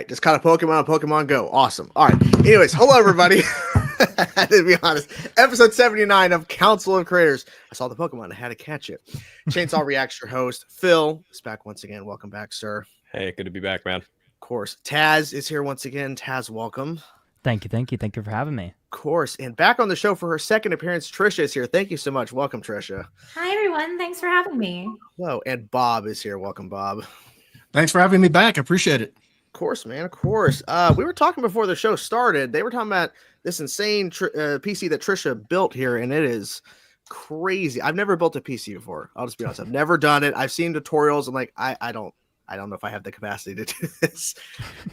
right, just caught a Pokemon Go. Awesome. All right. Anyways, hello everybody. To be honest, episode 79 of Council of Creators. I saw the Pokemon. I had to catch it. Chainsaw Reacts, your host. Phil is back once again. Welcome back, sir. Hey, good to be back, man. Of course. Taz is here once again. Taz, welcome. Thank you for having me. Of course. And back on the show for her second appearance, Trisha is here. Thank you so much. Welcome, Trisha. Hi, everyone. Thanks for having me. Hello. And Bob is here. Welcome, Bob. Thanks for having me back. I appreciate it. Of course, man. Of course. We were talking before the show started. They were talking about this insane PC that Trisha built here, and it is crazy. I've never built a PC before. I'll just be honest. I've never done it. I've seen tutorials. I'm like, I don't know if I have the capacity to do this.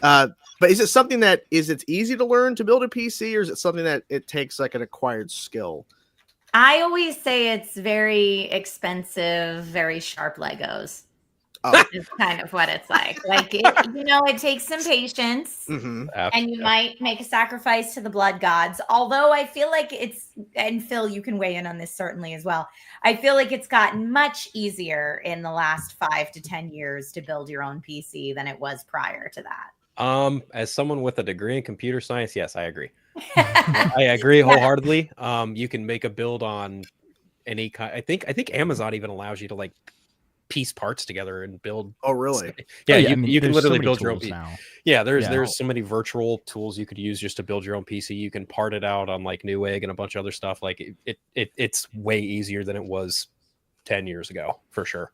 But is it something that it's easy to learn to build a PC, or is it something that it takes like an acquired skill? I always say it's very expensive, very sharp Legos. Oh. Is kind of what it's like. Like, it takes some patience, and you might make a sacrifice to the blood gods. Although I feel like and Phil, you can weigh in on this certainly as well. I feel like it's gotten much easier in the last 5 to 10 years to build your own PC than it was prior to that. As someone with a degree in computer science, yes, I agree. I agree wholeheartedly. You can make a build on any kind. I think Amazon even allows you to like piece parts together and build. Oh, really? Yeah, you can literally build your own PC. Now. Yeah, there's so many virtual tools you could use just to build your own PC. You can part it out on like Newegg and a bunch of other stuff. Like it's way easier than it was 10 years ago, for sure.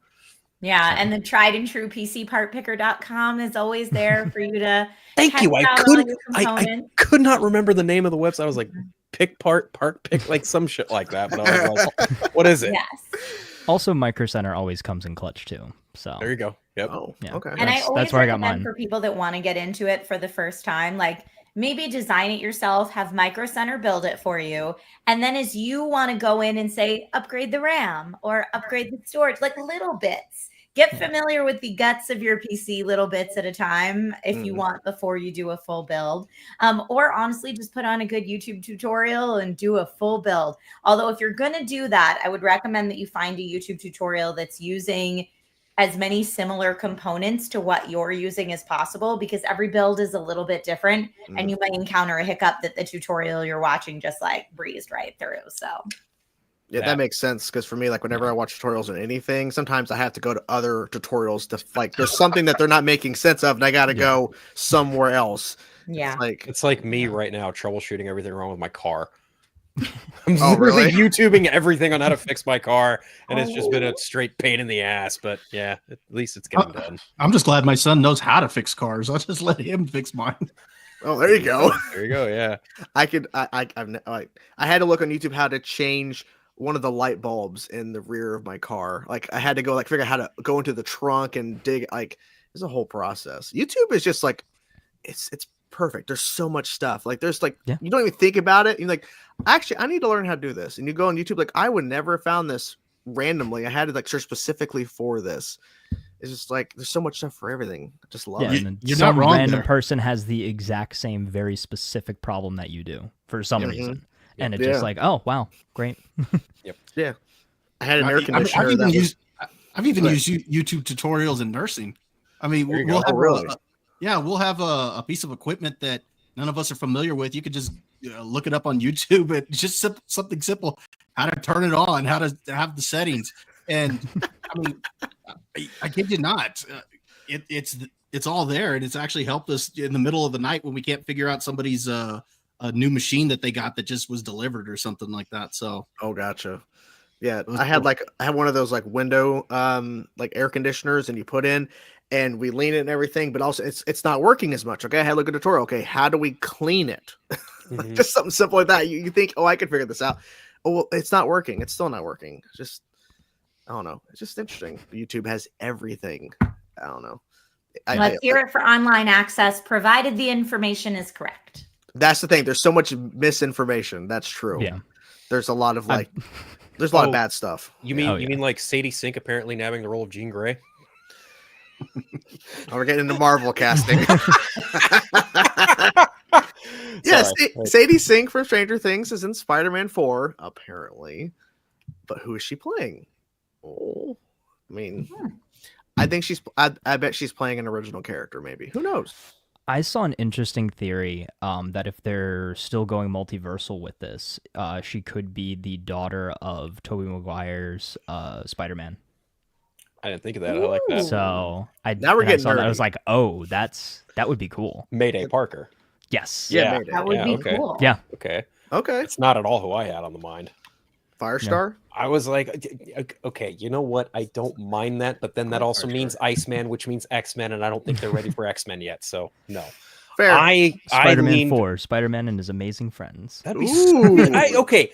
Yeah, and the tried and true PCpartpicker.com is always there for you to Thank you. I could not remember the name of the website. I was like, pick part pick, like some shit like that. But I was like, what is it? Yes. Also, Micro Center always comes in clutch too. So there you go. Yep. Oh, yeah. Okay. And I always that's where I got recommend mine. for people that want to get into it for the first time, like maybe design it yourself, have Micro Center build it for you. And then as you want to go in and say, upgrade the RAM or upgrade the storage, like little bits. Get familiar with the guts of your PC little bits at a time if you want before you do a full build. Or honestly, just put on a good YouTube tutorial and do a full build. Although if you're going to do that, I would recommend that you find a YouTube tutorial that's using as many similar components to what you're using as possible, because every build is a little bit different and you might encounter a hiccup that the tutorial you're watching just like breezed right through. So yeah, that makes sense, because for me, like whenever I watch tutorials on anything, sometimes I have to go to other tutorials to like there's something that they're not making sense of and I got to go somewhere else. yeah, It's like me right now troubleshooting everything wrong with my car. I'm really? YouTubing everything on how to fix my car, and it's just been a straight pain in the ass. But yeah, at least it's getting done. I'm just glad my son knows how to fix cars. I'll just let him fix mine. Oh, there you go. There you go. Yeah, I had to look on YouTube how to change one of the light bulbs in the rear of my car. Like I had to go figure out how to go into the trunk and dig. Like there's a whole process. YouTube is just like it's perfect. There's so much stuff. Like there's like you don't even think about it. You're like, actually, I need to learn how to do this. And you go on YouTube, like I would never have found this randomly. I had to like search specifically for this. It's just like there's so much stuff for everything. I just love it. And You're some not wrong random there. person has the exact same very specific problem that you do for some reason. And it's just like, oh wow, great. Yeah. I had an air I've conditioner. even used YouTube tutorials in nursing. I mean, we'll have a piece of equipment that none of us are familiar with. You could just look it up on YouTube. And just something simple, how to turn it on, how to have the settings. And I mean, I kid you not, it's all there, and it's actually helped us in the middle of the night when we can't figure out somebody's a new machine that they got that just was delivered or something like that. So gotcha. Yeah, I had one of those like window like air conditioners, and you put in and we lean it and everything, but also it's not working as much. Okay, I had to look at a tutorial. Okay, how do we clean it? Like, just something simple like that. You think, oh, I can figure this out. Oh, well, it's not working. It's still not working. Just I don't know. It's just interesting. YouTube has everything. I don't know. let's hear it for online access, provided the information is correct. That's the thing. There's so much misinformation. That's true. Yeah. There's a lot of there's a lot of bad stuff. You mean like Sadie Sink apparently nabbing the role of Jean Grey? We're getting into Marvel casting. Yes, Sadie Sink from Stranger Things is in Spider-Man 4, apparently. But who is she playing? Oh, I mean, I think I bet she's playing an original character, maybe. Who knows? I saw an interesting theory that if they're still going multiversal with this, she could be the daughter of Tobey Maguire's Spider-Man. I didn't think of that. I like that. So Now we're getting saw that. I nerdy. was like, oh, that would be cool. Mayday Parker. Yes. Yeah, That would be okay. cool. Yeah. Okay. Okay. It's not at all who I had on the mind. Firestar. I was like, okay, you know what? I don't mind that, but then that also means Iceman, which means X-Men, and I don't think they're ready for X-Men yet. So no. Fair. Spider-Man 4, Spider-Man and his amazing friends. That'd be Ooh. okay.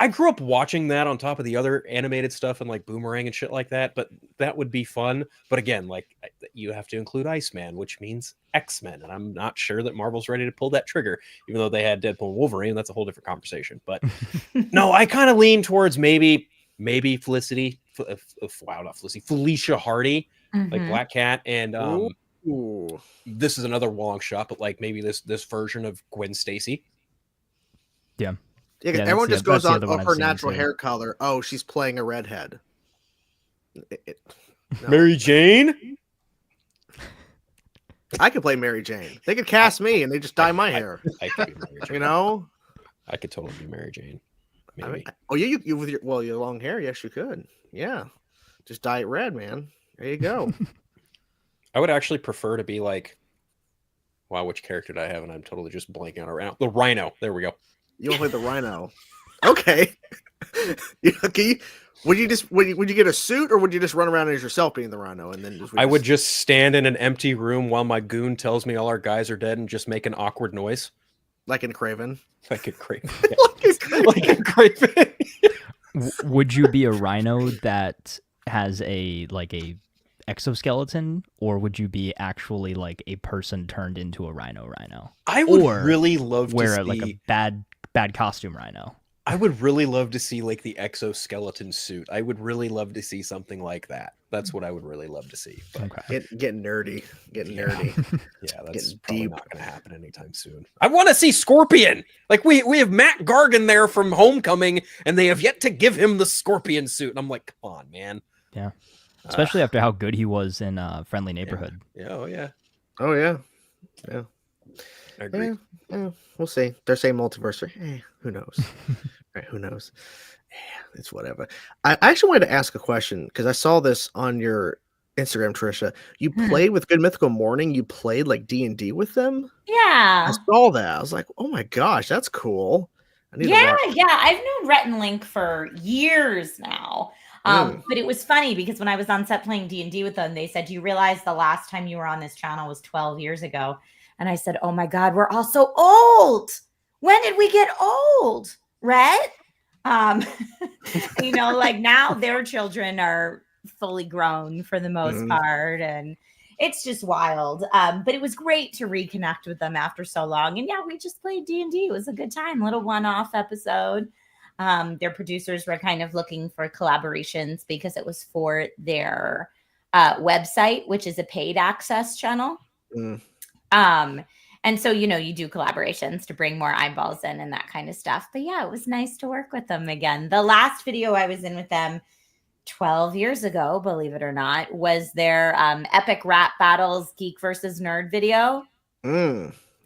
I grew up watching that on top of the other animated stuff and like Boomerang and shit like that, but that would be fun. But again, like you have to include Iceman, which means X-Men, and I'm not sure that Marvel's ready to pull that trigger, even though they had Deadpool and Wolverine. That's a whole different conversation. But no, I kind of lean towards maybe Felicity. Wow, not Felicity. Felicia Hardy, like Black Cat, and Ooh. this is another long shot, but like maybe this version of Gwen Stacy. Yeah. Yeah, 'cause Yeah, everyone that's just the- goes that's the on other one I've her seen, natural too. hair color. Oh, she's playing a redhead. No. Mary Jane. I could play Mary Jane. They could cast me and they just dye my hair. I could be Mary Jane. You know? I could totally be Mary Jane. I Maybe. mean, you with your long hair, yes, you could. Yeah, just dye it red, man. There you go. I would actually prefer to be like, wow, which character did I have? And I'm totally just blanking on around the Rhino. There we go. You want to play the Rhino? Okay. Would you get a suit or would you just run around as yourself being the Rhino and then I would just stand in an empty room while my goon tells me all our guys are dead and just make an awkward noise. like in Craven? Like a Craven. Like in Craven. Like a Craven. Would you be a rhino that has a exoskeleton, or would you be actually like a person turned into a rhino? I would Or really love to Wear see like a bad costume rhino. I would really love to see like the exoskeleton suit. I would really love to see something like that. That's what I would really love to see. But Okay. Getting nerdy. Getting nerdy. yeah, that's Getting probably deep. not going to happen anytime soon. I want to see Scorpion. Like we have Matt Gargan there from Homecoming, and they have yet to give him the Scorpion suit. And I'm like, come on, man. Yeah. Especially after how good he was in Friendly Neighborhood. Yeah, oh yeah. Oh yeah. Yeah. I agree. Yeah, we'll see. They're saying multiverse. Who knows? Right, who knows? Yeah, it's whatever. I actually wanted to ask a question because I saw this on your Instagram, Trisha. You played with Good Mythical Morning. You played like D&D with them. Yeah. I saw that. I was like, oh my gosh, that's cool. I need to Yeah, watch. yeah. I've known Rhett and Link for years now. But it was funny because when I was on set playing D&D with them, they said, do you realize the last time you were on this channel was 12 years ago? And I said, oh my God, we're all so old. When did we get old, Rhett? Like now their children are fully grown for the most part. And it's just wild. But it was great to reconnect with them after so long. And yeah, we just played D&D. It was a good time. Little one-off episode. Their producers were kind of looking for collaborations because it was for their website, which is a paid access channel. And so, you do collaborations to bring more eyeballs in and that kind of stuff. But yeah, it was nice to work with them again. The last video I was in with them 12 years ago, believe it or not, was their Epic Rap Battles Geek versus Nerd video.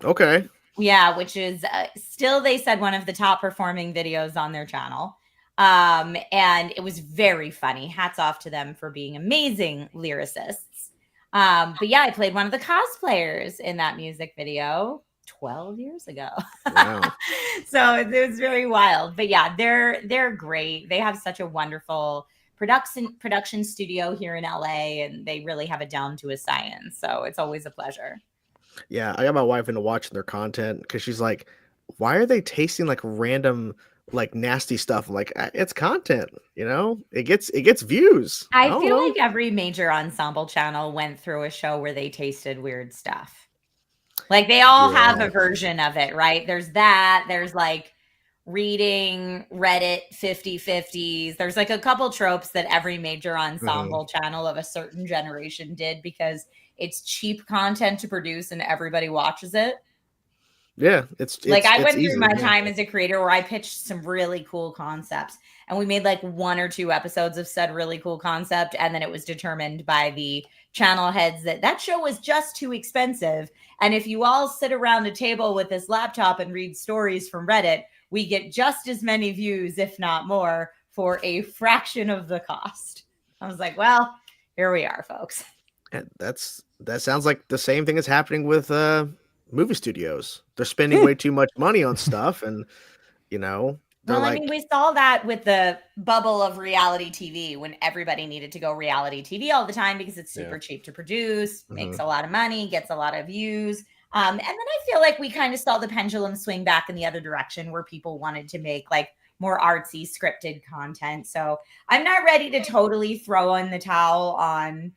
Okay. Yeah, which is still, they said, one of the top performing videos on their channel. And it was very funny. Hats off to them for being amazing lyricists. But yeah, I played one of the cosplayers in that music video 12 years ago. Wow. So it was very wild. But yeah, they're great. They have such a wonderful production studio here in LA, and they really have it down to a science. So it's always a pleasure. Yeah, I got my wife into watching their content because she's like, why are they tasting like random like nasty stuff? I'm like, it's content, it gets views. I feel like every major ensemble channel went through a show where they tasted weird stuff. Like they all have a version of it, right? There's that. There's like reading Reddit 50/50s. There's like a couple tropes that every major ensemble channel of a certain generation did because it's cheap content to produce and everybody watches it. Yeah, it's like I went easy, through my yeah. time as a creator where I pitched some really cool concepts, and we made like 1 or 2 episodes of said really cool concept, and then it was determined by the channel heads that show was just too expensive. And if you all sit around a table with this laptop and read stories from Reddit, we get just as many views, if not more, for a fraction of the cost. I was like, well, here we are, folks. And that sounds like the same thing is happening with movie studios. They're spending way too much money on stuff, and they're Well, like, I mean, we saw that with the bubble of reality TV when everybody needed to go reality TV all the time because it's super cheap to produce, makes a lot of money, gets a lot of views. And then I feel like we kind of saw the pendulum swing back in the other direction where people wanted to make like more artsy scripted content. So I'm not ready to totally throw in the towel on,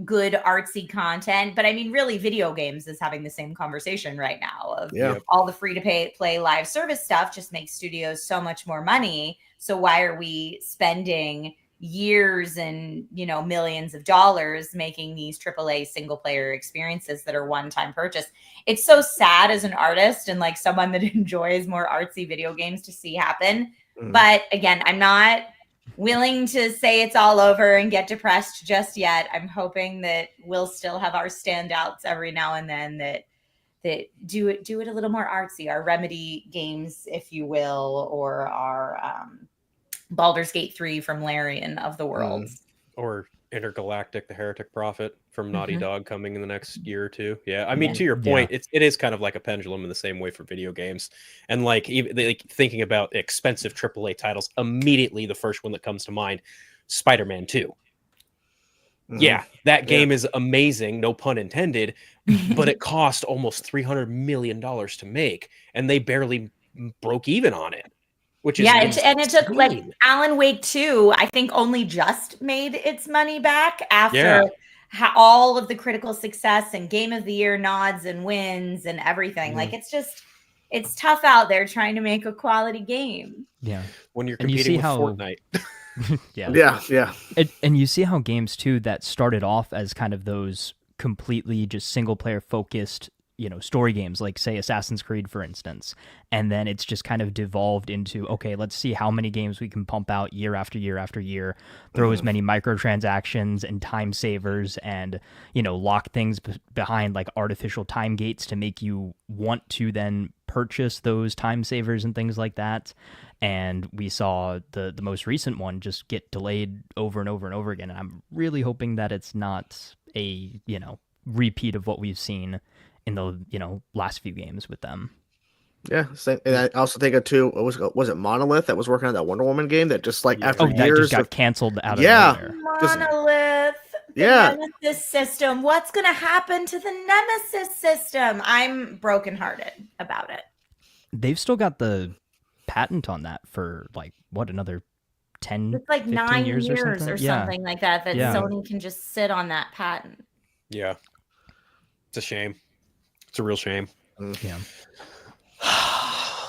good artsy content. But I mean, really, video games is having the same conversation right now of all the free to play live service stuff just makes studios so much more money. So why are we spending years and, millions of dollars making these AAA single player experiences that are one-time purchase? It's so sad as an artist and like someone that enjoys more artsy video games to see happen. But again, I'm not willing to say it's all over and get depressed just yet. I'm hoping that we'll still have our standouts every now and then that do it a little more artsy, our Remedy games, if you will, or our Baldur's Gate 3 from Larian of the world. Or Intergalactic, the Heretic Prophet from Naughty Dog coming in the next year or two. Yeah, I mean, to your point, it is kind of like a pendulum in the same way for video games. And like, even like thinking about expensive AAA titles, immediately the first one that comes to mind, Spider-Man 2. Yeah, that game is amazing, no pun intended, but it cost almost $300 million to make, and they barely broke even on it. Which is and it took like Alan Wake 2, I think only just made its money back after all of the critical success and Game of the Year nods and wins and everything. Like it's tough out there trying to make a quality game. Yeah. When you're competing with Fortnite. Yeah. And you see how games too that started off as kind of those completely just single player focused story games, like say Assassin's Creed, for instance, and then it's just kind of devolved into, okay, let's see how many games we can pump out year after year after year, throw as many microtransactions and time savers and, lock things behind like artificial time gates to make you want to then purchase those time savers and things like that. And we saw the most recent one just get delayed over and over and over again. And I'm really hoping that it's not a, repeat of what we've seen in the last few games with them. Yeah, same. And I also think of too. Was it Monolith that was working on that Wonder Woman game that just like after that years just got canceled out of nowhere. Monolith, the Nemesis system. What's gonna happen to the Nemesis system? I'm brokenhearted about it. They've still got the patent on that for like another 10, it's like 9 years or something like that. Sony can just sit on that patent. Yeah, it's a shame. It's a real shame. Yeah.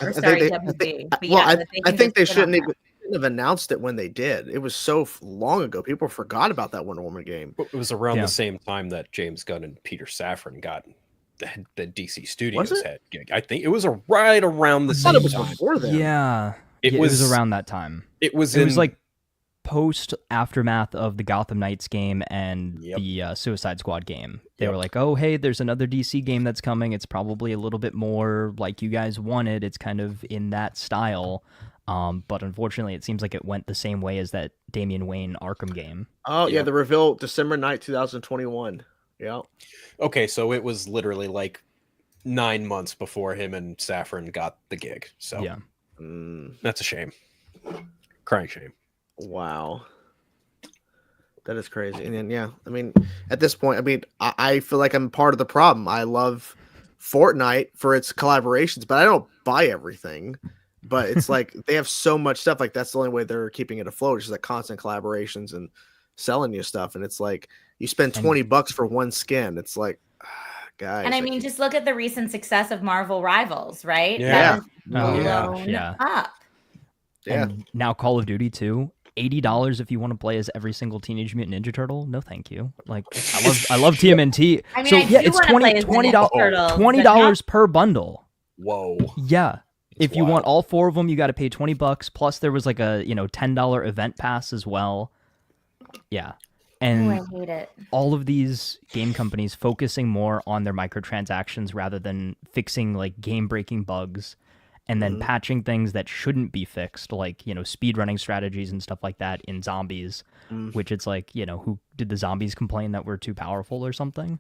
Or sorry, WB. I think they shouldn't have announced it when they did. It was so long ago. People forgot about that Wonder Woman game. It was around the same time that James Gunn and Peter Safran got the DC Studios head gig. I think it was right around the same time. It was before then. Yeah. It was around that time. It was like post aftermath of the Gotham Knights game and the Suicide Squad game. They were like, oh, hey, there's another DC game that's coming. It's probably a little bit more like you guys wanted. It's kind of in that style. But unfortunately, it seems like it went the same way as that Damian Wayne Arkham game. Oh, yeah, the reveal December 9th, 2021. Yeah. Okay, so it was literally like 9 months before him and Safran got the gig. So that's a shame. Crying shame. Wow. That is crazy. And then, I mean, at this point, I feel like I'm part of the problem. I love Fortnite for its collaborations, but I don't buy everything. But it's like they have so much stuff. Like that's the only way they're keeping it afloat, is like constant collaborations and selling you stuff. And it's like you spend $20 for one skin. It's like, guys. And I mean, just look at the recent success of Marvel Rivals, right? Yeah. Up. And now Call of Duty 2. $80 if you want to play as every single Teenage Mutant Ninja Turtle. No, thank you. Like I love TMNT. I mean, so it's $20 per bundle. Whoa. Yeah. That's if you want wild. all 4 of them, you got to pay $20. Plus, there was like a $10 event pass as well. Yeah, and I hate it. all of these game companies focusing more on their microtransactions rather than fixing like game-breaking bugs, and then patching things that shouldn't be fixed, like speedrunning strategies and stuff like that in zombies. Which it's like who did the zombies complain that we're too powerful or something?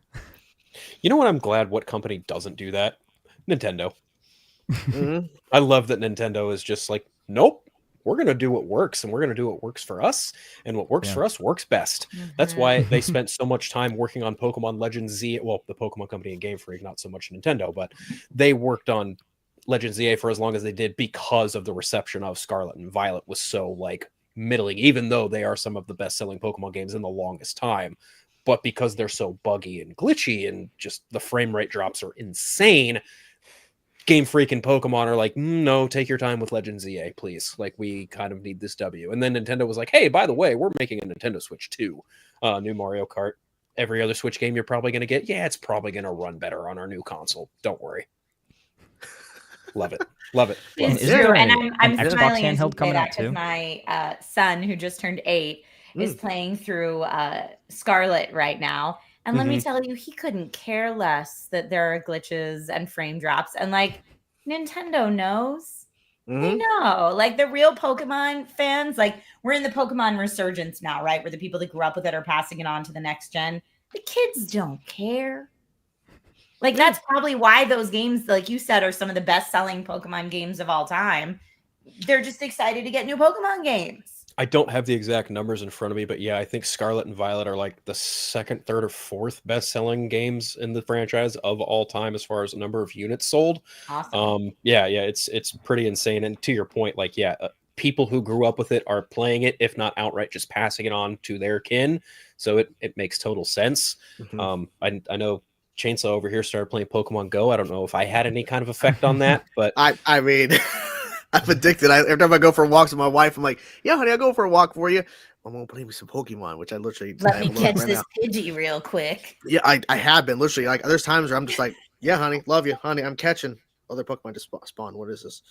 You know what? I'm glad what company doesn't do that? Nintendo. I love that Nintendo is just like, nope, we're going to do what works, and we're going to do what works for us, and what works for us works best. That's why they spent so much time working on Pokemon Legends Z. Well, the Pokemon Company and Game Freak, not so much Nintendo, but they worked on Legends ZA for as long as they did because of the reception of Scarlet and Violet was so like middling, even though they are some of the best-selling Pokemon games in the longest time. But because they're so buggy and glitchy and just the frame rate drops are insane, Game Freak and Pokemon are like, no, take your time with Legends ZA, please. Like, we kind of need this W. And then Nintendo was like, hey, by the way, we're making a Nintendo Switch 2. New Mario Kart. Every other Switch game you're probably going to get, yeah, it's probably going to run better on our new console. Don't worry. Love it. Love it. Love It's it. true. And I'm Xbox smiling as you handheld say coming that out too? because my son, who just turned 8, is playing through Scarlet right now. And let me tell you, he couldn't care less that there are glitches and frame drops. And like, Nintendo knows. They know. Like, the real Pokemon fans, like, we're in the Pokemon resurgence now, right? Where the people that grew up with it are passing it on to the next gen. The kids don't care. Like, that's probably why those games, like you said, are some of the best-selling Pokemon games of all time. They're just excited to get new Pokemon games. I don't have the exact numbers in front of me, but yeah, I think Scarlet and Violet are like the 2nd, 3rd, or 4th best-selling games in the franchise of all time as far as the number of units sold. Awesome. Yeah, it's pretty insane. And to your point, like, people who grew up with it are playing it, if not outright just passing it on to their kin. So it makes total sense. I know Chainsaw over here started playing Pokemon Go. I don't know if I had any kind of effect on that, but I mean, I'm addicted. Every time I go for walks with my wife, I'm like, yeah, honey, I'll go for a walk for you. I'm going to play me some Pokemon, which I literally let me catch this Pidgey real quick. Yeah, I have been literally like, there's times where I'm just like, yeah, honey, love you, honey, I'm catching other Pokemon just spawn. What is this?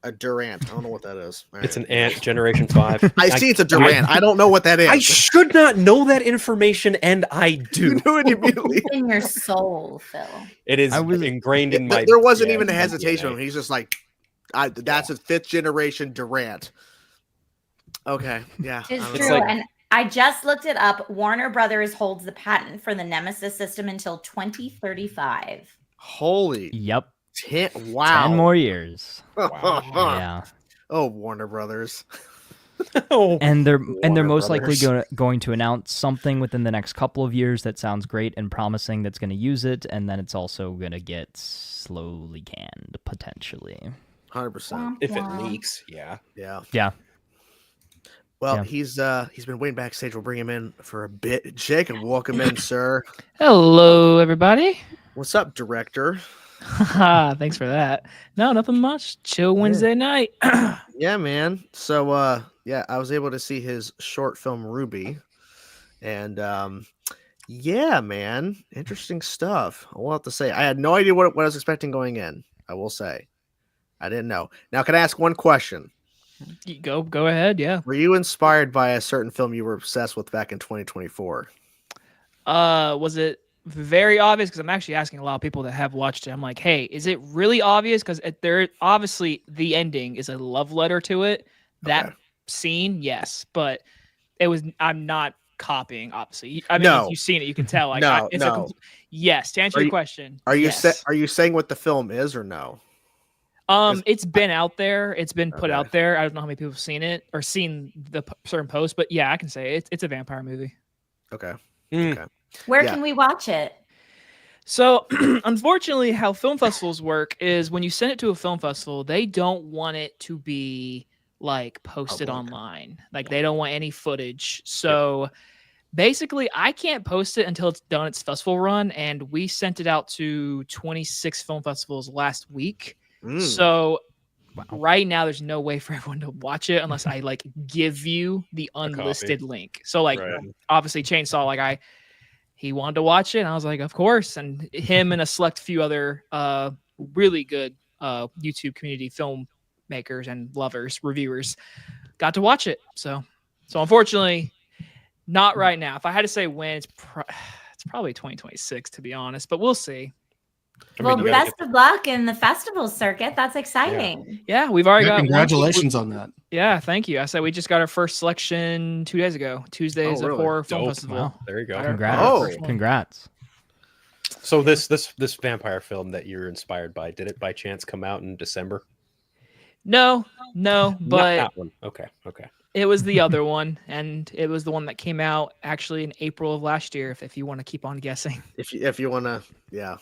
A Durant. I don't know what that is. It's an ant, Generation 5. I see it's a Durant. I don't know what that is. I should not know that information, and I do. You knew it immediately. In your soul, Phil. It is ingrained in my. There wasn't even a hesitation. He's just like, that's a 5th generation Durant. Okay, yeah. It's true. And I just looked it up. Warner Brothers holds the patent for the Nemesis system until 2035. Holy. Yep. 10 more years. Wow. Yeah. Oh, Warner Brothers. And they're most likely going to announce something within the next couple of years that sounds great and promising that's going to use it, and then it's also going to get slowly canned potentially. 100%. If it leaks, yeah. Well, he's been waiting backstage. We'll bring him in for a bit. Jacob, welcome in, sir. Hello, everybody. What's up, director? Thanks for that. No, nothing much. Chill Wednesday night. Yeah, man. So, I was able to see his short film Ruby, and yeah, man, interesting stuff. I will have to say, I had no idea what I was expecting going in. I will say, I didn't know. Now, can I ask one question? Go ahead. Yeah. Were you inspired by a certain film you were obsessed with back in 2024? Was it very obvious? Because I'm actually asking a lot of people that have watched it. I'm like, hey, is it really obvious? Because there obviously the ending is a love letter to it. That scene, yes, but it was. I'm not copying. Obviously, I mean, if you've seen it, you can tell. Like, yes. To answer your question, are you saying what the film is or no? It's been out there. It's been put out there. I don't know how many people have seen it or seen the certain post, but yeah, I can say it's a vampire movie. Okay. Okay. Where can we watch it? So, unfortunately, how film festivals work is when you send it to a film festival, they don't want it to be like posted online. Like they don't want any footage. So basically, I can't post it until it's done its festival run. And we sent it out to 26 film festivals last week. So right now there's no way for everyone to watch it unless I like give you the unlisted link. So like obviously Chainsaw, he wanted to watch it and I was like, of course. And him and a select few other really good YouTube community filmmakers and lovers, reviewers, got to watch it. So unfortunately, not right now. If I had to say when, it's probably 2026, to be honest, but we'll see. Well, best of luck in the festival circuit. That's exciting. Yeah, we've already got congratulations on that. Yeah, thank you. I said we just got our first selection 2 days ago. Tuesdays of Horror Film Festival. Wow. There you go. Congrats. Congrats. So this vampire film that you're inspired by, did it by chance come out in December? No, but Not that one. Okay. it was the other one, and it was the one that came out actually in April of last year. If you want to keep on guessing, if you want to, yeah.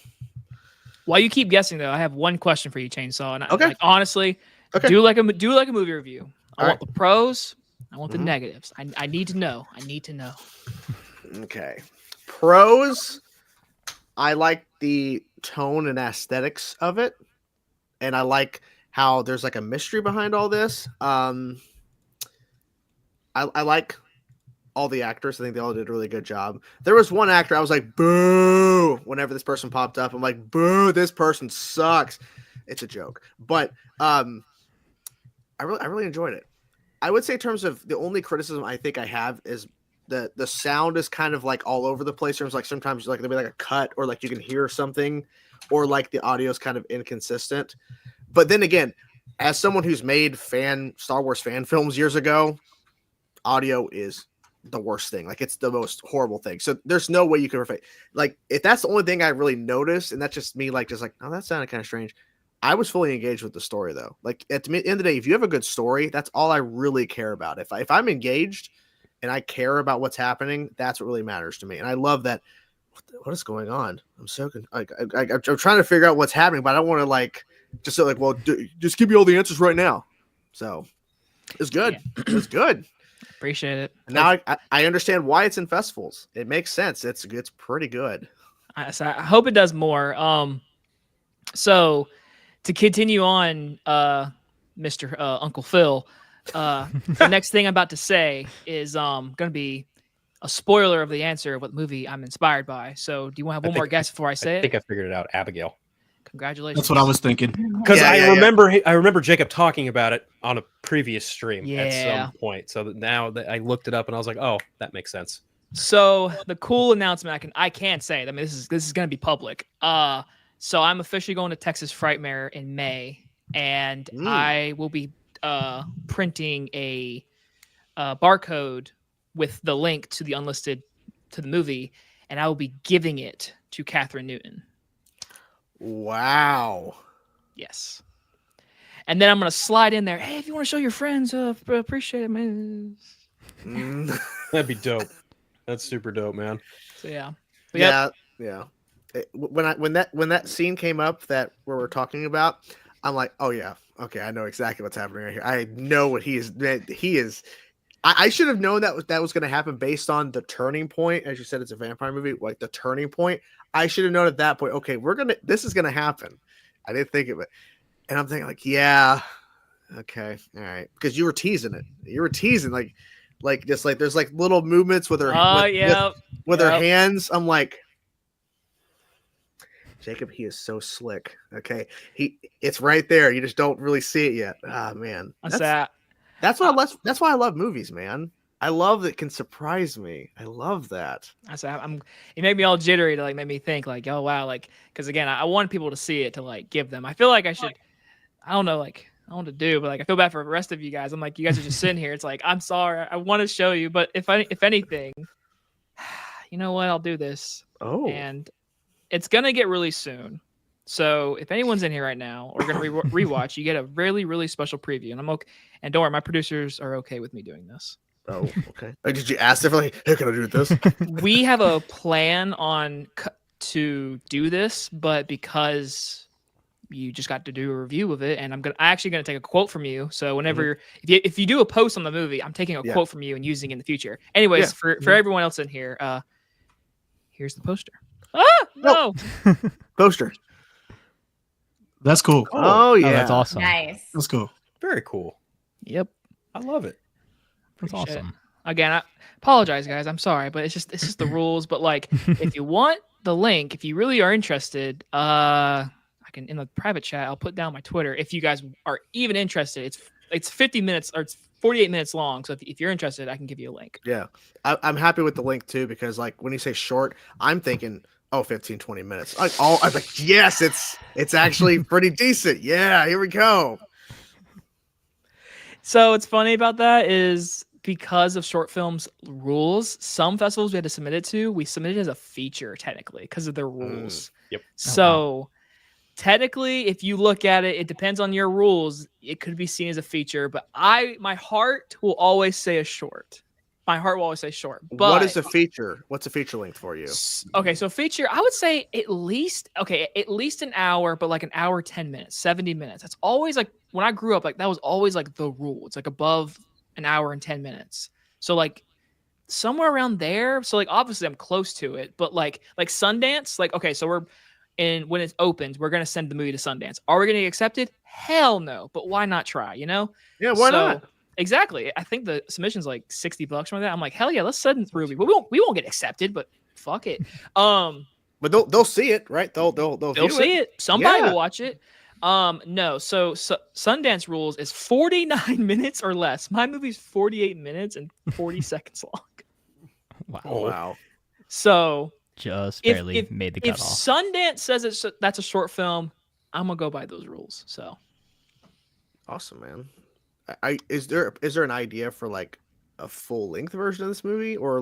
While you keep guessing, though, I have one question for you, Chainsaw. And okay. Honestly, do like a movie review. I want the pros. I want the Mhm. negatives. I need to know. Okay. Pros. I like the tone and aesthetics of it, and I like how there's like a mystery behind all this. I like all the actors. I think they all did a really good job. There was one actor I was like, boo, whenever this person popped up. I'm like, boo, this person sucks. It's a joke. But I really enjoyed it. I would say in terms of the only criticism I think I have is the sound is kind of like all over the place. There's like sometimes like there'll be like a cut, or like you can hear something, or like the audio is kind of inconsistent. But then again, as someone who's made Star Wars fan films years ago, audio is the worst thing. Like, it's the most horrible thing. So there's no way you can perfect. Like, if that's the only thing I really noticed, and that's just me, like, oh, that sounded kind of strange. I was fully engaged with the story, though. Like, at the end of the day, if you have a good story, that's all I really care about. If I'm engaged and I care about what's happening, that's what really matters to me. And I love that. What is going on? I'm so I'm trying to figure out what's happening, but I don't want to like just say like, well, just give me all the answers right now. So it's good. Yeah. It's good. Appreciate it. And now I understand why it's in festivals. It makes sense. It's pretty good. So I hope it does more. So to continue on, Mr. Uncle Phil, the next thing I'm about to say is going to be a spoiler of the answer of what movie I'm inspired by. So do you want to have one more guess before I say it? I think I figured it out. Abigail. Congratulations. That's what I was thinking. Because I remember Jacob talking about it on a previous stream at some point. So that now that I looked it up and I was like, oh, that makes sense. So the cool announcement I can't say it. I mean, this is going to be public. So I'm officially going to Texas Frightmare in May, and I will be printing a barcode with the link to the unlisted to the movie, and I will be giving it to Catherine Newton. Wow. Yes. And then I'm gonna slide in there. Hey, if you want to show your friends, appreciate it, man. That'd be dope. That's super dope, man. So yeah. Yeah. When that scene came up that we were talking about, I'm like, oh yeah, okay, I know exactly what's happening right here. I know what he is. I should have known that was going to happen based on the turning point. As you said, it's a vampire movie, like the turning point. I should have known at that point. Okay, this is going to happen. I didn't think of it, and I'm thinking like, yeah, okay, all right, because you were teasing it. You were teasing like just like there's like little movements with her. With her hands. I'm like, Jacob, he is so slick. Okay, it's right there. You just don't really see it yet. Ah, man, that's why I love movies, man. I love that it can surprise me. I love that. It made me all jittery to like make me think like, oh wow, like because again, I want people to see it to like give them. I feel like I should. I don't know, like I want to do, but like I feel bad for the rest of you guys. I'm like, you guys are just sitting here. It's like I'm sorry. I want to show you, but if anything, you know what? I'll do this. Oh, and it's gonna get really soon. So if anyone's in here right now or gonna rewatch, you get a really, really special preview. And I'm okay. And don't worry, my producers are okay with me doing this. Oh, okay. Did you ask them like, hey, can I do this? We have a plan to do this, but because you just got to do a review of it, and I'm actually gonna take a quote from you. So whenever if you do a post on the movie, I'm taking a quote from you and using it in the future. Anyways, for everyone else in here, here's the poster. No. Poster. That's cool. Oh yeah, that's awesome. Nice. That's cool. Very cool. Yep. I love it. That's awesome. Again, I apologize, guys. I'm sorry, but it's just the rules. But like, if you want the link, if you really are interested, I I can in the private chat. I'll put down my Twitter if you guys are even interested. It's 50 minutes or it's 48 minutes long. So if you're interested, I can give you a link. Yeah, I'm happy with the link too, because like when you say short, I'm thinking 15, 20 minutes. I'm like, yes, it's actually pretty decent. Yeah, here we go. So what's funny about that is because of short films rules, some festivals we had to submit it to, we submitted it as a feature technically because of their rules. Yep. So technically, if you look at it, it depends on your rules. It could be seen as a feature, but my heart will always say a short. My heart will always say short. But what is a feature? What's a feature length for you? Okay, so feature, I would say at least an hour, but like an hour, 10 minutes, 70 minutes. That's always like when I grew up, like that was always like the rule. It's like above an hour and 10 minutes. So like somewhere around there. So like obviously I'm close to it, but like Sundance, like okay, so when it opens, we're gonna send the movie to Sundance. Are we gonna get accepted? Hell no. But why not try? You know? Yeah, why not? Exactly. I think the submission's like $60 from that. I'm like, hell yeah, let's send it through. We won't get accepted, but fuck it. But they'll see it, right? They'll see it. Somebody will watch it. No. So Sundance rules is 49 minutes or less. My movie's 48 minutes and 40 seconds long. Wow. Oh, wow. So just barely made the cutoff. If Sundance says that's a short film, I'm gonna go by those rules. So awesome, man. Is there an idea for like a full length version of this movie or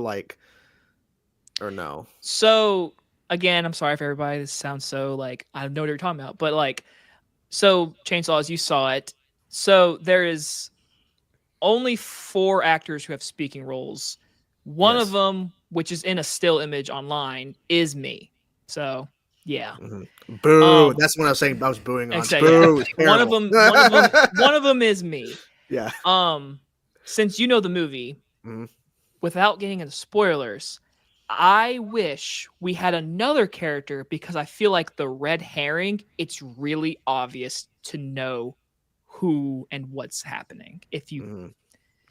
no? So again, I'm sorry for everybody. This sounds so like I don't know what you're talking about, but like so Chainsaws, you saw it. So there is only 4 actors who have speaking roles. One of them, which is in a still image online, is me. So yeah. Mm-hmm. Boo! That's what I was saying. I was booing on. Boo! Yeah. One of them is me. Yeah. Since you know the movie, without getting into spoilers, I wish we had another character because I feel like the red herring, it's really obvious to know who and what's happening. If you,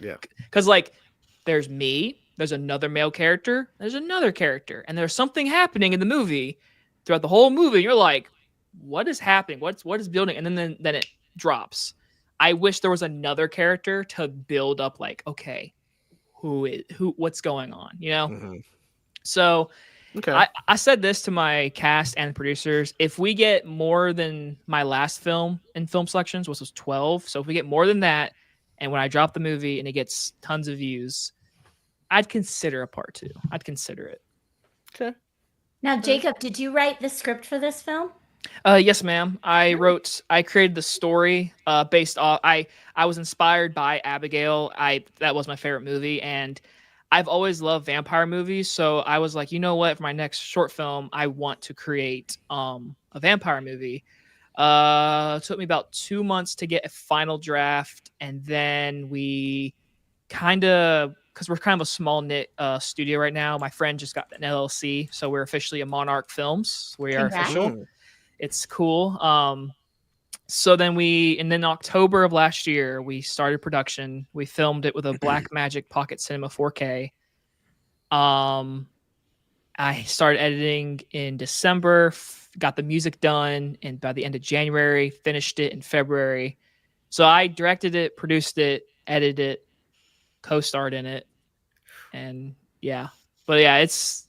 yeah, because like there's me, there's another male character, there's another character, and there's something happening in the movie throughout the whole movie. You're like, what is happening? What is building? And then it drops. I wish there was another character to build up like, okay, what's going on, you know? So okay. I said this to my cast and producers. If we get more than my last film in film selections, which was 12. So if we get more than that, and when I drop the movie and it gets tons of views, I'd consider a part 2. I'd consider it. Okay. Now, Jacob, did you write the script for this film? Yes, ma'am. I created the story based off. I was inspired by Abigail. That was my favorite movie, and I've always loved vampire movies. So I was like, you know what? For my next short film, I want to create a vampire movie. It took me about 2 months to get a final draft, and then we because we're kind of a small knit studio right now. My friend just got an LLC, so we're officially a Monarch Films. We are official. It's cool. So then in October of last year, we started production. We filmed it with a Blackmagic Pocket Cinema 4K. I started editing in December, got the music done, and by the end of January, finished it in February. So I directed it, produced it, edited it, co-starred in it, and yeah. But yeah, it's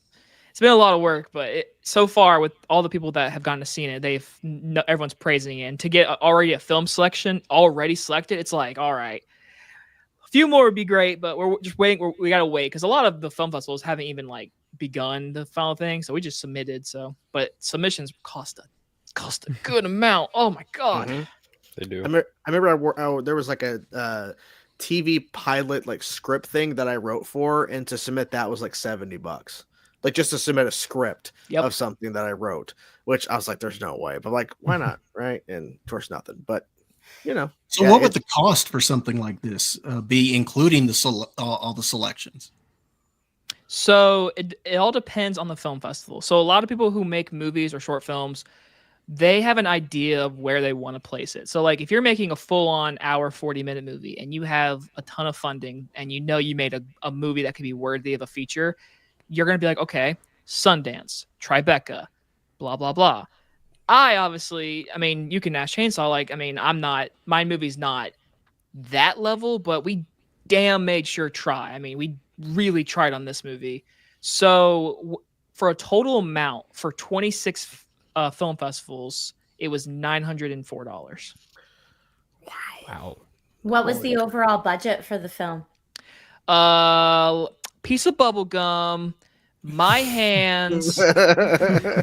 been a lot of work, but so far with all the people that have gotten to see it, everyone's praising it. And to get already a film selection already selected, it's like, all right, a few more would be great, but we're just waiting. We got to wait because a lot of the film festivals haven't even like begun the final thing. So we just submitted. But submissions cost a good amount. Oh my God. Mm-hmm. They do. I remember there was like a TV pilot like script thing that I wrote for, and to submit that was like $70. Like just to submit a script of something that I wrote, which I was like, there's no way, but like, why not? Right. And of course nothing, but you know. So what would the cost for something like this be, including all the selections? So it all depends on the film festival. So a lot of people who make movies or short films, they have an idea of where they want to place it. So like if you're making a full-on hour, 40-minute movie and you have a ton of funding and you know you made a movie that could be worthy of a feature, you're going to be like, okay, Sundance, Tribeca, blah, blah, blah. I mean, you can ask Chainsaw. Like, I mean, my movie's not that level, but we damn made sure try. I mean, we really tried on this movie. So for a total amount for 26 film festivals, it was $904. Wow. What was the overall budget for the film? Piece of bubble gum, my hands,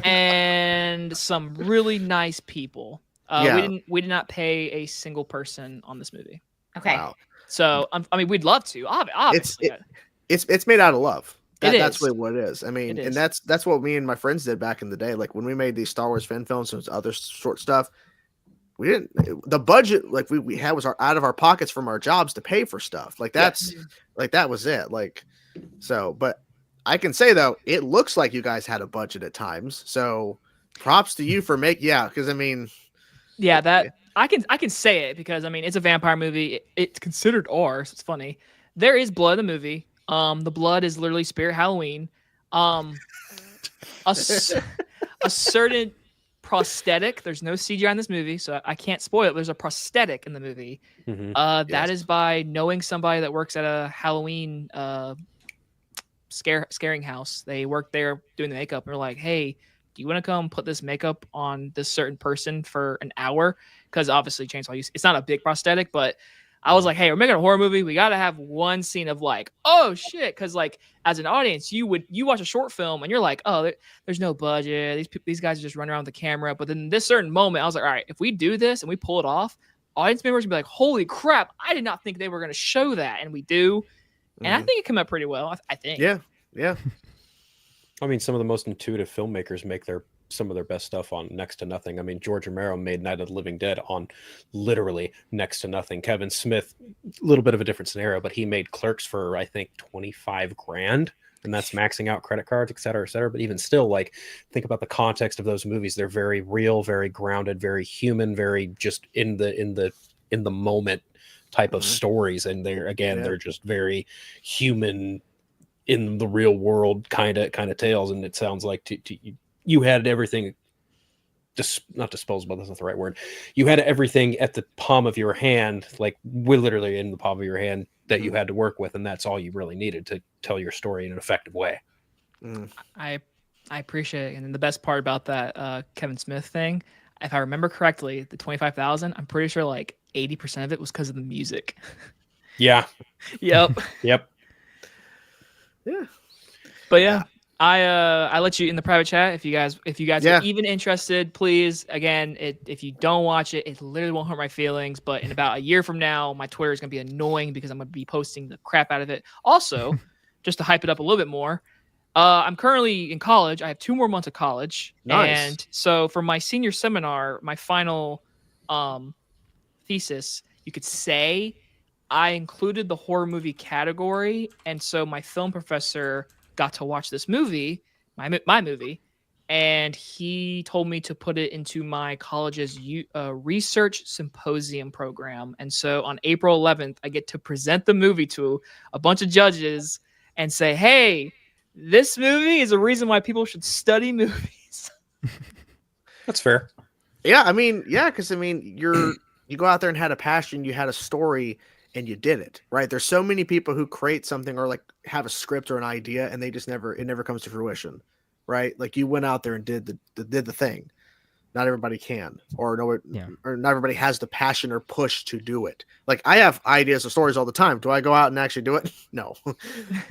and some really nice people. We did not pay a single person on this movie. Okay. Wow. So I mean, we'd love to. Obviously, it's made out of love. That's is. really what it is. I mean, and that's what me and my friends did back in the day. Like when we made these Star Wars fan films and other short stuff, we didn't. The budget like we had was out of our pockets from our jobs to pay for stuff. Like that's like that was it. Like so, but I can say though, it looks like you guys had a budget at times. So props to you for because I mean, I can say it because I mean it's a vampire movie. It's considered R, so it's funny. There is blood in the movie. The blood is literally Spirit Halloween. A certain prosthetic. There's no CGI in this movie, so I can't spoil it. There's a prosthetic in the movie. Mm-hmm. That is by knowing somebody that works at a Halloween scaring house. They work there doing the makeup, and they're like, "Hey, do you want to come put this makeup on this certain person for an hour?" Because obviously, Chainsaw, it's not a big prosthetic, but I was like, hey, we're making a horror movie. We got to have one scene of like, oh shit. Cause like as an audience, you watch a short film and you're like, oh, there's no budget. These guys are just running around with the camera. But then this certain moment, I was like, all right, if we do this and we pull it off, audience members will be like, holy crap. I did not think they were going to show that. And we do. And I think it came out pretty well. I think. Yeah. I mean, some of the most intuitive filmmakers make some of their best stuff on next to nothing. I mean, George Romero made Night of the Living Dead on literally next to nothing. Kevin Smith, a little bit of a different scenario, but he made Clerks for I think $25,000, and that's maxing out credit cards, et cetera, et cetera. But even still, like, think about the context of those movies. They're very real, very grounded, very human, very just in the moment type of stories. And they're just very human in the real world kind of tales. And it sounds like you had everything, not disposable, that's not the right word. You had everything at the palm of your hand, like we're literally in the palm of your hand that you had to work with. And that's all you really needed to tell your story in an effective way. I appreciate it. And then the best part about that Kevin Smith thing, if I remember correctly, the 25,000, I'm pretty sure like 80% of it was because of the music. Yeah. Yep. Yeah. But yeah. I let you in the private chat if you guys are even interested. Please, again, if you don't watch it literally won't hurt my feelings. But in about a year from now, my Twitter is gonna be annoying because I'm gonna be posting the crap out of it. Also, just to hype it up a little bit more, I'm currently in college. I have 2 more months of college, and so for my senior seminar, my final thesis, you could say I included the horror movie category, and so my film professor got to watch this movie, my movie, and he told me to put it into my college's research symposium program. And so on April 11th, I get to present the movie to a bunch of judges and say, hey, this movie is a reason why people should study movies. That's fair. Yeah, I mean, because I mean, you go out there and had a passion, you had a story, and you did it, right? There's so many people who create something or like have a script or an idea and they just it never comes to fruition, right? Like you went out there and did the thing. Not everybody can, or not everybody has the passion or push to do it. Like I have ideas or stories all the time. Do I go out and actually do it? No,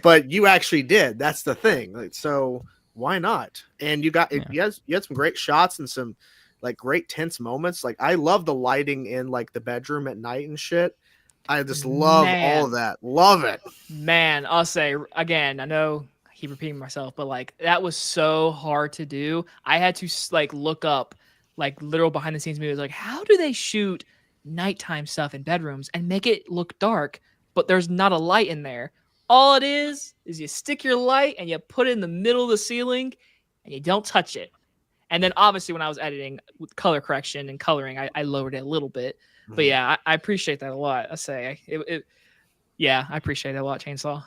but you actually did. That's the thing. Like, so why not? And you had some great shots and some like great tense moments. Like I love the lighting in like the bedroom at night and shit. I just love all of that. Love it. Man, I'll say again, I know I keep repeating myself, but like that was so hard to do. I had to like look up like literal behind the scenes movies. Like, how do they shoot nighttime stuff in bedrooms and make it look dark, but there's not a light in there? All it is you stick your light and you put it in the middle of the ceiling and you don't touch it. And then obviously when I was editing with color correction and coloring, I lowered it a little bit. But yeah, I appreciate that a lot. I say I appreciate it a lot, Chainsaw.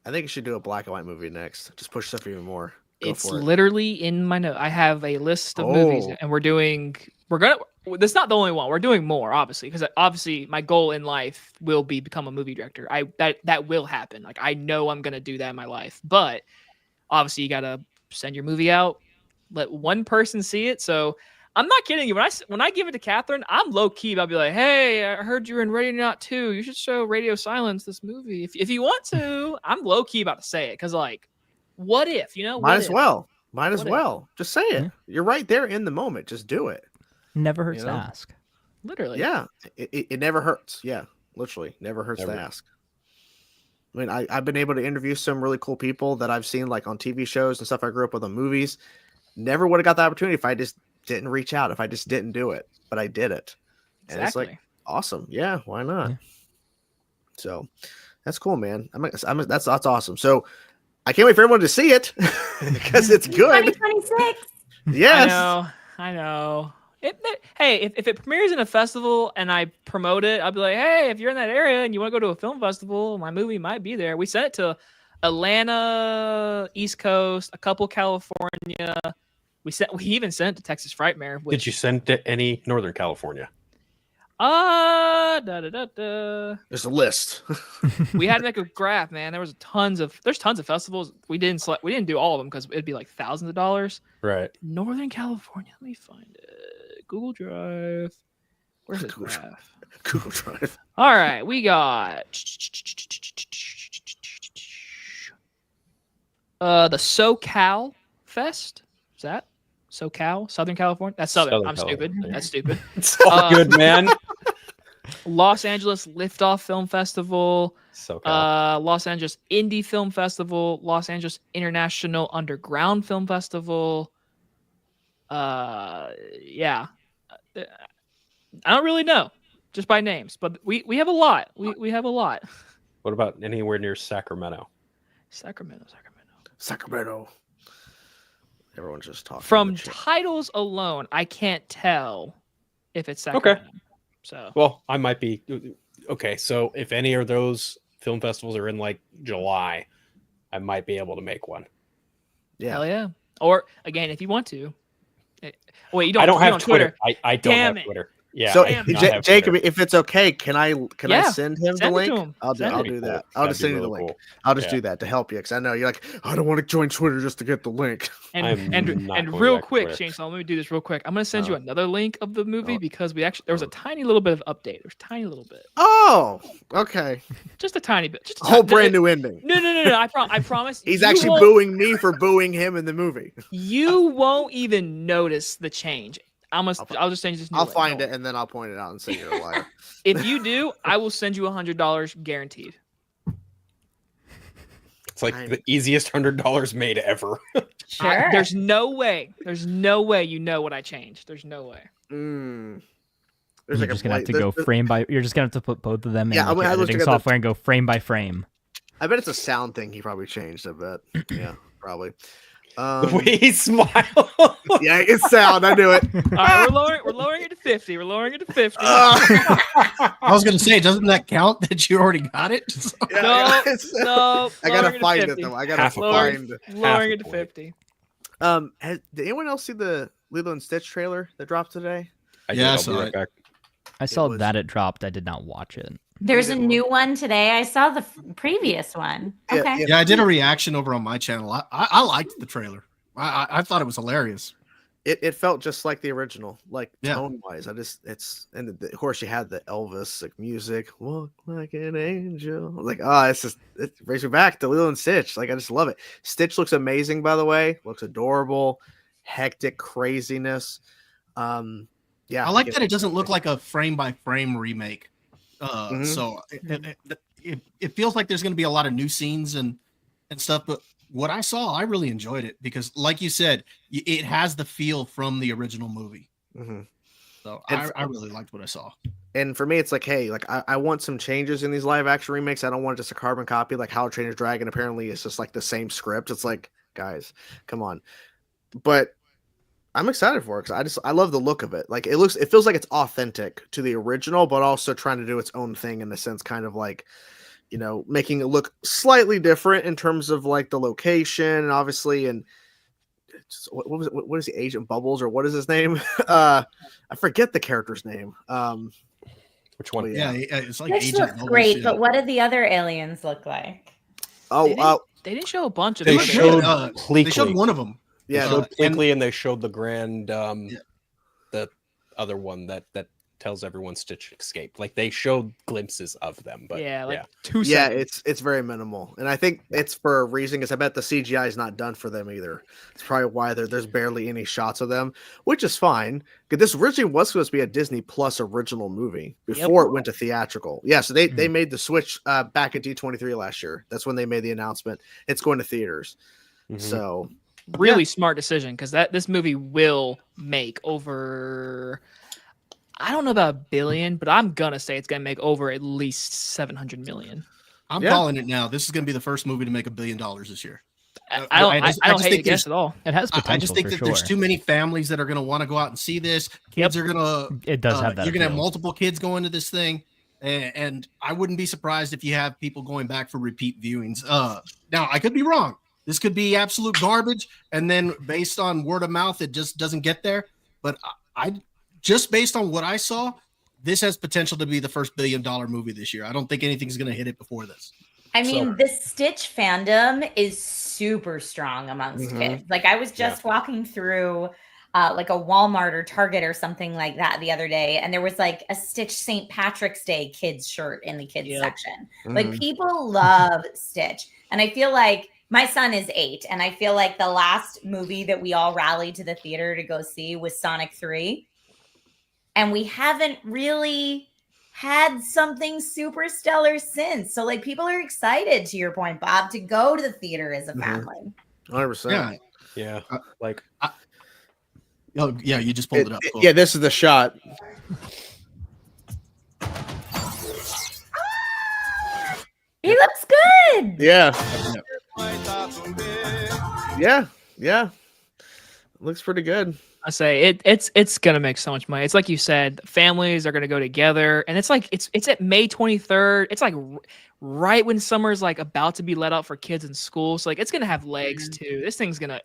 I think you should do a black and white movie next. Just push stuff even more. It's literally in my note. I have a list of movies, and that's not the only one. We're doing more, obviously, because obviously my goal in life will be become a movie director. That will happen. Like, I know I'm gonna do that in my life, but obviously you gotta send your movie out, let one person see it. So I'm not kidding you. When I give it to Catherine, I'm low key. I'll be like, hey, I heard you're in Radio Not 2. You should show Radio Silence this movie if you want to. I'm low key about to say it because, like, what if, Might as well. Just say it. You're right there in the moment. Just do it. Never hurts to ask. Literally. Yeah. It never hurts. Yeah. Literally. Never hurts to ask. I mean, I've been able to interview some really cool people that I've seen like on TV shows and stuff I grew up with on movies. Never would have got the opportunity if I just didn't reach out, if I just didn't do it. But I did it. And it's like, awesome. Yeah. Why not? Yeah. So that's cool, man. That's awesome. So I can't wait for everyone to see it because it's good. 2026. Yes. I know. Hey, if it premieres in a festival and I promote it, I'll be like, hey, if you're in that area and you want to go to a film festival, my movie might be there. We sent it to Atlanta, East Coast, a couple California. We even sent it to Texas Frightmare. Did you send it to any Northern California? There's a list. We had to make a graph, man. There's tons of festivals. We didn't do all of them because it'd be like thousands of dollars. Right. Northern California. Let me find it. Google Drive. Where's this graph? Google Drive. All right, we got the SoCal Fest. Is that SoCal? Southern California? That's Southern. I'm stupid. That's stupid. It's all good, man. Los Angeles Liftoff Film Festival. SoCal. Los Angeles Indie Film Festival. Los Angeles International Underground Film Festival. Yeah. I don't really know, just by names, but we have a lot. We have a lot. What about anywhere near Sacramento? Sacramento. Everyone's just talking. From titles alone, I can't tell if it's Sacramento. Okay. So, well, I might be okay. So if any of those film festivals are in like July, I might be able to make one. Yeah. Hell yeah. Or again, if you want to. Wait, you don't. I don't have Twitter. I don't have Twitter. Yeah. So Jacob, if it's okay, can I send him the link? Him. I'll do that. I'll just send you the link. Cool. I'll just do that to help you because I know you're like, I don't want to join Twitter just to get the link. And real quick, Chainsaw, let me do this real quick. I'm gonna send you another link of the movie because there was a tiny little bit of update. There's a tiny little bit. Oh, okay. Just a tiny bit. Just a whole brand new ending. No. I promise. He's actually booing me for booing him in the movie. You won't even notice the change. I'll just send you this. I'll find it and then I'll point it out and say you're a liar. If you do, I will send you $100 guaranteed. It's like the easiest $100 made ever. Sure. There's no way you know what I changed. There's no way. You're just gonna have to go frame by. You're just gonna have to put both of them in your editing software and go frame by frame. I bet it's a sound thing he probably changed. I bet. Yeah, probably. The way he smiled. Yeah, it's sound. I knew it. All right, we're lowering it to 50. We're lowering it to 50. I was gonna say, doesn't that count that you already got it? No. I gotta find it though. I gotta find it. Lowering it to 50. Did anyone else see the Lilo and Stitch trailer that dropped today? I saw it. I saw that it dropped. I did not watch it. There's a new one today. I saw the previous one. Okay. Yeah, I did a reaction over on my channel. I liked the trailer. I thought it was hilarious. It felt just like the original, like tone wise. And of course you had the Elvis like music, walk like an angel. Like, it brings me back to Lilo and Stitch. Like, I just love it. Stitch looks amazing, by the way. Looks adorable, hectic craziness. I like that it doesn't look like a frame by frame remake. So it feels like there's going to be a lot of new scenes and stuff, but what I saw, I really enjoyed it because, like you said, it has the feel from the original movie. So I really liked what I saw. And for me, it's like, hey, like I want some changes in these live action remakes. I don't want just a carbon copy like How to Train Your Dragon. Apparently, it's just like the same script. It's like, guys, come on. But I'm excited for it because I love the look of it. Like it feels like it's authentic to the original, but also trying to do its own thing in a sense, kind of like, making it look slightly different in terms of like the location and obviously, and what was it? What is the Agent Bubbles or what is his name? I forget the character's name. Which one? Yeah, it's like This Agent looks Bubbles, great, yeah. but what do the other aliens look like? They didn't show a bunch of They them. showed They showed one of them. They Yeah, showed Plinkly, and they showed the grand, the other one that tells everyone Stitch escaped. Like they showed glimpses of them, but yeah, 2 yeah, seconds. it's very minimal, and I think it's for a reason because I bet the CGI is not done for them either. It's probably why there's barely any shots of them, which is fine. Because this originally was supposed to be a Disney Plus original movie before it went to theatrical. Yeah, so they made the switch back at D23 last year. That's when they made the announcement. It's going to theaters. So Really smart decision because this movie will make over. I don't know about $1 billion, but I'm gonna say it's gonna make over at least 700 million. I'm calling it now. This is gonna be the first movie to make $1 billion this year. I don't hate to guess at all. It has potential. I just think for that sure. there's too many families that are gonna want to go out and see this. Kids are gonna. It does have that. You're gonna have appeal. multiple kids going to this thing, and I wouldn't be surprised if you have people going back for repeat viewings. Now I could be wrong. This could be absolute garbage, and then based on word of mouth, it just doesn't get there. But I just based on what I saw, this has potential to be the first $1 billion movie this year. I don't think anything's going to hit it before this. I mean, the Stitch fandom is super strong amongst kids. Like I was just walking through like a Walmart or Target or something like that the other day, and there was like a Stitch St. Patrick's Day kids shirt in the kids section. Like people love Stitch, and I feel like my son is 8, and I feel like the last movie that we all rallied to the theater to go see was Sonic 3. And we haven't really had something super stellar since. So, like, people are excited, to your point, Bob, to go to the theater as a family. 100%. Yeah. Like, oh, yeah, you just pulled it up. Cool. Yeah, this is the shot. He looks good. Yeah. Yeah. Looks pretty good. I say it's gonna make so much money. It's like you said, families are gonna go together, and it's like it's at May 23rd. It's like right when summer's like about to be let out for kids in school. So like it's gonna have legs too. This thing's gonna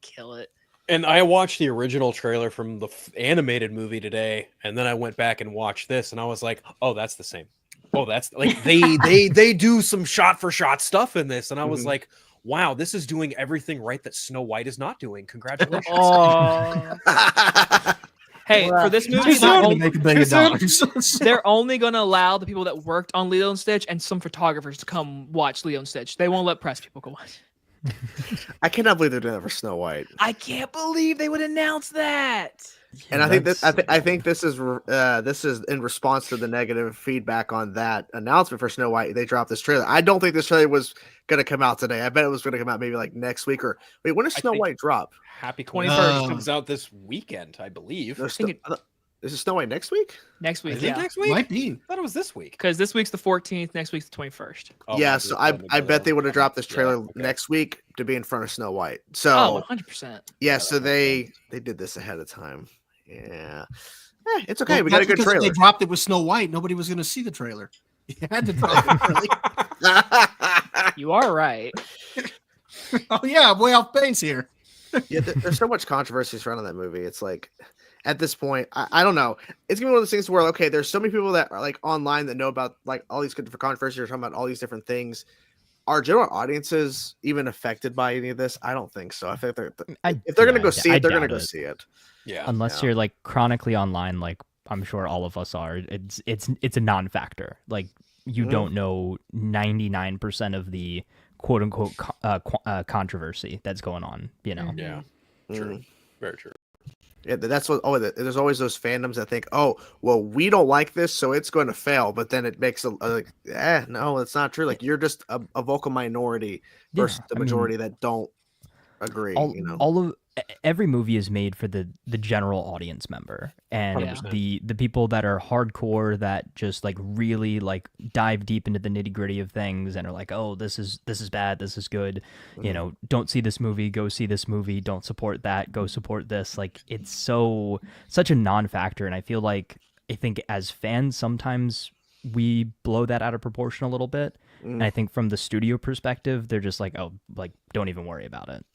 kill it. and I watched the original trailer from the animated movie today, and then I went back and watched this, and I was like, oh, that's the same. Oh, that's like they do some shot for shot stuff in this, and I was like, wow, this is doing everything right that Snow White is not doing. Congratulations. Hey, for this movie, make $1 billion. they're only going to allow the people that worked on Lilo and Stitch and some photographers to come watch Lilo and Stitch. They won't let press people go watch. I cannot believe they're doing that for Snow White. I can't believe they would announce that. And I think that I think this is in response to the negative feedback on that announcement for Snow White. They dropped this trailer. I don't think this trailer was going to come out today. I bet it was going to come out maybe like next week or wait. When does Snow White drop? Happy 21st comes out this weekend, I believe. Is it Snow White next week? Next week, Is it next week? Might be. I thought it was this week. Because this week's the 14th, next week's the 21st. Oh, Yeah, so I bet they would have dropped this trailer next week to be in front of Snow White. So 100%. yeah, so they did this ahead of time. Yeah, it's okay. Well, We got a good because trailer. They dropped it with Snow White. Nobody was going to see the trailer. You had to drop it early. You are right. Oh yeah, I'm way off base here. Yeah, there's so much controversy surrounding that movie. It's like at this point, I don't know. It's gonna be one of those things where okay, there's so many people that are like online that know about like all these different controversies or talking about all these different things. Are general audiences even affected by any of this? I don't think so. I think if they're gonna go see it, they're gonna go see it. Yeah, unless you're like chronically online, like I'm sure all of us are. It's a non-factor. Like you don't know 99% of the quote unquote controversy that's going on. You know. Yeah. True. Very true. Yeah, that's what. Oh, there's always those fandoms that think, oh, well, we don't like this, so it's going to fail. But then it makes no, it's not true. Like you're just a vocal minority versus the majority that don't agree. Every movie is made for the general audience member, and 100%. the people that are hardcore that just like really like dive deep into the nitty gritty of things and are like, oh, this is bad, this is good. You know, don't see this movie, go see this movie. Don't support that, go support this. Like it's such a non-factor, and I think as fans sometimes we blow that out of proportion a little bit. And I think from the studio perspective, they're just like, oh, like don't even worry about it.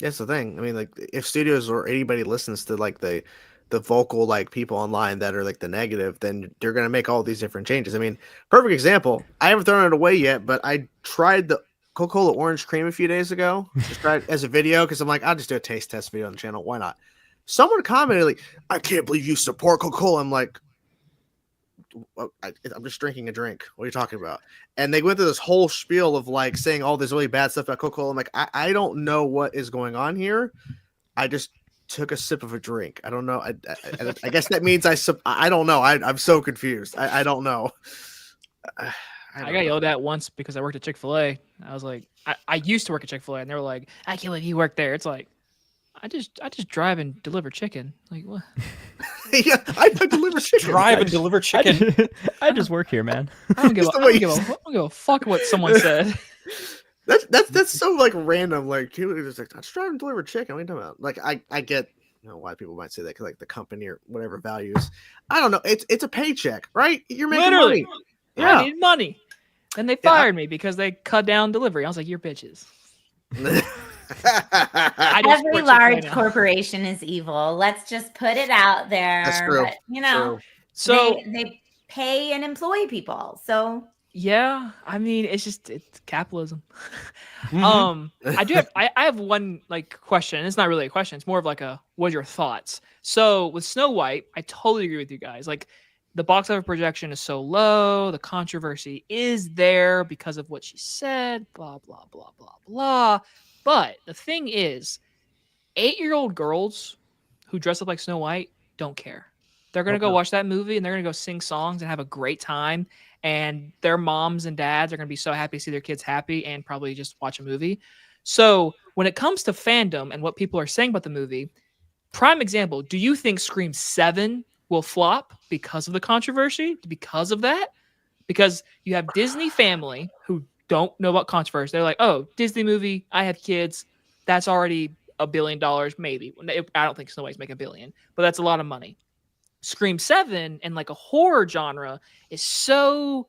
That's the thing. I mean, like, if studios or anybody listens to like the vocal like people online that are like the negative, then they're gonna make all these different changes. I mean, perfect example. I haven't thrown it away yet, but I tried the Coca-Cola Orange Cream a few days ago. Just tried as a video because I'm like, I'll just do a taste test video on the channel. Why not? Someone commented like, "I can't believe you support Coca-Cola." I'm like, I'm just drinking a drink. What are you talking about? And they went through this whole spiel of like saying all this really bad stuff about Coca-Cola. I'm like, I don't know what is going on here. I just took a sip of a drink. I don't know. I guess that means I don't know. I'm so confused. I don't know. I got yelled at once because I worked at Chick-fil-A. I was like, I used to work at Chick-fil-A, and they were like, I can't believe you work there. It's like, I just drive and deliver chicken. Like what? Yeah, I deliver chicken. Drive and deliver chicken. I just work here, man. I don't give a fuck what someone said. That's so like random. Like he was just like, I just drive and deliver chicken. What are you talking about? Like I get why people might say that because like the company or whatever values. I don't know. It's a paycheck, right? You're making Literally. money. Yeah. I need money. And they fired me because they cut down delivery. I was like, you're bitches. Every large corporation is evil. Let's just put it out there. That's true. But, you know, so they pay and employ people. So yeah, I mean, it's capitalism. Mm-hmm. I have one like question. It's not really a question. It's more of like what are your thoughts? So with Snow White, I totally agree with you guys. Like the box office projection is so low. The controversy is there because of what she said, blah, blah, blah, blah, blah. But the thing is, 8-year-old girls who dress up like Snow White don't care. They're going to go watch that movie and they're going to go sing songs and have a great time. And their moms and dads are going to be so happy to see their kids happy and probably just watch a movie. So when it comes to fandom and what people are saying about the movie, prime example, do you think Scream 7 will flop because of the controversy? Because of that? Because you have Disney family who don't know about controversy. They're like, oh, Disney movie, I have kids. That's already $1 billion, maybe. I don't think Snow White's making $1 billion, but that's a lot of money. Scream 7 and like a horror genre is so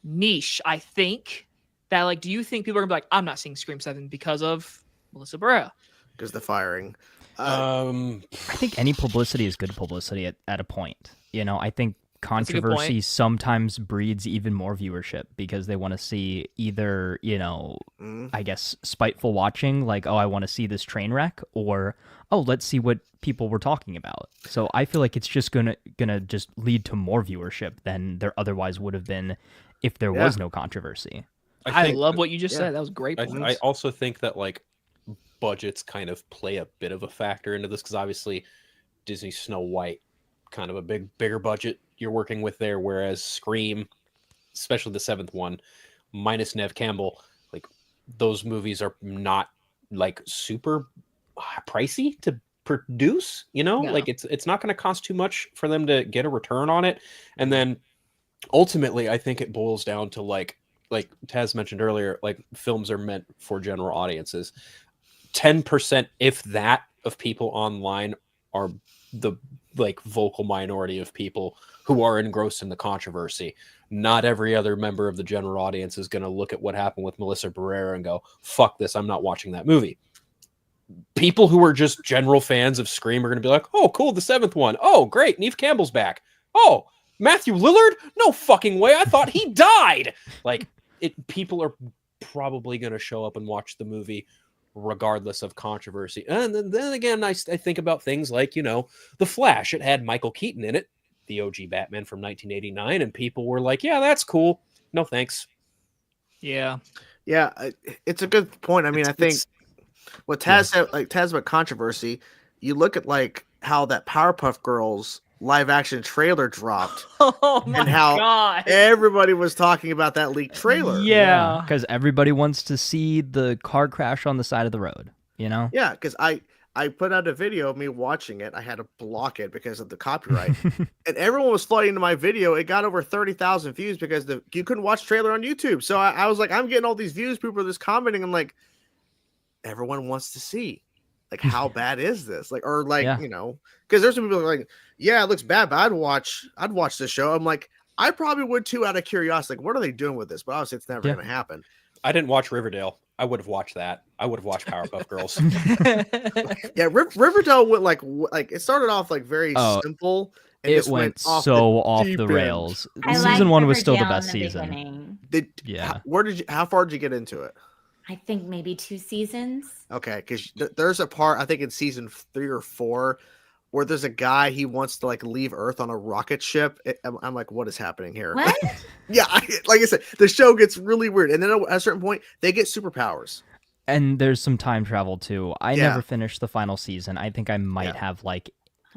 niche, I think, that like, do you think people are gonna be like, I'm not seeing Scream 7 because of Melissa Barrera? Because the firing. I think any publicity is good publicity at a point. You know, I think controversy sometimes breeds even more viewership because they want to see either, I guess, spiteful watching, like, oh, I want to see this train wreck, or, oh, let's see what people were talking about. So I feel like it's just gonna just lead to more viewership than there otherwise would have been if there was no controversy. I love what you just said. That was great. I also think that like budgets kind of play a bit of a factor into this because obviously Disney Snow White, kind of a bigger budget you're working with there, whereas Scream, especially the 7th one, minus Nev Campbell, like those movies are not like super pricey to produce, like it's not going to cost too much for them to get a return on it. And then ultimately I think it boils down to like Taz mentioned earlier, like films are meant for general audiences. 10%, if that, of people online are the like vocal minority of people who are engrossed in the controversy. Not every other member of the general audience is going to look at what happened with Melissa Barrera and go, fuck this, I'm not watching that movie. People who are just general fans of Scream are going to be like, oh, cool, the 7th one. Oh, great, Neve Campbell's back. Oh, Matthew Lillard? No fucking way, I thought he died. Like, people are probably going to show up and watch the movie regardless of controversy. And then again, I think about things like, The Flash. It had Michael Keaton in it, the OG Batman from 1989, and people were like, yeah, that's cool. No thanks. Yeah, it's a good point. I mean, I think what Taz said, like Taz about controversy, you look at like how that Powerpuff Girls live action trailer dropped. Oh my and how God. Everybody was talking about that leaked trailer. Yeah. Because everybody wants to see the car crash on the side of the road, Yeah, because I put out a video of me watching it. I had to block it because of the copyright. And everyone was flooding to my video. It got over 30,000 views because you couldn't watch trailer on YouTube. So I was like, I'm getting all these views. People are just commenting. I'm like, everyone wants to see. Like, how bad is this? Like, or like, because there's some people like, yeah, it looks bad, but I'd watch this show. I'm like, I probably would too, out of curiosity. Like, what are they doing with this? But obviously, it's never going to happen. I didn't watch Riverdale. I would have watched that. I would have watched Powerpuff Girls. Yeah, Riverdale went like it started off like very simple. And it went so off the rails. Season 1 was still the best season. How far did you get into it? I think maybe 2 seasons. Okay, because there's a part I think in season 3 or 4 where there's a guy he wants to like leave Earth on a rocket ship. I'm like, what is happening here? What? Yeah, like I said, the show gets really weird, and then at a certain point they get superpowers. And there's some time travel too. I never finished the final season. I think I might have like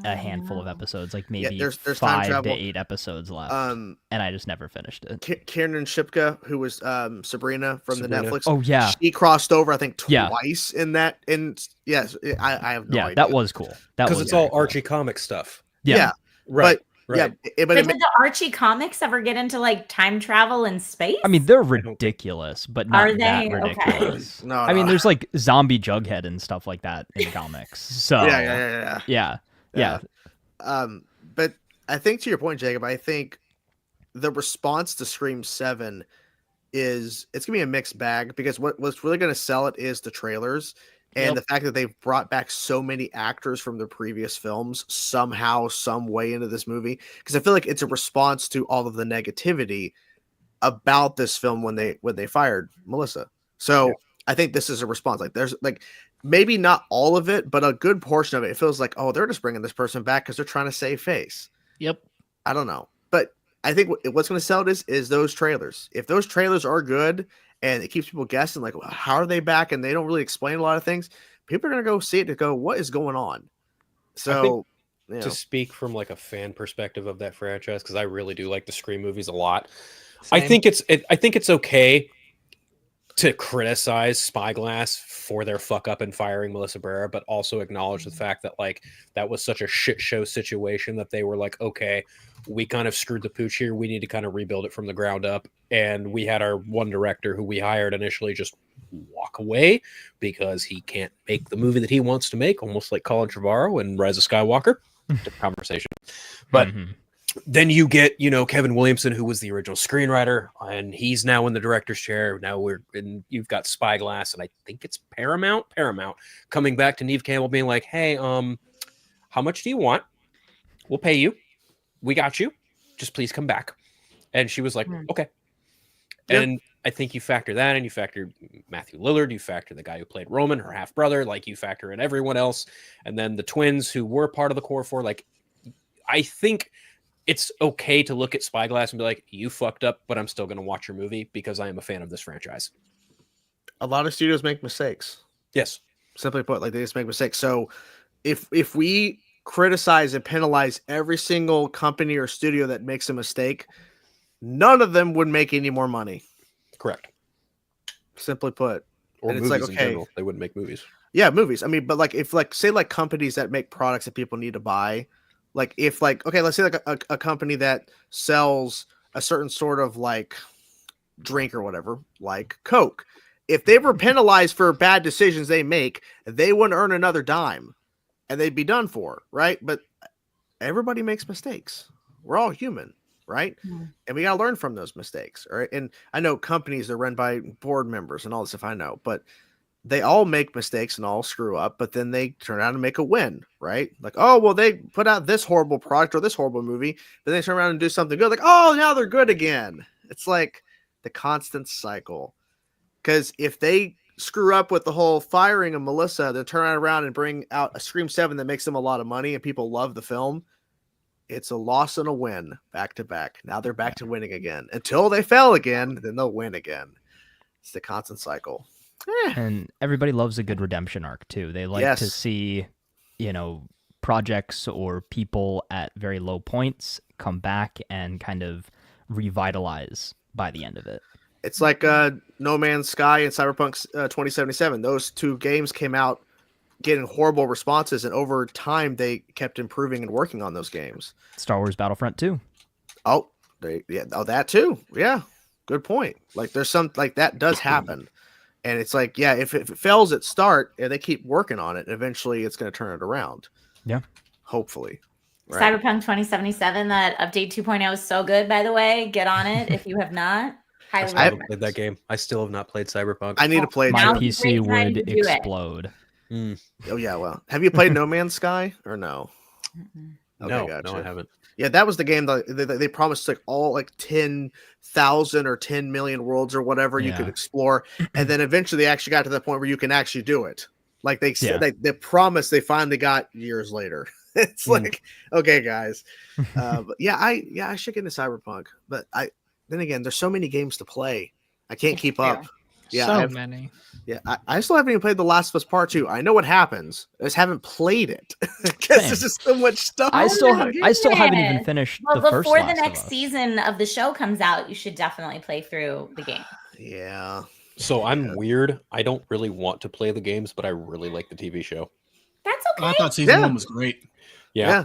a handful of episodes, like maybe there's 5 to 8 episodes left, and I just never finished it. Kiernan Shipka, who was Sabrina from the Netflix, she crossed over I think twice in that. And yes, I have no idea. That was cool. Because it's all Archie comic stuff. Right. But did the Archie comics ever get into like time travel and space? I mean, they're ridiculous, but not that ridiculous. Okay. No, I mean, there's like zombie Jughead and stuff like that in comics. So yeah. But I think to your point, Jacob, I think the response to Scream 7 it's gonna be a mixed bag, because what's really gonna sell it is the trailers. And the fact that they've brought back so many actors from the previous films somehow, some way into this movie. Because I feel like it's a response to all of the negativity about this film when they fired Melissa. So I think this is a response. Like there's like maybe not all of it, but a good portion of it. It feels like, oh, they're just bringing this person back because they're trying to save face. Yep. I don't know. But I think what's going to sell this is those trailers. If those trailers are good, and it keeps people guessing, like, well, how are they back? And they don't really explain a lot of things. People are going to go see it to go, what is going on? So, to speak from like a fan perspective of that franchise, because I really do like the Scream movies a lot. Same. I think it's okay to criticize Spyglass for their fuck up in firing Melissa Barrera, but also acknowledge the fact that like that was such a shit show situation that they were like, okay, we kind of screwed the pooch here. We need to kind of rebuild it from the ground up. And we had our one director who we hired initially just walk away because he can't make the movie that he wants to make, almost like Colin Trevorrow and Rise of Skywalker. Different conversation. But then you get, Kevin Williamson, who was the original screenwriter, and he's now in the director's chair. Now you've got Spyglass, and I think it's Paramount coming back to Neve Campbell being like, hey, how much do you want? We'll pay you. We got you. Just please come back. And she was like, okay. Yep. And I think you factor that in. You factor Matthew Lillard. You factor the guy who played Roman, her half brother. Like you factor in everyone else. And then the twins who were part of the core four. Like, I think it's okay to look at Spyglass and be like, you fucked up, but I'm still going to watch your movie because I am a fan of this franchise. A lot of studios make mistakes. Yes. Simply put, like they just make mistakes. So if we criticize and penalize every single company or studio that makes a mistake, none of them would make any more money. Correct. Simply put. Or and movies it's like, okay, in general. They wouldn't make movies. Yeah, movies. I mean, but like if like say like companies that make products that people need to buy, like if like, okay, let's say like a company that sells a certain sort of like drink or whatever, like Coke. If they were penalized for bad decisions they make, they wouldn't earn another dime and they'd be done for, right? But everybody makes mistakes. We're all human, right? Mm. And we got to learn from those mistakes, right? And I know companies are run by board members and all this stuff, I know, but they all make mistakes and all screw up, but then they turn out and make a win, right? Like, oh, well, they put out this horrible product or this horrible movie, then they turn around and do something good. Like, oh, now they're good again. It's like the constant cycle. Because if they screw up with the whole firing of Melissa, then turn around and bring out a Scream 7 that makes them a lot of money and people love the film, it's a loss and a win back to back. Now they're back to winning again. Until they fail again, then they'll win again. It's the constant cycle. And everybody loves a good redemption arc too. They like to see, projects or people at very low points come back and kind of revitalize by the end of it. It's like No Man's Sky and Cyberpunk 2077. Those two games came out getting horrible responses, and over time they kept improving and working on those games. Star Wars Battlefront 2. Oh, that too. Yeah, good point. Like there's some like that does happen. And it's like, yeah, if it fails at start, and they keep working on it, eventually it's going to turn it around. Yeah. Hopefully. Right? Cyberpunk 2077, that update 2.0 is so good, by the way. Get on it if you have not. I still haven't played that game. I still have not played Cyberpunk. I need to play it. My Now PC great time would to do it. explode. Oh yeah, well, have you played No Man's Sky or no? No, gotcha. no, I haven't. Yeah, that was the game that they promised like all like 10,000 or 10 million worlds or whatever you could explore, and then eventually they actually got to the point where you can actually do it. Like they said, they promised, they finally got years later. It's like, okay, guys, but I should get into Cyberpunk, but then again, there's so many games to play, I can't keep up. Yeah, so many. Yeah, I still haven't even played The Last of Us Part 2. I know what happens. I just haven't played it because there's just so much stuff. I still haven't even finished the first. Before the next season of the show comes out, you should definitely play through the game. Yeah. So I'm weird. I don't really want to play the games, but I really like the TV show. That's okay. I thought season 1 was great. Yeah.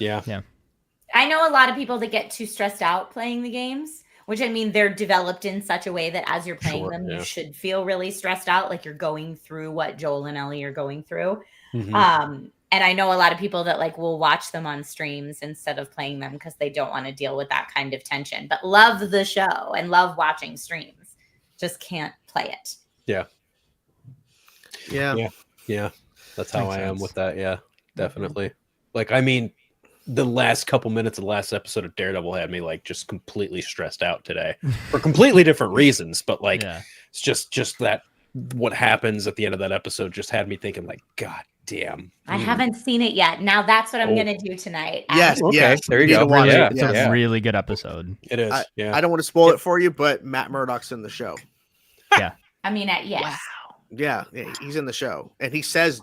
I know a lot of people that get too stressed out playing the games, which I mean, they're developed in such a way that as you're playing them, you should feel really stressed out, like you're going through what Joel and Ellie are going through. And I know a lot of people that like will watch them on streams instead of playing them because they don't want to deal with that kind of tension, but love the show and love watching streams. Just can't play it. Yeah. That's how Makes I am sense. with that. Yeah, definitely. Like, I mean, the last couple minutes of the last episode of Daredevil had me like just completely stressed out today for completely different reasons. But like, it's just that what happens at the end of that episode just had me thinking like, God damn. I haven't seen it yet. Now that's what I'm going to do tonight. Yes. Okay. There you go. Really, Yeah. it's a really good episode. It is. I don't want to spoil it for you, but Matt Murdock's in the show. I mean, yes. Wow. Yeah, he's in the show, and he says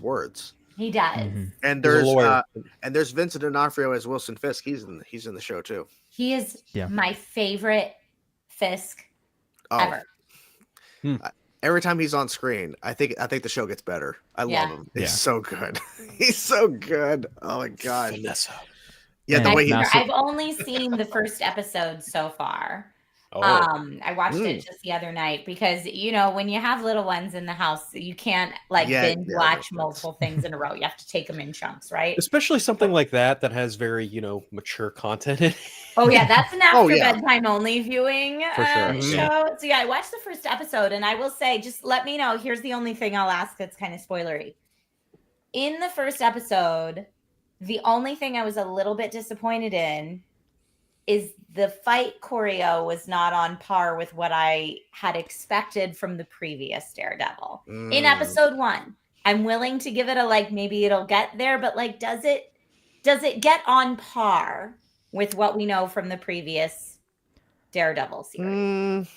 words. He does. And there's Vincent D'Onofrio as Wilson Fisk. He's in the show too. He is my favorite Fisk ever. Every time he's on screen, I think the show gets better. I love him. He's so good. He's so good. Oh my god. Vanessa. Yeah, the way I've only seen the first episode so far. I watched it just the other night because when you have little ones in the house, you can't binge watch multiple things in a row. You have to take them in chunks, right? Especially something like that has very mature content in it. Oh yeah, that's an after bedtime only viewing For sure. show. So I watched the first episode, and I will say, just let me know. Here's the only thing I'll ask that's kind of spoilery. In the first episode, the only thing I was a little bit disappointed in is the fight choreo was not on par with what I had expected from the previous Daredevil. In episode 1, I'm willing to give it a maybe it'll get there, but does it get on par with what we know from the previous Daredevil series?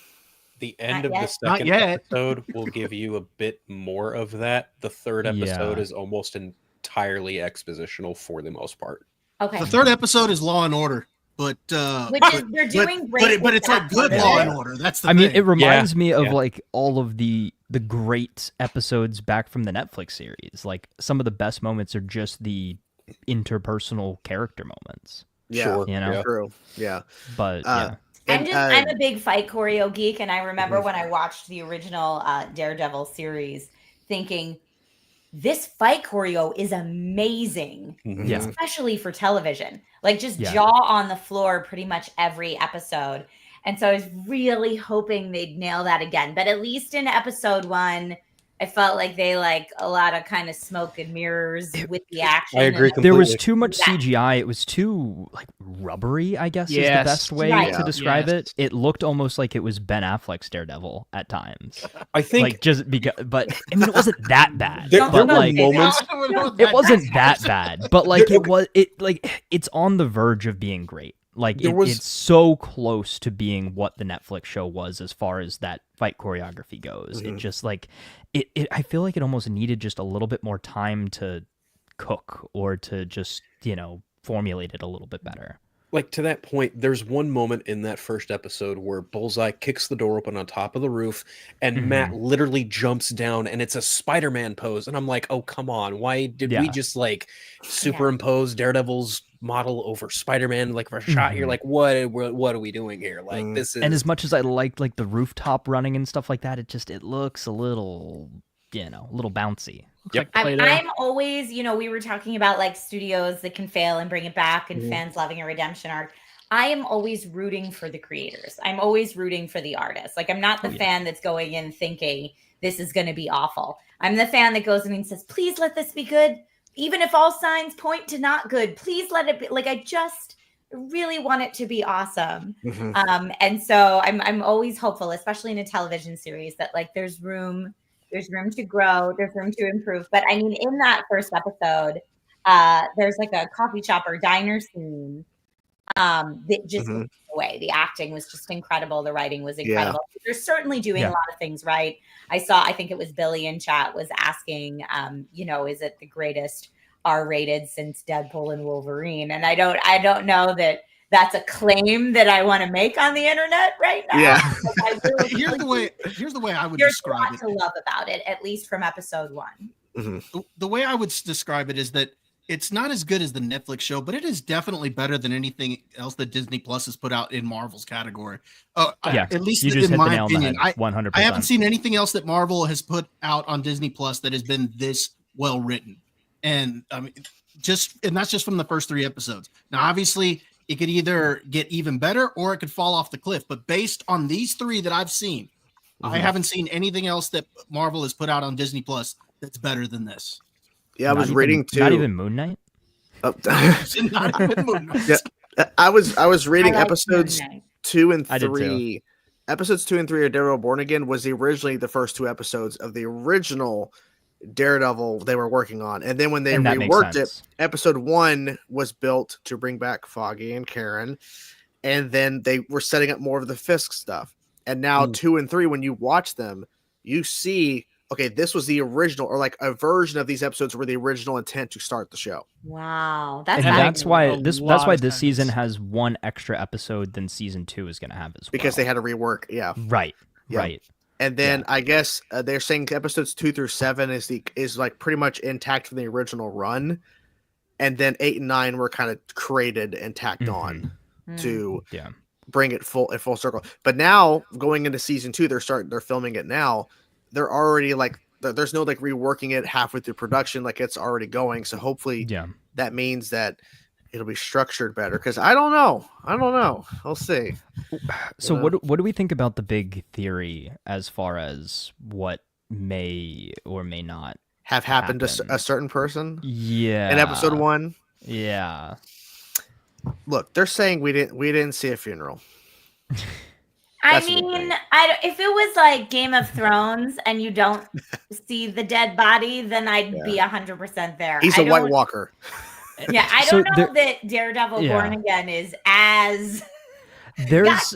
The end of the second episode will give you a bit more of that. The third episode is almost entirely expositional for the most part. Okay. The third episode is Law and Order. But they're doing great. But it's like good Law and Order. That's the thing. mean, it reminds me of all of the great episodes back from the Netflix series. Like some of the best moments are just the interpersonal character moments. Yeah, sure. True. Yeah. But I'm a big fight choreo geek, and I remember when I watched the original Daredevil series, thinking, this fight choreo is amazing, especially for television. Jaw on the floor pretty much every episode. And so I was really hoping they'd nail that again. But at least in episode 1, I felt like they a lot of kind of smoke and mirrors with the action. I agree completely. There was too much CGI. It was too rubbery, I guess is the best way to describe it. It looked almost like it was Ben Affleck's Daredevil at times. I think just because, but I mean, it wasn't that bad. There were moments. It wasn't that bad, but it's on the verge of being great. It's so close to being what the Netflix show was as far as that fight choreography goes. It just I feel like it almost needed just a little bit more time to cook or to just, formulate it a little bit better. To that point, there's one moment in that first episode where Bullseye kicks the door open on top of the roof and Matt literally jumps down and it's a Spider-Man pose. And I'm like, oh, come on. Why did we just superimpose Daredevil's model over Spider-Man for a shot here? What are we doing here? This is... And as much as I liked the rooftop running and stuff like that, it looks a little, a little bouncy. Yep. I'm always, we were talking about studios that can fail and bring it back and fans loving a redemption arc. I am always rooting for the creators. I'm always rooting for the artists. Like, I'm not the fan that's going in thinking this is going to be awful. I'm the fan that goes in and says, please let this be good. Even if all signs point to not good, please let it be. Like, I just really want it to be awesome. And so I'm always hopeful, especially in a television series, that like there's room to grow, there's room to improve. But I mean, in that first episode, there's like a coffee shop or diner scene that just blew me away. The acting was just incredible. The writing was incredible. They're certainly doing a lot of things right. I think it was Billy in chat was asking, is it the greatest R-rated since Deadpool and Wolverine? And I don't know that that's a claim that I want to make on the internet right now. Yeah. Here's the way I would describe it. There's a lot to love about it, at least from episode 1. The way I would describe it is that it's not as good as the Netflix show, but it is definitely better than anything else that Disney Plus has put out in Marvel's category. At least in my opinion. 100%. I haven't seen anything else that Marvel has put out on Disney Plus that has been this well written. And I mean, that's just from the first 3 episodes. Now, obviously, it could either get even better or it could fall off the cliff. But based on these 3 that I've seen, I haven't seen anything else that Marvel has put out on Disney Plus that's better than this. Yeah, I was reading too. Not even Moon Knight. Not even Moon Knight. Yeah, I was reading episodes 2 and 3. Episodes 2 and 3 of Daredevil Born Again was originally the first 2 episodes of the original Daredevil they were working on, and then when they reworked it, episode 1 was built to bring back Foggy and Karen, and then they were setting up more of the Fisk stuff. And now 2 and 3, when you watch them, you see, okay, this was the original, or like a version of these episodes were the original intent to start the show. Wow, that's why this season has 1 extra episode than season 2 is going to have as well. Because they had to rework, right. And then I guess they're saying episodes 2 through 7 is like pretty much intact from the original run, and then 8 and 9 were kind of created and tacked on to bring it full circle. But now going into season 2, they're filming it now. They're already like there's no like reworking it halfway through production, like it's already going. So hopefully that means that it'll be structured better, because I don't know. We'll see. So what do we think about the big theory as far as what may or may not have happened to a certain person? Yeah. In episode 1? Yeah. Look, they're saying we didn't see a funeral. I mean, if it was like Game of Thrones and you don't see the dead body, then I'd be 100% there. He's a White Walker. Yeah, I don't know that Daredevil Born Again is as there's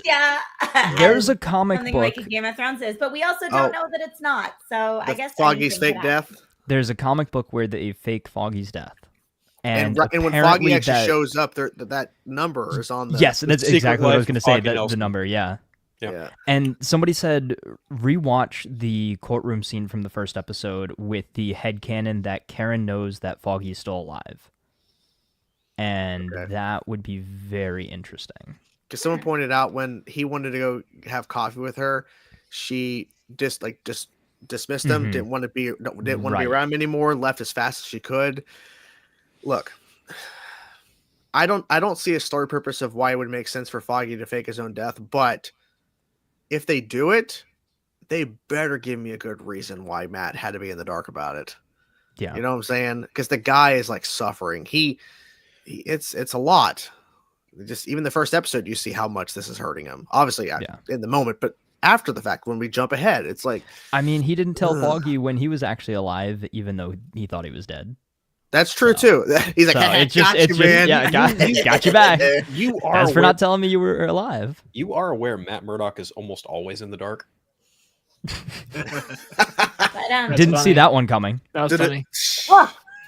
a comic something book like Game of Thrones is, but we also don't know that it's not. So I guess Foggy's fake death. There's a comic book where they fake Foggy's death. And when Foggy actually shows up, that number is on the... Yes, that's exactly what I was going to say, the number, yeah. And somebody said, rewatch the courtroom scene from the first episode with the headcanon that Karen knows that Foggy is still alive. And that would be very interesting. Because someone pointed out when he wanted to go have coffee with her, she just dismissed him, didn't want to be around him anymore, left as fast as she could. Look, I don't see a story purpose of why it would make sense for Foggy to fake his own death, but if they do it, they better give me a good reason why Matt had to be in the dark about it. Yeah. You know what I'm saying? Because the guy is like suffering. It's a lot. Just even the first episode, you see how much this is hurting him. Obviously, in the moment, but after the fact, when we jump ahead, it's like... I mean, he didn't tell Foggy when he was actually alive, even though he thought he was dead. That's true too. He's like, hey, man. Yeah, got you back. You are As for not telling me you were alive. You are aware Matt Murdock is almost always in the dark. Didn't see that one coming. That was funny.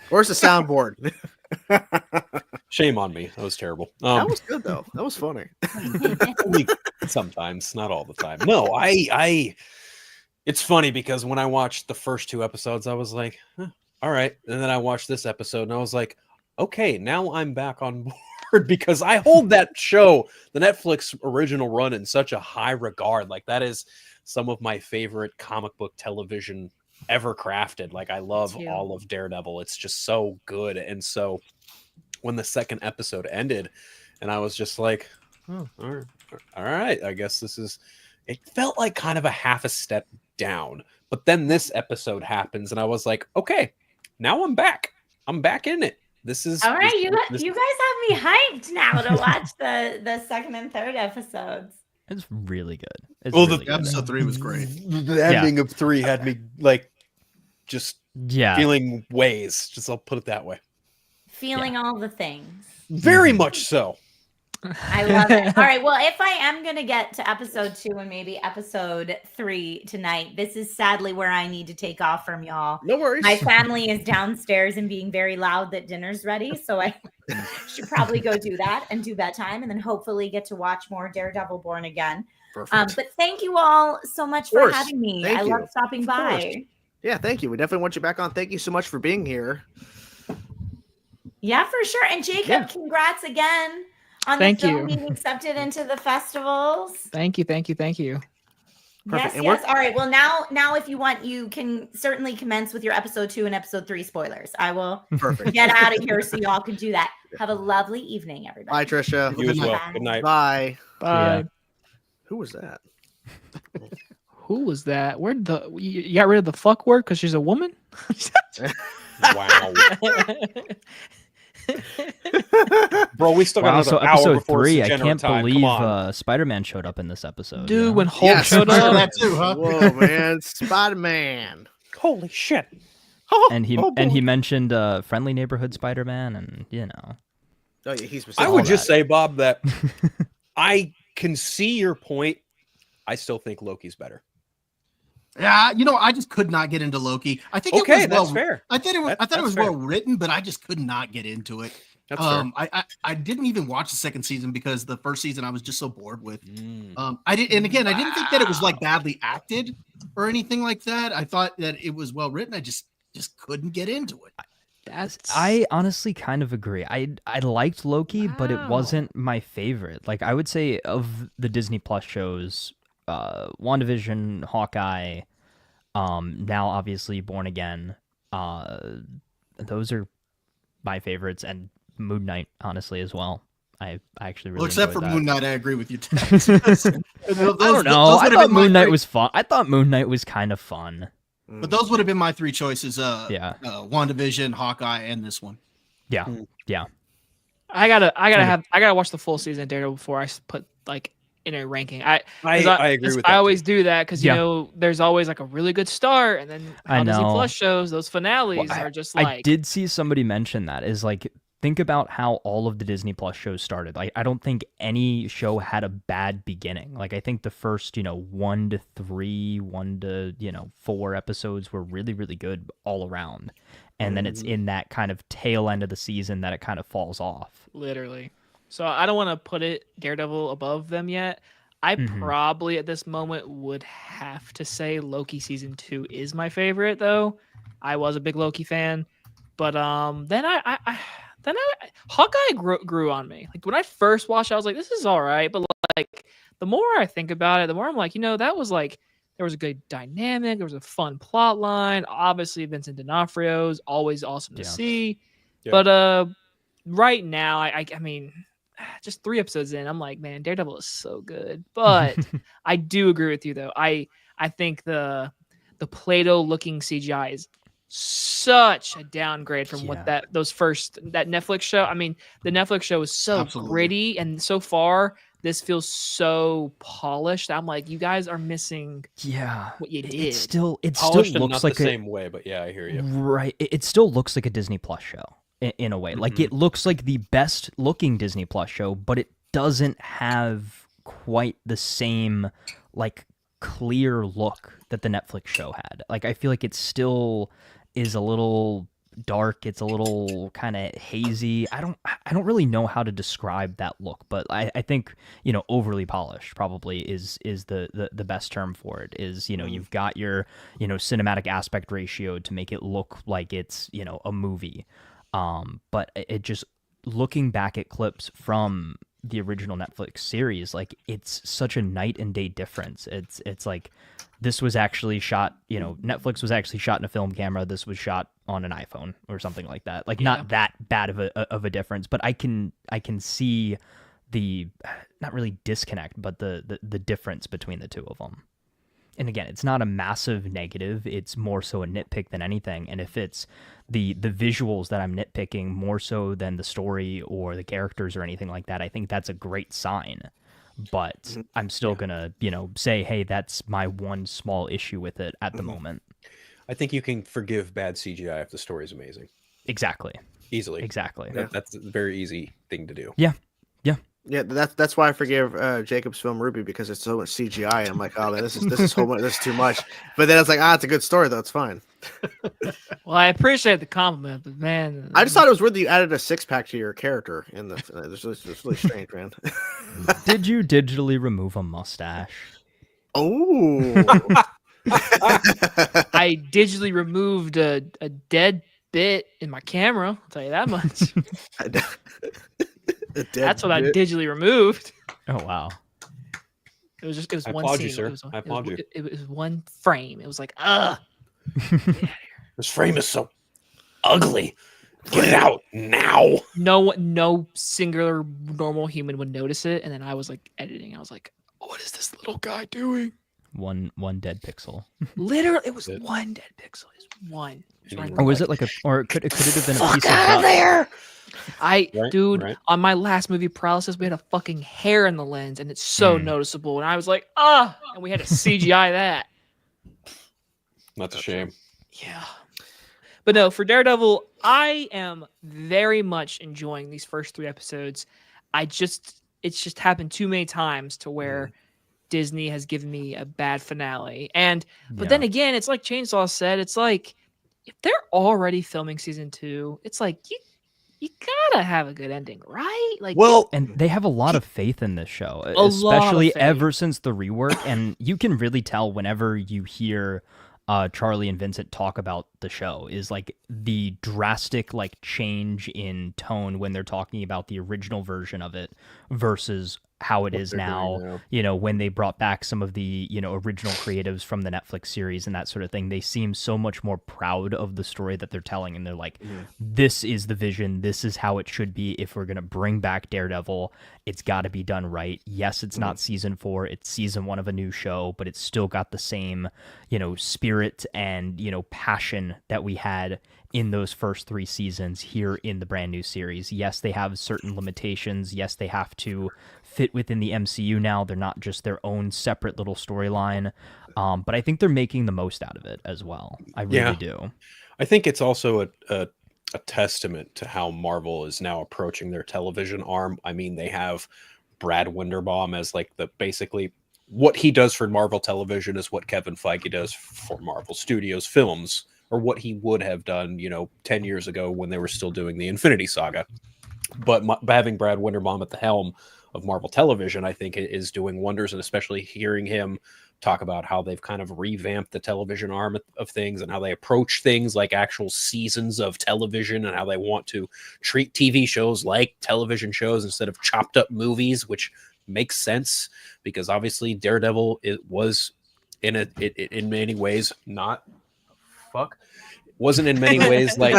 Where's the soundboard? Shame on me. That was terrible. That was good though. That was funny. Sometimes, not all the time. No, I. It's funny because when I watched the first 2 episodes, I was like, all right. And then I watched this episode and I was like, okay, now I'm back on board, because I hold that show, the Netflix original run, in such a high regard. Like, that is some of my favorite comic book television ever crafted. Like, I love all of Daredevil. It's just so good. And so when the second episode ended and I was just like, Oh, all right. I guess this is. It felt like kind of a half a step down, but then this episode happens, and I was like, okay, now I'm back. I'm back in it. This is all right. You guys have me hyped now to watch the second and third episodes. It's really good. It's Well, really good. Episode 3 was great. The ending of 3 had me like just feeling ways. Just I'll put it that way. Feeling all the things. Very much so. I love it. All right. Well, if I am going to get to episode 2 and maybe episode 3 tonight, this is sadly where I need to take off from y'all. No worries. My family is downstairs and being very loud that dinner's ready. So I should probably go do that and do bedtime and then hopefully get to watch more Daredevil Born Again. Perfect. But thank you all so much for having me. I love stopping by. Yeah, thank you. We definitely want you back on. Thank you so much for being here. Yeah, for sure. And Jacob, congrats again on the film being accepted into the festivals. Thank you. Perfect. Yes, yes. All right. Well, now, if you want, you can certainly commence with your episode 2 and episode 3 spoilers. I will get out of here so y'all can do that. Have a lovely evening, everybody. Bye, Trisha. You as well. Good night. Bye. Bye. Who was that? Who was that? Where you got rid of the fuck word because she's a woman? Wow. Bro, we still got another so hour episode before 3, I Degenerate can't time. believe Spider-Man showed up in this episode. Dude, when Hulk showed up. That too, huh? Whoa, man. Spider-Man. Holy shit. And he mentioned friendly neighborhood Spider-Man, and Oh, yeah, he's I would just say, Bob, that I can see your point. I still think Loki's better. Yeah, I just could not get into Loki. I think that's fair. I thought it was well written, but I just could not get into it. That's fair. I didn't even watch the second season because the first season I was just so bored with. I didn't think that it was like badly acted or anything like that. I thought that it was well written. I just couldn't get into it. I honestly kind of agree. I liked Loki, but it wasn't my favorite. Like I would say of the Disney Plus shows, WandaVision, Hawkeye, now obviously Born Again. Those are my favorites, and Moon Knight, honestly, as well. I actually really except for that. Moon Knight, I agree with you. I don't know. I thought Moon Knight was fun. I thought Moon Knight was kind of fun. But those would have been my 3 choices. WandaVision, Hawkeye, and this one. Yeah. I gotta watch the full season of Daredevil before I put in a ranking. I agree with that. I always do that because there's always like a really good start, and then Disney Plus shows those finales are just like. I did see somebody mention that is like, think about how all of the Disney Plus shows started. Like I don't think any show had a bad beginning. Like I think the first 1 to 3, 1 to 4 episodes were really, really good all around, and then it's in that kind of tail end of the season that it kind of falls off. Literally. So I don't want to put Daredevil above them yet. I probably at this moment would have to say Loki season 2 is my favorite, though. I was a big Loki fan, but then Hawkeye grew on me. Like when I first watched, I was like, this is all right, but like the more I think about it, the more I'm like, that was like there was a good dynamic, there was a fun plot line. Obviously, Vincent D'Onofrio is always awesome to see, but right now, I mean. Just 3 episodes in, I'm like, man, Daredevil is so good. But I do agree with you, though. I think the Play-Doh looking CGI is such a downgrade from what that Netflix show. I mean, the Netflix show is so gritty, and so far this feels so polished. I'm like, you guys are missing what you did. It still polished looks not like the same way, but yeah, I hear you. Right. It still looks like a Disney Plus show. In a way, like it looks like the best looking Disney Plus show, but it doesn't have quite the same like clear look that the Netflix show had. Like I feel like it still is a little dark. It's a little kind of hazy. I don't really know how to describe that look, but I think overly polished probably is the best term for it. Is you've got your cinematic aspect ratio to make it look like it's a movie. But it just looking back at clips from the original Netflix series, like it's such a night and day difference. It's like this was actually shot, Netflix was actually shot in a film camera. This was shot on an iPhone or something like that. Like not that bad of a difference, but I can see not really disconnect, but the difference between the two of them. And again, it's not a massive negative. It's more so a nitpick than anything. And if it's the visuals that I'm nitpicking more so than the story or the characters or anything like that, I think that's a great sign. But I'm still gonna, say, hey, that's my one small issue with it at the moment. I think you can forgive bad CGI if the story is amazing. Exactly. Easily. Exactly. That's a very easy thing to do. Yeah. Yeah, that's why I forgive Jacob's film Ruby, because it's so much CGI. I'm like, oh man, this is so much, this is too much. But then it's like, it's a good story though. It's fine. Well, I appreciate the compliment, but man, I just thought it was weird that you added a 6-pack to your character in the. It's really strange, man. Did you digitally remove a mustache? Oh. I digitally removed a dead bit in my camera. I'll tell you that much. That's what I digitally removed. Oh wow! It was one applaud scene. you, sir. I applaud you. It was one frame. It was like, get out of here. This frame is so ugly. Get it out now. No singular normal human would notice it. And then I was like editing. I was like, what is this little guy doing? One dead pixel. Literally, it was one dead pixel. It's one. Or was it like or could it have been a piece out of there? Right. On my last movie Paralysis, we had a fucking hair in the lens, and it's so noticeable. And I was like, and we had to CGI that. That's a shame. Yeah. But no, for Daredevil, I am very much enjoying these first 3 episodes. It's just happened too many times to where Disney has given me a bad finale. But then again, it's like Chainsaw said, it's like if they're already filming season 2, it's like you gotta have a good ending, right? Like, and they have a lot of faith in this show, especially ever since the rework. And you can really tell whenever you hear Charlie and Vincent talk about the show is like the drastic like change in tone when they're talking about the original version of it versus how it is now, when they brought back some of the, original creatives from the Netflix series and that sort of thing. They seem so much more proud of the story that they're telling. And they're like, this is the vision. This is how it should be. If we're going to bring back Daredevil, it's got to be done right. Yes, it's not season 4. It's season 1 of a new show, but it's still got the same, spirit and, passion that we had in those first 3 seasons here in the brand new series. Yes, they have certain limitations. Yes, they have to fit within the MCU now. They're not just their own separate little storyline. But I think they're making the most out of it as well. I really do. I think it's also a testament to how Marvel is now approaching their television arm. I mean, they have Brad Winderbaum as like basically what he does for Marvel Television is what Kevin Feige does for Marvel Studios films, or what he would have done, 10 years ago when they were still doing the Infinity Saga. But having Brad Winderbaum at the helm of Marvel Television, I think it is doing wonders, and especially hearing him talk about how they've kind of revamped the television arm of things and how they approach things like actual seasons of television and how they want to treat TV shows like television shows instead of chopped up movies, which makes sense because obviously Daredevil was in many ways wasn't in many ways like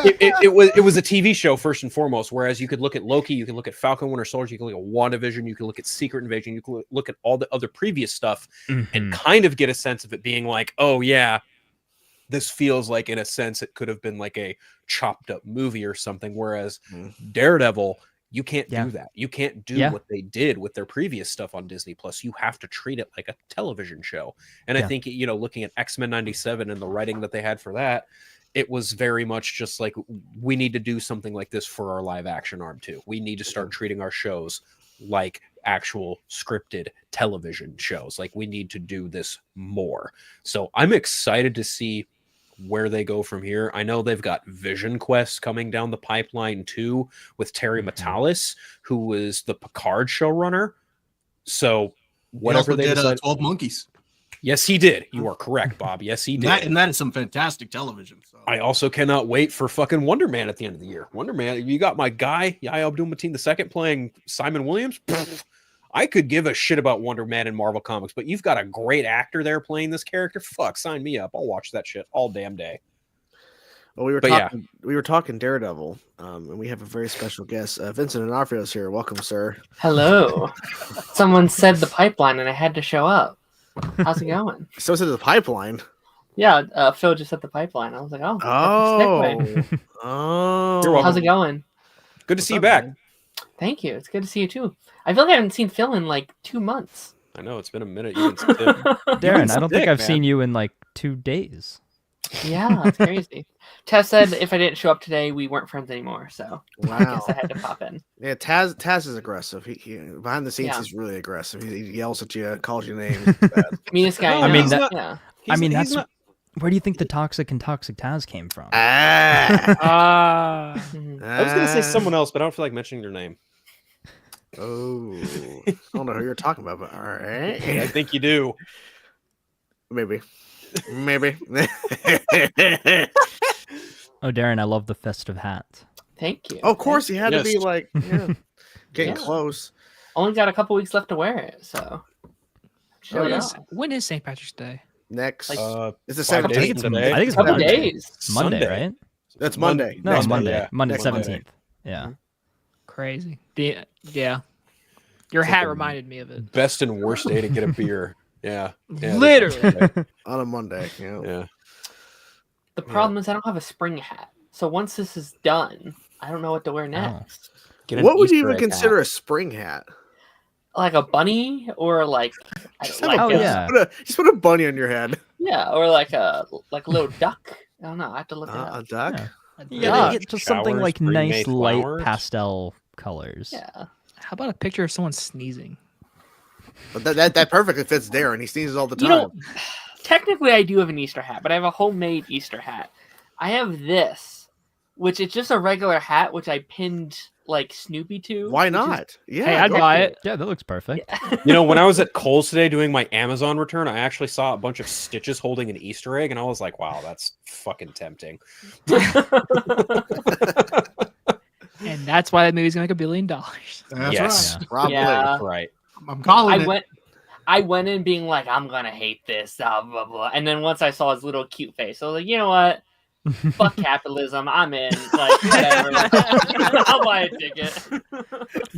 it was a TV show first and foremost, whereas you could look at Loki, you can look at Falcon Winter Soldier, you can look at WandaVision, you can look at Secret Invasion, you can look at all the other previous stuff and kind of get a sense of it being like, oh yeah, this feels like in a sense it could have been like a chopped up movie or something, whereas Daredevil, you can't do that. You can't do what they did with their previous stuff on Disney Plus. You have to treat it like a television show. And I think, looking at X-Men 97 and the writing that they had for that, it was very much just like, we need to do something like this for our live action arm too. We need to start treating our shows like actual scripted television shows. Like, we need to do this more. So I'm excited to see where they go from here. I know they've got Vision Quest coming down the pipeline too with Terry Matalas, who was the Picard showrunner. So whatever they did, 12 Monkeys. Yes, he did. You are correct, Bob. Yes, he did. And that is some fantastic television. So. I also cannot wait for fucking Wonder Man at the end of the year. Wonder Man, you got my guy, Yahya Abdul-Mateen II playing Simon Williams. I could give a shit about Wonder Man in Marvel Comics, but you've got a great actor there playing this character. Fuck, sign me up. I'll watch that shit all damn day. Well, we were But talking Daredevil, and we have a very special guest. Vincent D'Onofrio is here. Welcome, sir. Hello. Someone said the pipeline, and I had to show up. How's it going? So is it the pipeline? Yeah, Phil just said the pipeline. I was like, oh, segue. Oh, You're welcome. How's it going? Good to see you back. Man? Thank you. It's good to see you too. I feel like I haven't seen Phil in like 2 months. I know it's been a minute. You've been sick. Darren, I don't think sick, I've man. seen you in like 2 days. Yeah, it's crazy. Tess said if I didn't show up today, we weren't friends anymore. So I Wow. guess I had to pop in. Yeah, Taz is aggressive. He behind the scenes, Yeah. he's really aggressive. He yells at you, calls you names. It's bad. Meanest guy. I I mean, mean, that- yeah. That's where do you think the toxic and toxic Taz came from? Ah, Mhm. I was gonna say someone else, but I don't feel like mentioning their name. Oh, I don't know who you're talking about, but all right. I think you do. Maybe. Oh, Darren, I love the festive hat. Thank you. Oh, of course, he had to Yes. be like getting Yeah. close. Only got a couple weeks left to wear it, so. Showed yeah. up. When is St. Patrick's Day? Next, Like, it's the 5 days 17th. from today. I think it's Couple Monday. days. Monday, Sunday. right? That's Monday. No, Next Monday. yeah. Monday, Next 17th. Yeah. Crazy. Yeah. Your It's hat like a- reminded me of it. Best and worst day to get a beer. Yeah. Literally. On a Monday. Yeah. Yeah. The problem is I don't have a spring hat. So once this is done, I don't know what to Oh. wear next. Get an What would you Easter even egg consider hat. a spring hat? Like a bunny or like, Just like Oh, a, yeah. Just put a bunny on your head. yeah, or like a little duck. I don't know. I have to look it A up. duck. Yeah. You Yeah. gotta get just something Showers, like pre-made nice light flowers. pastel colors. Yeah. How about a picture of someone sneezing? But that perfectly fits Darren. He sneezes all the time. You know, technically I do have an Easter hat, but I have a homemade Easter hat. I have this, which is just a regular hat, which I pinned like Snoopy to. Why which is- not? Yeah, Hey, I'd go buy for it. Yeah, that looks perfect. You know, when I was at Kohl's today doing my Amazon return, I actually saw a bunch of Stitches holding an Easter egg, and I was like, wow, that's fucking tempting. And that's why that movie's gonna make $1 billion. That's Yes. right. Probably. Yeah. Right. I'm calling it. I went in being like, I'm gonna hate this, blah blah blah. And then once I saw his little cute face, I was like, you know what? Fuck capitalism. I'm in. Like, whatever. I'll buy a ticket.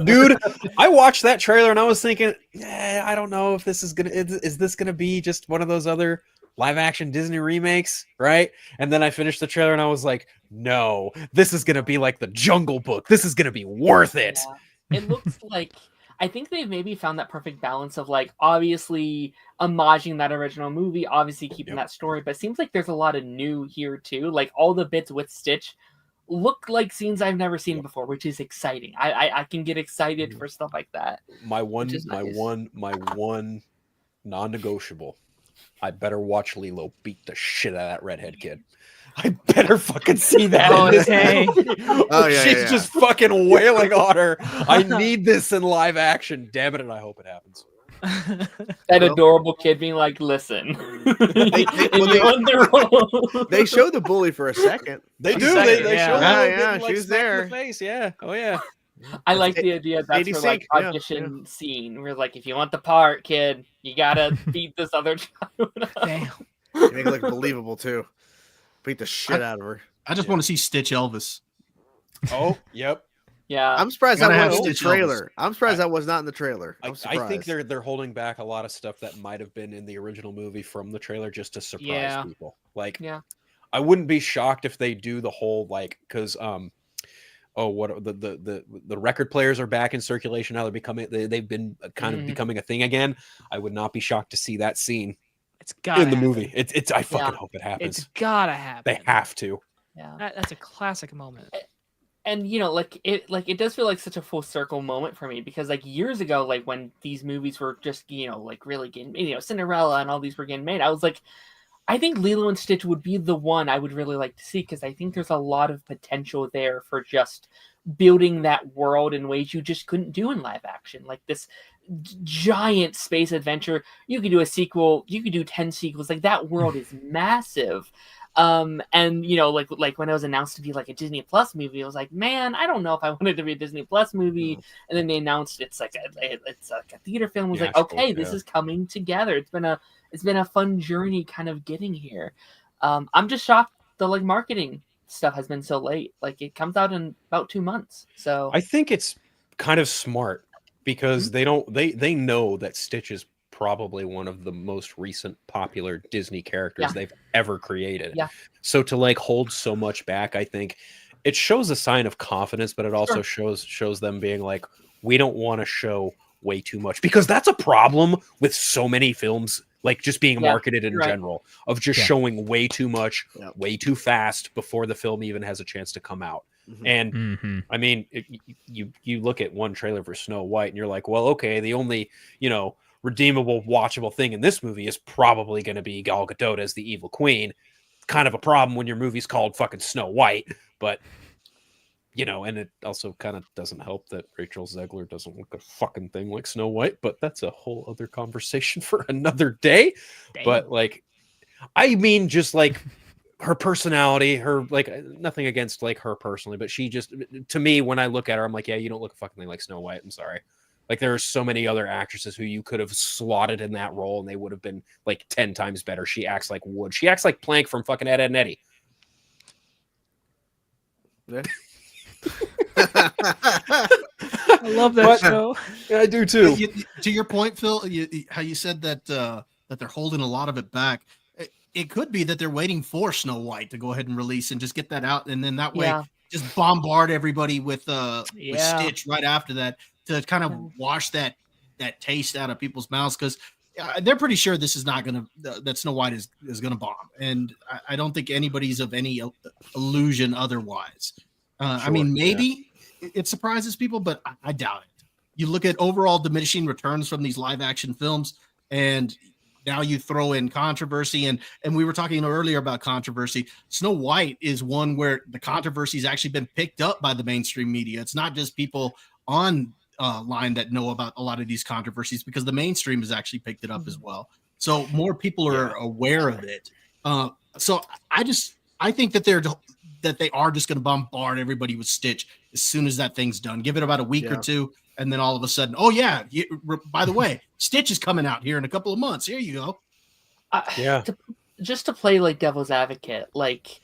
Dude, I watched that trailer and I was thinking, I don't know if this is is this gonna be just one of those other live action Disney remakes, right? And then I finished the trailer and I was like, no, this is gonna be like the Jungle Book. This is gonna be worth it. Yeah. It looks like I think they've maybe found that perfect balance of like obviously homaging that original movie, obviously keeping that story, but it seems like there's a lot of new here too. Like all the bits with Stitch look like scenes I've never seen before, which is exciting. I can get excited for stuff like that. My one is nice. non-negotiable. I better watch Lilo beat the shit out of that redhead kid. I better fucking see that. Oh, in this dang. movie. Oh, yeah, She's yeah. just fucking wailing on her. I need this in live action. Damn it, and I hope it happens. That adorable kid being like, listen. They show the bully for a second. They A do. second, They yeah. show Yeah, her yeah, getting, she was smacked in there. the face. Yeah. Oh yeah. I like the idea that's her like 86, yeah, audition scene where like if you want the part, kid, you gotta beat this other child. Damn. Make it look believable too. Beat the shit out of her. I just want to see Stitch Elvis. Oh, yep. Yeah. I'm surprised Gotta that have wasn't in the Stitch Elvis. trailer. I'm surprised that was not in the trailer. I'm surprised. I think they're holding back a lot of stuff that might have been in the original movie from the trailer just to surprise Yeah. people. Like, Yeah. I wouldn't be shocked if they do the whole like because what the record players are back in circulation now. They've been kind of becoming a thing again. I would not be shocked to see that scene It's gotta in the happen. movie. It's I fucking Yeah. hope it happens. It's gotta happen. They have to. Yeah. That's a classic moment. And you know, it does feel like such a full circle moment for me because like years ago, like when these movies were just, you know, like really getting, you know, Cinderella and all these were getting made, I was like, I think Lilo and Stitch would be the one I would really like to see because I think there's a lot of potential there for just building that world in ways you just couldn't do in live action. Like this giant space adventure. You could do a sequel, you could do 10 sequels. Like that world is massive. And you know, like when it was announced to be like a Disney Plus movie, I was like, man, I don't know if I wanted to be a Disney Plus movie. And then they announced it's like a theater film. I was like, okay, this is coming together. It's been a fun journey, kind of getting here. I'm just shocked the like marketing stuff has been so late. Like it comes out in about 2 months. So I think it's kind of smart because they know that Stitch is probably one of the most recent popular Disney characters they've ever created. Yeah. So to like hold so much back, I think it shows a sign of confidence, but it also shows them being like, we don't want to show way too much, because that's a problem with so many films, like just being marketed in general, of just showing way too much, way too fast before the film even has a chance to come out. And I mean, you look at one trailer for Snow White and you're like, well, okay, the only, redeemable, watchable thing in this movie is probably going to be Gal Gadot as the evil queen. Kind of a problem when your movie's called fucking Snow White, but and it also kind of doesn't help that Rachel Zegler doesn't look a fucking thing like Snow White, but that's a whole other conversation for another day. Damn. But like, I mean, just like her personality, her like, nothing against like her personally, but she just, to me, when I look at her, I'm like, yeah, you don't look a fucking thing like Snow White. I'm sorry. Like there are so many other actresses who you could have slotted in that role and they would have been like 10 times better. She acts like wood. She acts like Plank from fucking Ed, Edd and Eddy. Yeah. I love that show. Yeah, I do too. To your point, Phil, how you said that that they're holding a lot of it back. It could be that they're waiting for Snow White to go ahead and release and just get that out, and then that way just bombard everybody with Stitch right after that to kind of wash that taste out of people's mouths, because they're pretty sure this is not gonna that Snow White is gonna bomb, and I don't think anybody's of any illusion otherwise. I mean, maybe it surprises people, but I doubt it. You look at overall diminishing returns from these live action films, and now you throw in controversy, and we were talking earlier about controversy. Snow White is one where the controversy has actually been picked up by the mainstream media. It's not just people on line that know about a lot of these controversies, because the mainstream has actually picked it up as well. So more people are aware of it. So I think that they are just going to bombard everybody with Stitch as soon as that thing's done. Give it about a week or two, and then all of a sudden, by the way, Stitch is coming out here in a couple of months. Here you go. Just to play like devil's advocate, like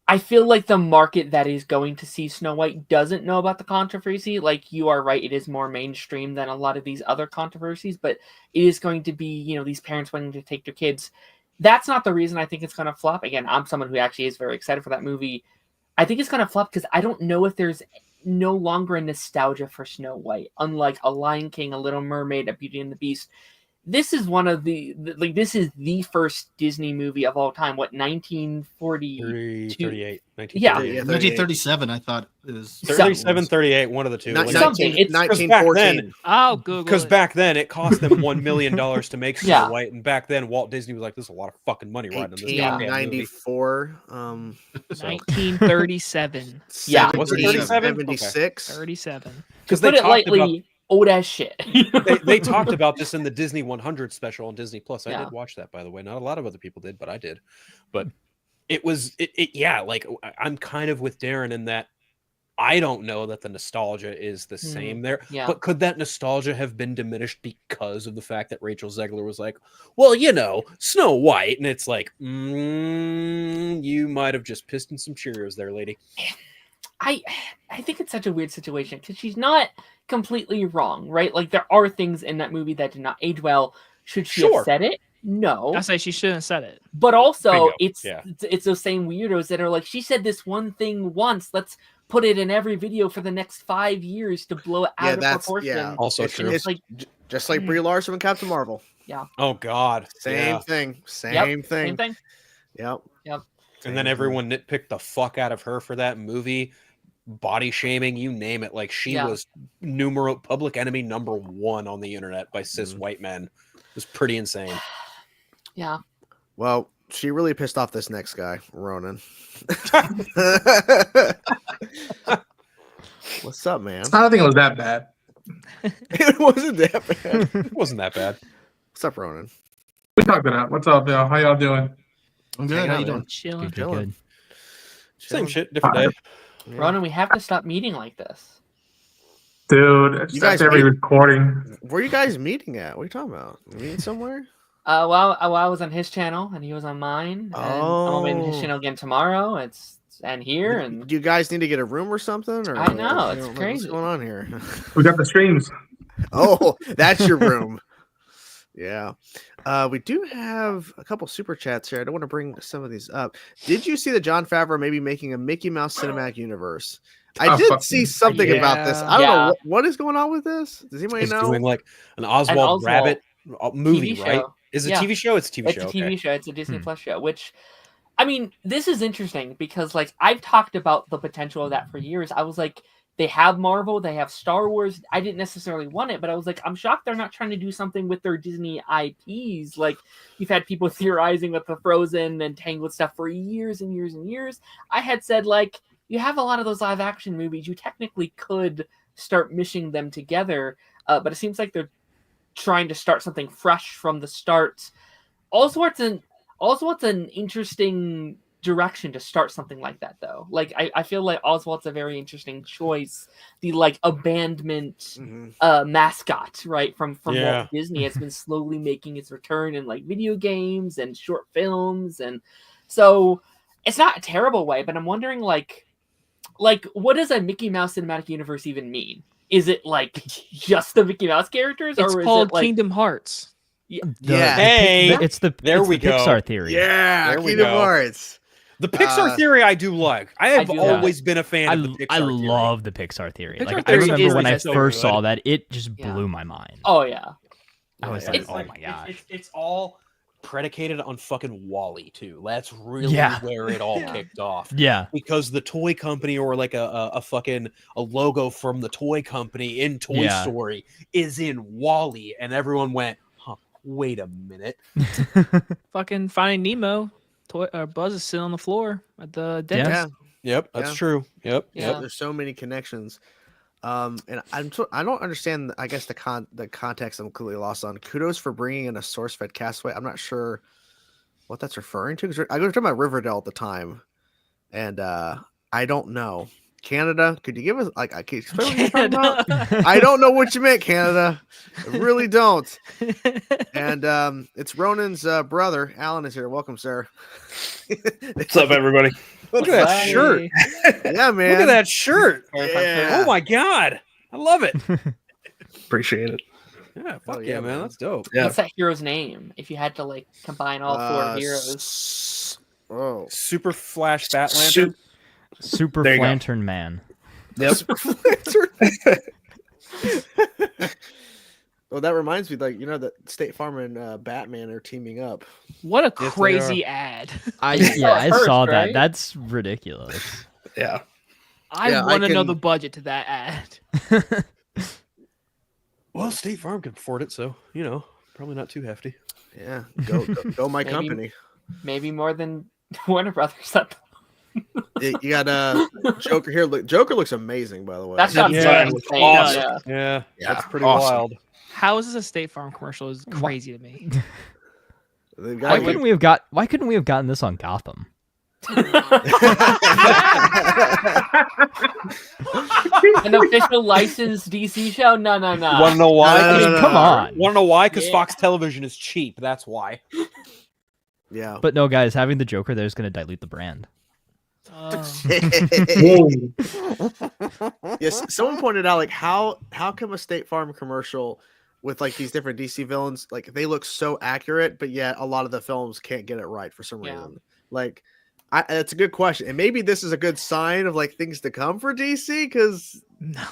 I feel like the market that is going to see Snow White doesn't know about the controversy. Like you are right, it is more mainstream than a lot of these other controversies, but it is going to be, these parents wanting to take their kids. That's not the reason I think it's going to flop. Again, I'm someone who actually is very excited for that movie. I think it's going to flop because I don't know if there's no longer a nostalgia for Snow White. Unlike A Lion King, A Little Mermaid, A Beauty and the Beast, this is one of this is the first Disney movie of all time. What, 1938? 1937, I thought it was 37, 38, one of the two. It's 1914. Oh, Google. Because back then it cost them $1 million to make Snow White, and back then Walt Disney was like, "This is a lot of fucking money riding on this." 1894. 1937. Yeah, was it 37? 76. 37. Because put it lightly, old ass shit. they talked about this in the Disney 100 special on Disney Plus. I did watch that, by the way. Not a lot of other people did, but I did. But it was like I'm kind of with Darren in that I don't know that the nostalgia is the same there. Yeah. But could that nostalgia have been diminished because of the fact that Rachel Zegler was like, well, Snow White, and it's like, you might have just pissed in some Cheerios there, lady. I think it's such a weird situation because she's not completely wrong, right? Like there are things in that movie that did not age well. Should she have said it? No. I say she shouldn't have said it. But also, it's those same weirdos that are like, she said this one thing once. Let's put it in every video for the next 5 years to blow it out of proportion. Yeah, also true. It's like just like Brie Larson and Captain Marvel. Yeah. Oh God. Same thing. Same thing. Yep. And then everyone nitpicked the fuck out of her for that movie. Body shaming, you name it. Like she was public enemy number 1 on the internet by cis white men. It was pretty insane. Yeah. Well, she really pissed off this next guy, Ronan. What's up, man? I don't think it was that bad. It wasn't that bad. It wasn't that bad. What's up, Ronan? We talked it out. What's up, Bill? How y'all doing? I'm good. How you doing? Chilling. Good. Same shit, different day. Yeah. Ronan, we have to stop meeting like this. Dude, You guys every recording. Where are you guys meeting at? What are you talking about? Meeting somewhere? Well, I was on his channel and he was on mine. And I'm on his channel again tomorrow. It's and here, and Do you guys need to get a room or something? Or I know, it's what's crazy. going on here? We got the streams. Oh, that's your room. Yeah. We do have a couple super chats here. I don't want to bring some of these up. Did you see that Jon Favreau may be making a Mickey Mouse cinematic universe? I did see something about this. I don't know what is going on with this. Does anybody He's know? doing like an Oswald Rabbit movie, TV right? show. Is it Yeah. a TV show? It's a TV show. It's a TV show. It's a Disney Hmm. Plus show, which, I mean, this is interesting because, like, I've talked about the potential of that for years. I was like, they have Marvel, they have Star Wars. I didn't necessarily want it, but I was like, I'm shocked they're not trying to do something with their Disney IPs. Like, you've had people theorizing with the Frozen and Tangled stuff for years and years and years. I had said, like, you have a lot of those live action movies. You technically could start mishing them together, but it seems like they're trying to start something fresh from the start. Also, it's an interesting direction to start something like that, though. Like, I feel like Oswald's a very interesting choice. The like abandonment mascot, right, from Walt Disney has been slowly making its return in like video games and short films, and so it's not a terrible way. But I'm wondering, like what does a Mickey Mouse cinematic universe even mean? Is it like just the Mickey Mouse characters, It's or is called it like Kingdom Hearts. Hey, it's the there we go. Pixar theory. Yeah, There we Kingdom go. Hearts. The Pixar theory I do like. I have do always been a fan of the Pixar I theory. love the Pixar theory. Pixar Like I theory remember is when I so first good. saw that, it just Yeah. blew my mind. Oh yeah. I was It's like, oh my gosh. It's all predicated on fucking Wall-E too. That's really Yeah. where it all kicked off. Yeah. Because the toy company or like a fucking a logo from the toy company in Toy Yeah. Story is in Wall-E, and everyone went, huh, wait a minute. Fucking Finding Nemo. Buzz is sitting on the floor at the dentist. Yeah. Yep, that's Yeah. true. Yep. Yeah. There's so many connections. And I don't understand. I guess the context I'm clearly lost on. Kudos for bringing in a source-fed castaway. I'm not sure what that's referring to. Because I was talking about Riverdale at the time, and I don't know. Canada, could you give us like? Can you explain what you're talking about? I don't know what you meant, Canada. I really don't. And it's Ronan's brother, Alan, is here. Welcome, sir. What's up, everybody? Look at that shirt. Yeah, man. Look at that shirt. Yeah. Oh my god. I love it. Appreciate it. Yeah, fuck Oh, yeah, yeah, man. man. That's dope. Yeah. What's that hero's name? If you had to like combine all four heroes. Oh, Super Flash Bat Lantern. Super There you go. Lantern Man. Yep. Well, that reminds me, like, you know, that State Farm and Batman are teaming up. What a Yes, they crazy ad. I first, saw that. right? That's ridiculous. Yeah. I Yeah, I want to know can- the budget to that ad. Well, State Farm can afford it, so you know, probably not too hefty. Yeah, go my Maybe- company. Maybe more than Warner Brothers. You got Joker here. Look, Joker looks amazing, by the way. That sounds Yeah. insane. Awesome. Yeah. Yeah, Yeah, that's pretty awesome. wild. How is this a State Farm commercial? Is crazy to me. They've Why got couldn't we have gotten this on Gotham? An official licensed DC show? No. Want to know why? No, no, no, Come on. Want to know why? Because Yeah. Fox Television is cheap. That's why. yeah. But no, guys, having the Joker there is going to dilute the brand. Whoa. Yes, someone pointed out, like, how come a State Farm commercial with like these different DC villains, like they look so accurate, but yet a lot of the films can't get it right for some Yeah. reason. Like, it's a good question, and maybe this is a good sign of like things to come for DC because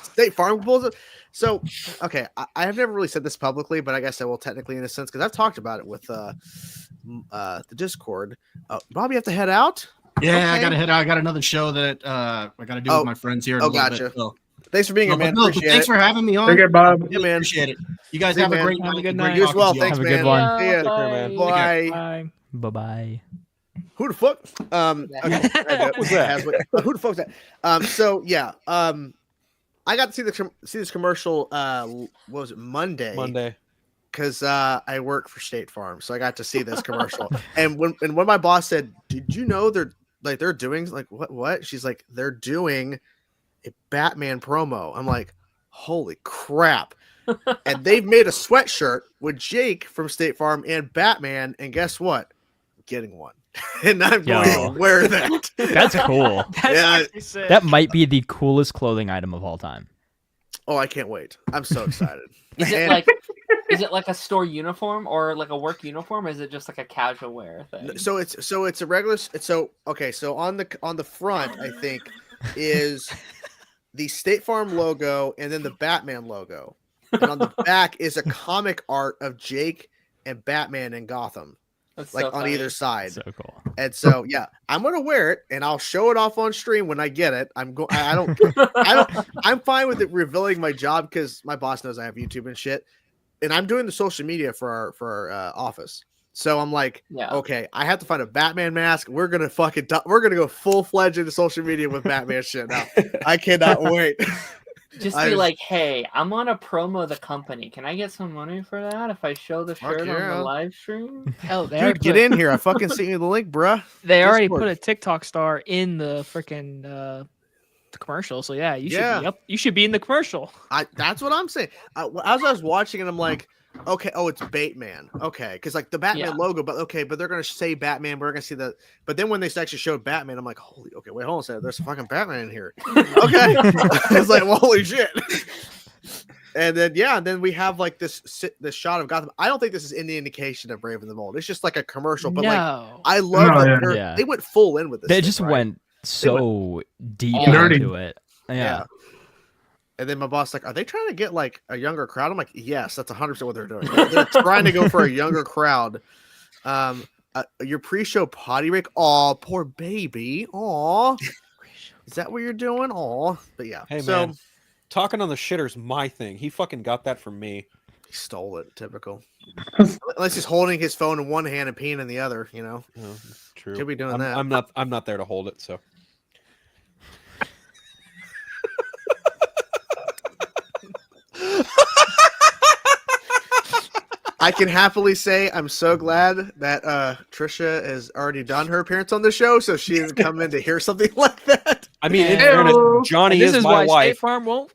State Farm pulls it. So, okay, I have never really said this publicly, but I guess I will technically in a sense because I've talked about it with the Discord. Bob, you have to head out. Yeah, I Okay. gotta head out. I got another show that I gotta do Oh. with my friends here. In Oh, a little gotcha. Bit, so. Thanks for being here, No, man. but Appreciate thanks it. for having me on. Take care, Bob. Yeah, man. Appreciate it. You guys See you, have a man. great Have a night. good Great night. You as talking well. to y'all. Thanks, Have a man. good one. See ya. Take care, man. Bye. Bye. Bye-bye. Who the fuck? Okay. What was that? Who the fuck's that? So yeah, I got to see this commercial. What was it, Monday? Because I work for State Farm, so I got to see this commercial. and when my boss said, "Did you know they're doing like what?" She's like, "They're doing a Batman promo." I'm like, "Holy crap!" And they've made a sweatshirt with Jake from State Farm and Batman, and guess what? I'm getting one. and I'm going to wear that. That's cool. That might be the coolest clothing item of all time. Oh, I can't wait! I'm so excited. Is it like a store uniform or like a work uniform? Or is it just like a casual wear thing? So it's a regular. So on the front, I think is the State Farm logo and then the Batman logo, and on the back is a comic art of Jake and Batman in Gotham. That's like on either side. So cool. And so yeah, I'm gonna wear it and I'll show it off on stream when I get it. I'm fine with it revealing my job because my boss knows I have YouTube and shit. And I'm doing the social media for our office. So I'm like, okay, I have to find a Batman mask. We're gonna go full-fledged into social media with Batman shit now. I cannot wait. Just be like, hey, I'm on a promo of the company. Can I get some money for that if I show the shirt on the live stream? Hell, dude, get in here. I fucking sent you the link, bruh. They already put a TikTok star in the freaking the commercial. So yeah, you should be up. You should be in the commercial. That's what I'm saying. As I was watching it, I'm like, okay, it's Bateman. Okay, because like the Batman logo, but they're gonna say Batman. We're gonna see the. But then when they actually showed Batman, I'm like, holy, okay, wait, hold on a second. There's a fucking Batman in here. Okay, it's like, well, holy shit. And then we have like this shot of Gotham. I don't think this is any indication of Brave and the Bold. It's just like a commercial. But like, I love that they went full in with this. They just went so deep into it. Yeah. And then my boss like, are they trying to get like a younger crowd? I'm like, yes, that's 100% what they're doing. They're trying to go for a younger crowd. Your pre-show potty break. Oh, poor baby. Oh, is that what you're doing? Oh, but yeah. Hey man, talking on the shitter's my thing. He fucking got that from me. He stole it. Typical. Unless he's holding his phone in one hand and peeing in the other. You know. Oh, true. Could be doing that. I'm not there to hold it. So. I can happily say I'm so glad that Trisha has already done her appearance on the show, so she didn't come in to hear something like that. I mean, in fairness, Johnny is my wife. State Farm won't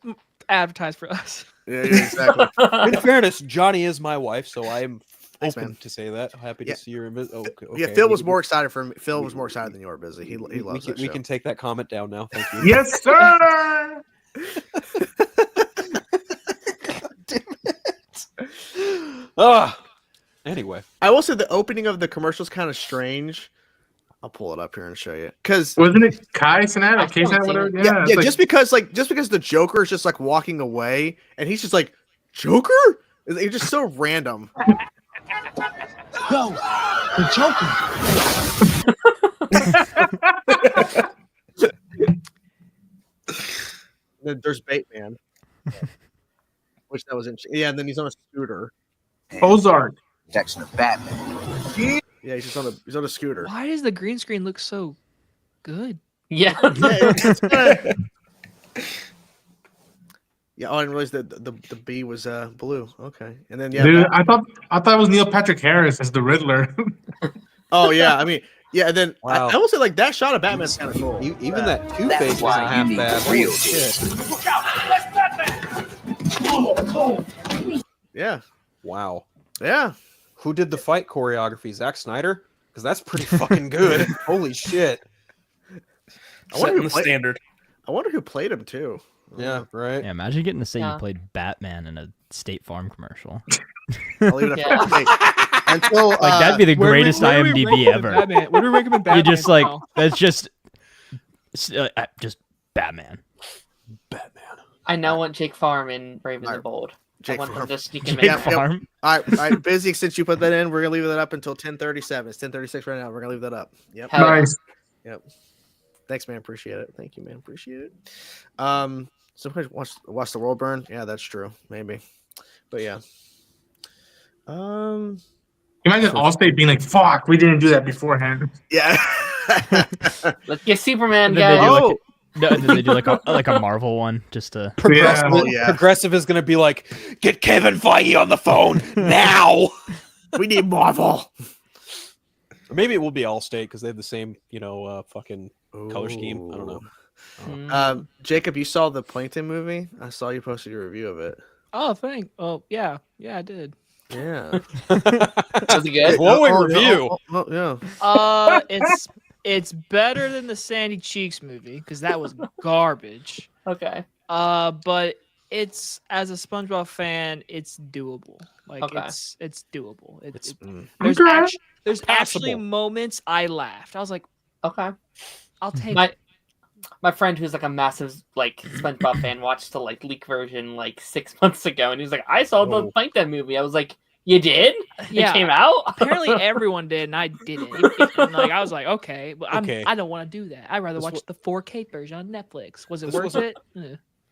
advertise for us. Yeah, exactly. In fairness, Johnny is my wife, so I'm open to say that. Happy to see her. Okay. Yeah, Phil was more excited for me. Phil was more excited than you were busy. He loves that show. We can take that comment down now. Thank you. Yes, sir. Anyway, I will say the opening of the commercial is kind of strange. I'll pull it up here and show you. Because wasn't it Kai Cenat or K Cenat, whatever? Yeah. Like, just because the Joker is just like walking away and he's just like, Joker? It's just so random. Yo, the Joker. Then there's Bateman. Which that was interesting. Yeah, and then he's on a scooter. Ozark. Protection of Batman. Yeah, he's just on a scooter. Why does the green screen look so good? Yeah. Yeah, I didn't realize that the B was blue. Okay, and then dude, I thought it was Neil Patrick Harris as the Riddler. Oh yeah, I mean, yeah, and then I will say like that shot of Batman's kind of cool. Even that Two-Face isn't half bad. Real shit. Yeah. Wow. Yeah. Who did the fight choreography? Zack Snyder? Because that's pretty fucking good. Holy shit. Setting the standard. I wonder who played him too. Yeah, right. Yeah, imagine getting to say you played Batman in a State Farm commercial. I'll leave it until like that'd be the greatest IMDb ever. Batman? What do we recommend Batman? You just like that's just Batman. I now want Jake Farm in Brave and the Bold. Jake I want Farm. to sneak him Jake in. Farm. All right, busy. Since you put that in, we're gonna leave that up until 10:37. It's 10:36 right now. We're gonna leave that up. Yep. Nice. Yep. Thanks, man. Appreciate it. Thank you, man. Appreciate it. Somebody watch the world burn. Yeah, that's true. Maybe, but yeah. Imagine Allstate being like, "Fuck, we didn't do that beforehand." Yeah. Let's get Superman, Then guys. they do like a Marvel one just to Progressive is going to be like, get Kevin Feige on the phone now. We need Marvel. Or maybe it will be Allstate because they have the same, fucking color scheme. I don't know. Jacob, you saw the Plankton movie? I saw you posted your review of it. Oh, thank. Oh, yeah, I did. Yeah. Was it good? One-way review. Yeah. It's better than the Sandy Cheeks movie because that was garbage. Okay. But it's, as a SpongeBob fan, it's doable. Like Okay. it's doable. There's actually moments I laughed. I was like, okay, I'll take my friend who's like a massive like SpongeBob fan watched the like leak version like 6 months ago, and he was like, I saw the Plankton movie. I was like, you did? Yeah. It came out? Apparently everyone did, and I didn't. And, like, I was like, okay, but I don't want to do that. I'd rather watch the 4K version on Netflix. Was it worth it?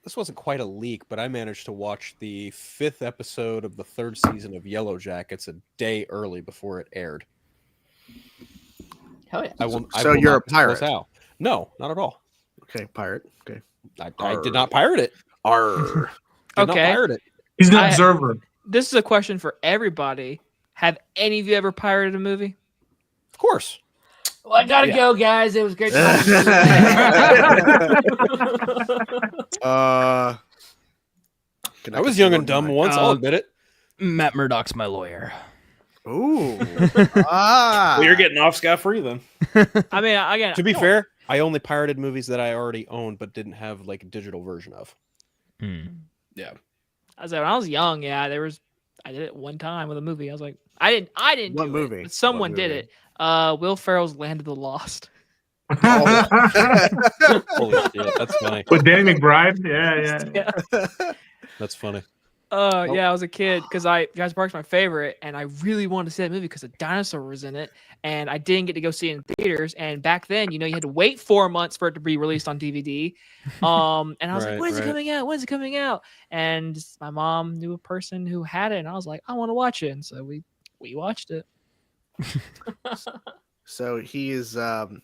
This wasn't quite a leak, but I managed to watch the 5th episode of the 3rd season of Yellow Jackets a day early before it aired. Hell yeah! So you're a pirate? No, not at all. Okay, pirate. Okay, I did not pirate it. Arr. Did not pirate it. He's an observer. This is a question for everybody. Have any of you ever pirated a movie? Of course. Well, I gotta go, guys. It was great. I was young and dumb once. I'll admit it. Matt Murdock's my lawyer. Ooh. Well, you're getting off scot-free then. I mean, again, To be fair, I only pirated movies that I already owned but didn't have like a digital version of. Yeah. when I was young, I did it one time with a movie. I was like, I didn't What do movie? it, but someone What did movie? it. Will Ferrell's Land of the Lost. Holy shit, that's funny. With Danny McBride? Yeah. That's funny. Yeah, I was a kid because Jurassic Park's my favorite, and I really wanted to see that movie because a dinosaur was in it, and I didn't get to go see it in theaters. And back then, you had to wait 4 months for it to be released on DVD. And I was like, "When's it coming out? When's it coming out?" And my mom knew a person who had it, and I was like, "I want to watch it," and so we watched it. So he's done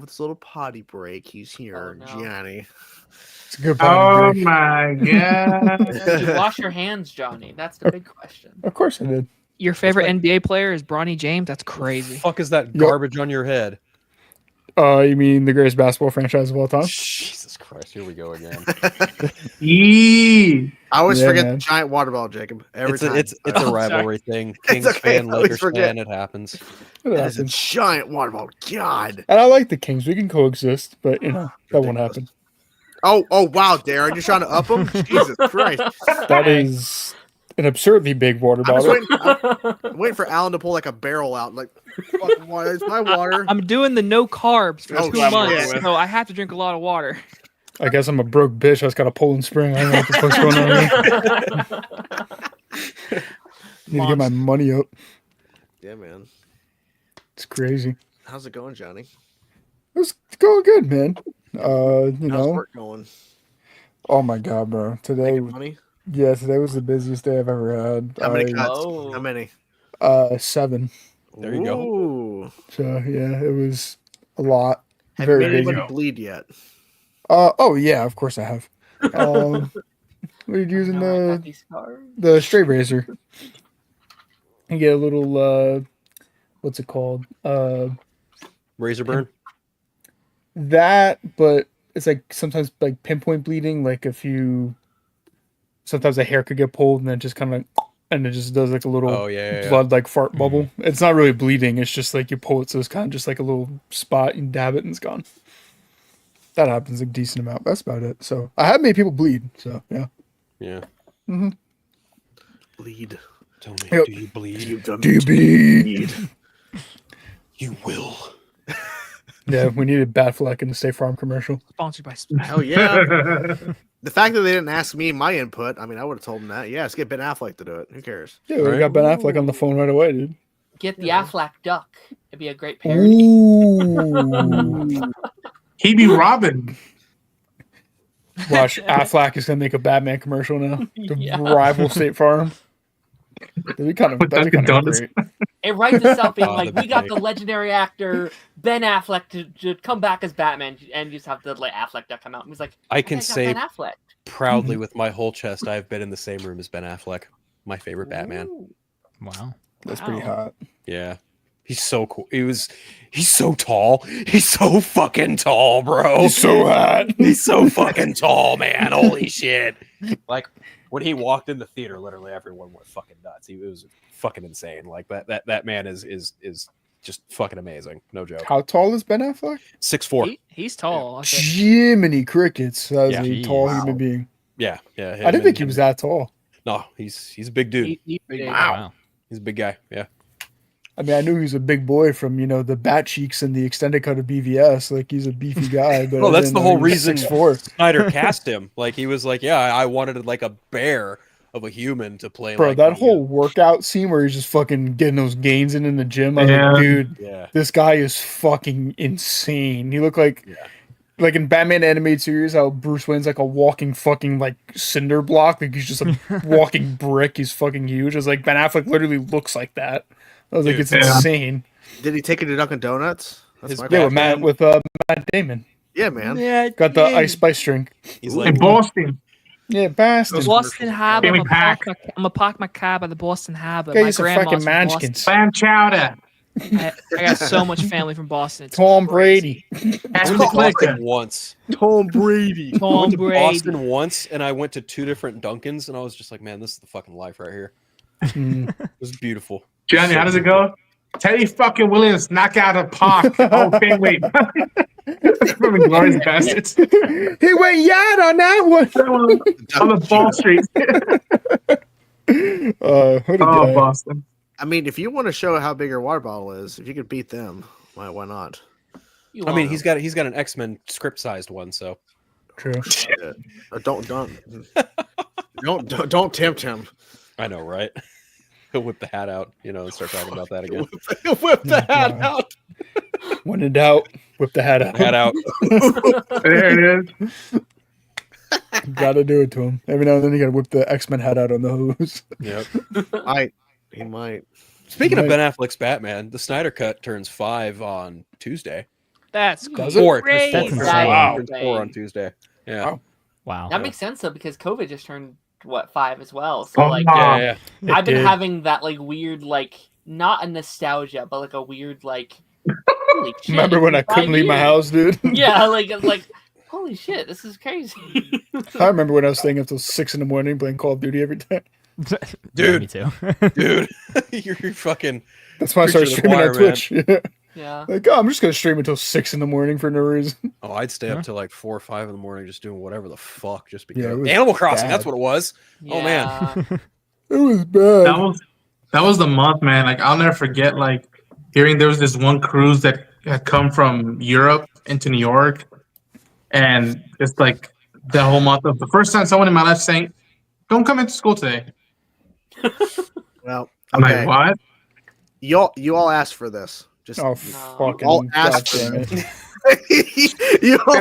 with his little potty break. He's here, no. Gianni. It's a good potty break. My God. Did you wash your hands, Johnny? That's the big question. Of course I did. Your favorite NBA player is Bronny James? That's crazy. The fuck is that garbage on your head? You mean the greatest basketball franchise of all time? Jesus Christ, here we go again. I always Yeah, forget man. the giant water bottle, Jacob. Every time. It's a rivalry thing. Kings okay, fan, I always Lakers forget. fan, it happens. That is a giant water bottle. God. And I like the Kings. We can coexist, but that won't happen. Oh, wow, Darren, you're trying to up them? Jesus Christ. That is an absurdly big water I'm bottle. waiting for Alan to pull like a barrel out. Like, fucking water. It's my water. I'm doing the no carbs for 2 shit. months, so I have to drink a lot of water. I guess I'm a broke bitch. I just got a Poland Spring. I don't know what the fuck's going on here. Need to get my money up. Yeah, man. It's crazy. How's it going, Johnny? It's going good, man. How's work going? Oh my God, bro. Today, Making money? yeah, today was the busiest day I've ever had. How many cuts? How many? 7. There you go. Ooh. So yeah, it was a lot. Have you Very made busy. anybody bleed yet? Oh yeah, of course I have. We're using the straight razor. You get a little what's it called? Razor burn? That, but it's like sometimes like pinpoint bleeding. Like sometimes a hair could get pulled and then just kind of, and it just does like a little blood like fart bubble. It's not really bleeding. It's just like you pull it, so it's kind of just like a little spot. You dab it and it's gone. That happens a decent amount. That's about it. So I have made people bleed. So yeah. Yeah. Mm-hmm. Bleed. Tell me, Yep. do you bleed? Do you bleed? You will. Yeah, we needed Batfleck in the State Farm commercial. Sponsored by Hell yeah. The fact that they didn't ask me my input, I mean, I would have told them that. Yeah, let's get Ben Affleck to do it. Who cares? Yeah, we got Ben Affleck on the phone right away, dude. Get the Affleck duck. It'd be a great parody. Ooh. He'd be Robin. Watch, Affleck is gonna make a Batman commercial now to rival State Farm. That'd be kind of great. It writes itself being like, we got the legendary actor Ben Affleck to come back as Batman, and you just have the Affleck duck come out. And he's like, I can say Ben Affleck. proudly with my whole chest, I've been in the same room as Ben Affleck, my favorite Batman. Wow, that's pretty hot. Yeah, he's so cool. He's so tall. He's so fucking tall, bro. He's so hot. He's so fucking tall, man. Holy shit! Like when he walked in the theater, literally everyone went fucking nuts. It was fucking insane. Like that man is just fucking amazing. No joke. How tall is Ben Affleck? 6'4". He's tall. Jiminy crickets. That was a tall human being. Yeah. I didn't think he was that tall. No, he's a big dude. Wow. He's a big guy. Yeah. I mean, I knew he was a big boy from, the Bat Cheeks and the extended cut of BVS. Like, he's a beefy guy. But well, that's the whole reason 6'4". Snyder cast him. Like, he was like, yeah, I wanted like a bear of a human to play. Bro, like that whole workout scene where he's just fucking getting those gains in the gym. I was like, dude, this guy is fucking insane. He looked like in Batman animated series, how Bruce Wayne's like a walking fucking like cinder block. Like he's just a walking brick. He's fucking huge. I was like, Ben Affleck literally looks like that. I was like, it's insane. Did he take it to Dunkin' Donuts? With Matt Damon. Yeah, man. Yeah, got the ice spice drink. He's like in Boston. Yeah, Boston. Boston Harbor. I'm gonna park my car by the Boston Harbor. Okay, my some fucking munchkins. Clam chowder. I got so much family from Boston. It's Tom Brady. I went to Boston once. Tom Brady. I went to Boston once, and I went to 2 different Dunkins, and I was just like, man, this is the fucking life right here. It was beautiful. Johnny, how does it go? Teddy fucking Williams knock out a park. Oh, wait. From Glorious Bastards. He went yard on that one. On the Ball Street. Boston. I mean, if you want to show how big your water bottle is, if you could beat them, why not? I mean, he's got an X-Men script-sized one, so true. Don't tempt him. I know, right? He'll whip the hat out, and start talking about that again. Whip the hat out. When in doubt, whip the hat out. Hat out. There it is. Gotta do it to him. Every now and then you gotta whip the X-Men hat out on the hose. Yep. He might. Speaking of Ben Affleck's Batman, the Snyder Cut turns 5 on Tuesday. That's great. That's insane. Wow. 4 on Tuesday. Yeah. Wow. That makes sense though, because COVID just turned 5 as well. So I've been having that like weird not a nostalgia, but like a weird holy shit. Remember when I couldn't leave my house, dude? Yeah, like holy shit, this is crazy. I remember when I was staying up till 6 a.m. playing Call of Duty every day. Dude, me too. Dude, you're fucking. That's why I started streaming on Twitch. Yeah. Like, I'm just gonna stream until 6 a.m. for no reason. Oh, I'd stay up till 4 or 5 in the morning just doing whatever the fuck, just because. Yeah, Animal Crossing, bad. that's what it was. Yeah. Oh man, it was bad. That was the month, man. Like I'll never forget. Hearing there was this one cruise that had come from Europe into New York, and it's the whole month of the first time someone in my life saying, "Don't come into school today." Well, I'm like, what? You all asked for this. Just fucking all asked for it. You all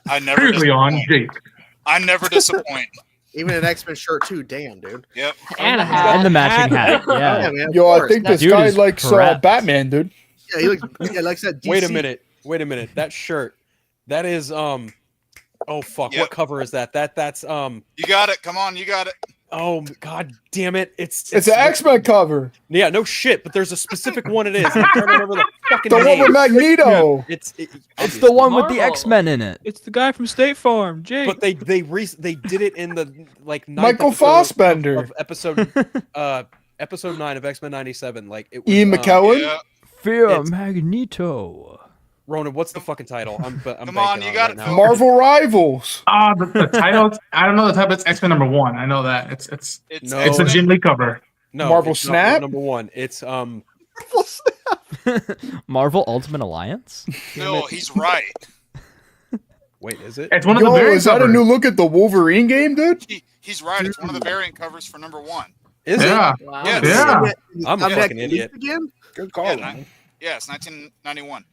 I never disappoint. I never disappoint. Even an X-Men shirt too. Damn, dude. Yep. And a hat. And the matching hat. Yeah. Man, Yo, I think this guy likes Batman, dude. Yeah, he likes that. DC. Wait a minute. That shirt, that is oh fuck, what cover is that? That's You got it. Come on, you got it. Oh god damn it! It's an X-Men cover. Yeah, no shit, but there's a specific one. It is. I'm trying to remember the fucking the name. one with Magneto. It's the one with the X-Men in it. It's the guy from State Farm, Jake. But they did it in the Michael Fassbender of episode 9 of X-Men 97. Like it was Ian McKellen. Yeah. Fear Magneto. Ronan, what's the fucking title? I'm Come on, you got it. now. Marvel Rivals. The title. I don't know the title. It's X-Men #1. I know that. It's a Jim Lee cover. No, Marvel it's Snap. Not #1. It's Marvel Ultimate Alliance. No, he's right. Wait, is it? It's one of the variant is that covers. a new look at the Wolverine game, dude? He's right. It's one of the variant covers for #1. Is Yeah. it? Wow. Yes. Yeah. I'm a fucking idiot. Again? Good call. Yeah, it's 1991.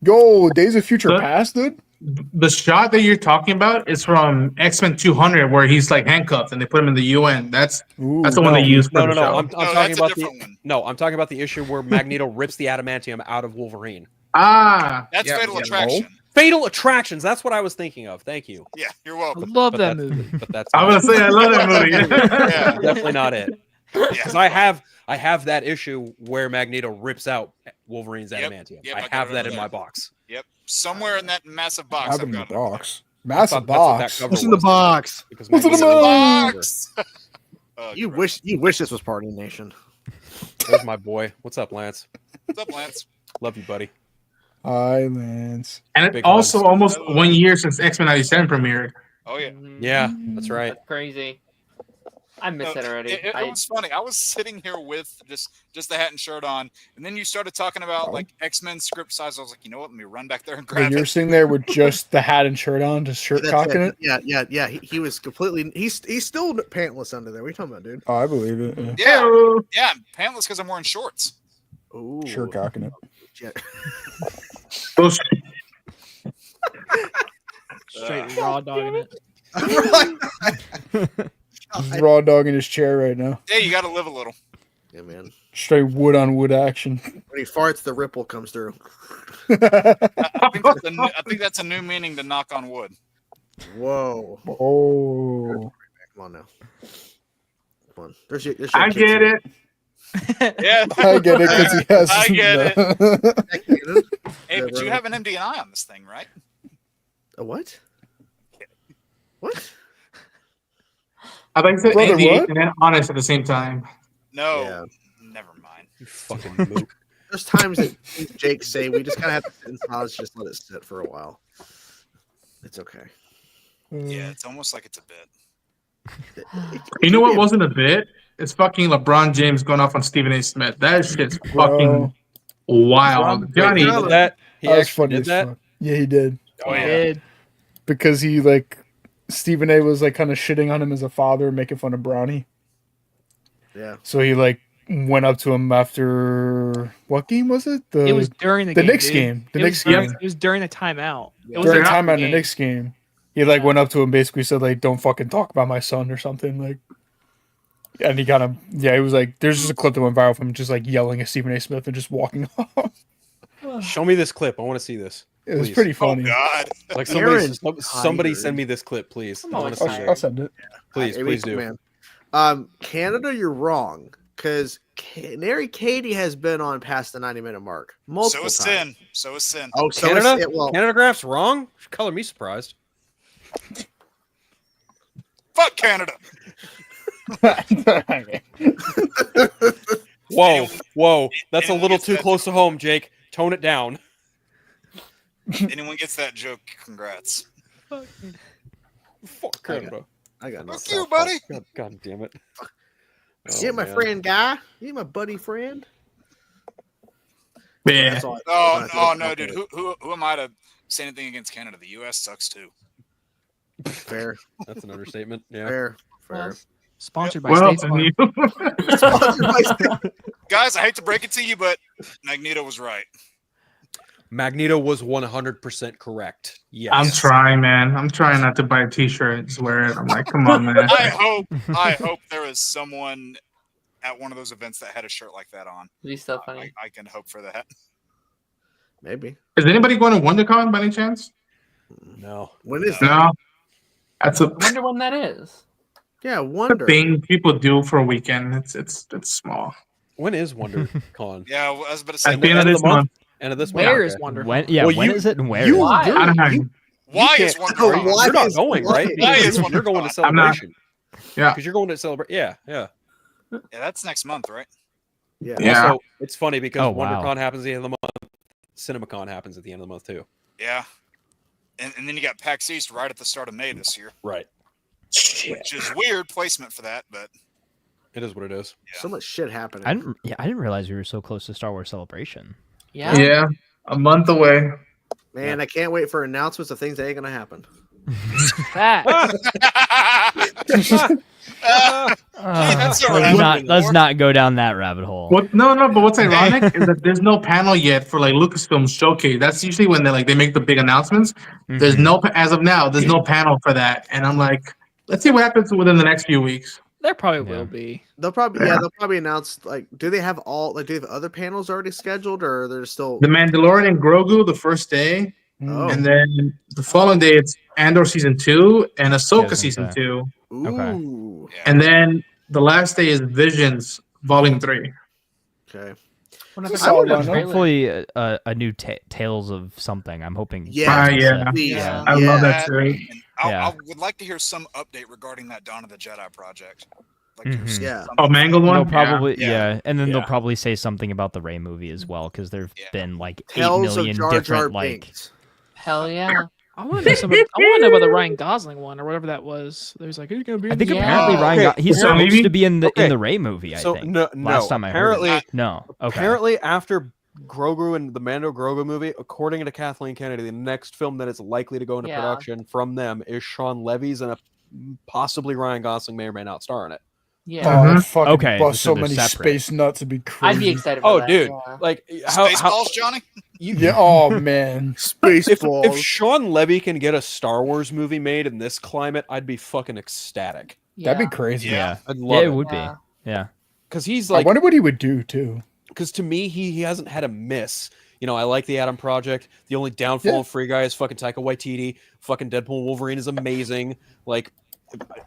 Yo, Days of Future Past, dude. The shot that you're talking about is from X-Men 200, where he's handcuffed and they put him in the UN. That's the one they used for the show. I'm talking that's a about different one. I'm talking about the issue where Magneto rips the adamantium out of Wolverine. That's Fatal Attraction. Fatal Attractions. That's what I was thinking of. Thank you. Yeah, you're I welcome. love that movie. But that's I was gonna say I love that movie. Yeah. definitely not it. Because I have that issue where Magneto rips out Wolverine's Yep, adamantium. yep, I got have it that over in my there. box. Yep, somewhere in that massive box. Have I've it in the got it over box. Massive That's what that box. cover What's in the was. box? Because What's in my the book there. box? Box. You wish this was Party Nation. There's my boy. What's up, Lance? What's up, Lance? Love you, buddy. Hi, Lance. And it's Big also hugs. almost 1 year since X-Men 97 premiered. Oh yeah. Yeah, that's right. That's crazy. I miss it already. It was funny. I was sitting here with just the hat and shirt on, and then you started talking about like X-Men script size. I was like, you know what? Let me run back there and grab When you're it. sitting there with just the hat and shirt on, just shirt That's cocking it. Yeah. He was completely. He's still pantless under there. What are you talking about, dude? Oh, I believe it. Yeah, I'm pantless because I'm wearing shorts. Ooh. Shirt cocking it. Yeah. Those Straight raw dogging it. He's raw dogging his chair right now. Yeah, you got to live a little. Yeah, man. Straight wood on wood action. When he farts, the ripple comes through. I think that's a new meaning to knock on wood. Whoa. Oh. Come on now. Come on. There's your I get it. Yeah, I get it because he has. I get it. Hey, but you have an MD&I on this thing, right? A what? What? I think it's Brother, NDA what? and then honest at the same time. No, Yeah. never mind. You fucking mook. There's times that Jake say we just kind of have to sit in silence, just let it sit for a while. It's okay. Yeah, it's almost like it's a bit. You know what wasn't a bit? It's fucking LeBron James going off on Stephen A. Smith. That shit's fucking wild. Johnny, He did that. He That was actually funny did as that. fuck. Yeah, he did. Oh I yeah. did. Because he Stephen A. was kind of shitting on him as a father, making fun of Bronny. Yeah. So he went up to him after what game was it? It was during the game, Knicks dude. game. The It Knicks was, game. It was during the timeout. It was During after time the on the game. Knicks game. He went up to him, basically said don't fucking talk about my son or something and he kind of he was there's just a clip that went viral from him just yelling at Stephen A. Smith and just walking off. Show me this clip. I want to see this. It was Please. pretty funny. Oh God! Somebody send me this clip, please. I want to see I'll it. send it. Please do. Man. Canada, you're wrong because Canary Katie has been on past the 90-minute mark multiple So is times. Sin. So is Sin. Oh, so Canada? is it, well, Canada Graph's wrong? Color me surprised. Fuck Canada. Whoa. That's a little too close to home, Jake. Tone it down. Anyone gets that joke, congrats. Fuck Canada. I got Fuck nothing. you, buddy. God damn it. You my friend, guy. You my buddy friend. Yeah. That's all Oh no, dude. Who am I to say anything against Canada? The U.S. sucks too. Fair. That's an understatement. Yeah. Fair. Sponsored by Well, State Farm. Guys, I hate to break it to you, but Magneto was right. Magneto was 100% correct. Yes. I'm trying, man. I'm trying not to buy a t-shirt and just wear it. I'm like, come on, man. I hope there is someone at one of those events that had a shirt like that on. It'd be so funny. I can hope for that. Maybe. Is anybody going to WonderCon by any chance? No. When is No. That's I wonder when that is. Yeah, a Wonder. thing people do for a weekend. It's small. When is WonderCon? Yeah, I was about to say. At the end of this month. End of this Where month. is Okay. Wonder? When is it and where? Why is Wonder? You're not going, right? Why is Because Wonder? you're going to I'm not. Celebration. Yeah. Because you're going to celebrate. Yeah. Yeah, that's next month, right? Yeah. Yeah. Also, it's funny because Oh, wow. WonderCon happens at the end of the month. CinemaCon happens at the end of the month too. Yeah. And then you got PAX East right at the start of May this year, Right. which is weird placement for that, but It is what it is. So much shit happening. I didn't realize we were so close to Star Wars Celebration. Yeah. Yeah. A month away. Man, I can't wait for announcements of things that ain't gonna happen. Facts. Let's not go down that rabbit hole. What? No. But what's ironic is that there's no panel yet for Lucasfilm Showcase. That's usually when they make the big announcements. There's no, as of now, there's no panel for that. And I'm like, let's see what happens within the next few weeks. There probably will be. They'll probably announce do they have do they have other panels already scheduled or they're still The Mandalorian and Grogu the first day, Oh. and then the following day it's Andor season 2 and Ahsoka season okay. 2, Ooh. and then the last day is Visions Volume 3. Okay. Hopefully, a new Tales of something. I'm hoping. Yeah, I love that too. I would like to hear some update regarding that Dawn of the Jedi project. Like, Oh, mangled one. They'll probably and then they'll probably say something about the Rey movie as well because there've been like 8 million different like. Hell yeah. I want to know about the Ryan Gosling one or whatever that was. There's like, who's gonna be? I think apparently Ryan he's supposed to be in the Rey movie. I think. No, last time I heard it. No. Okay. Apparently, after Grogu and the Mando Grogu movie, according to Kathleen Kennedy, the next film that is likely to go into production from them is Sean Levy's, and possibly Ryan Gosling may or may not star in it. Yeah. Fucking Okay. bust so many space nuts to be crazy. I'd be excited for that. Dude, like Spaceballs, Johnny? Oh man, Spaceballs. If Sean Levy can get a Star Wars movie made in this climate, I'd be fucking ecstatic. That'd be crazy. Yeah, I'd love it would be. Yeah, because he's like. I wonder what he would do too. Because to me, he hasn't had a miss. You know, I like the Adam Project. The only downfall of Free Guy is fucking Taika Waititi. Fucking Deadpool Wolverine is amazing. Like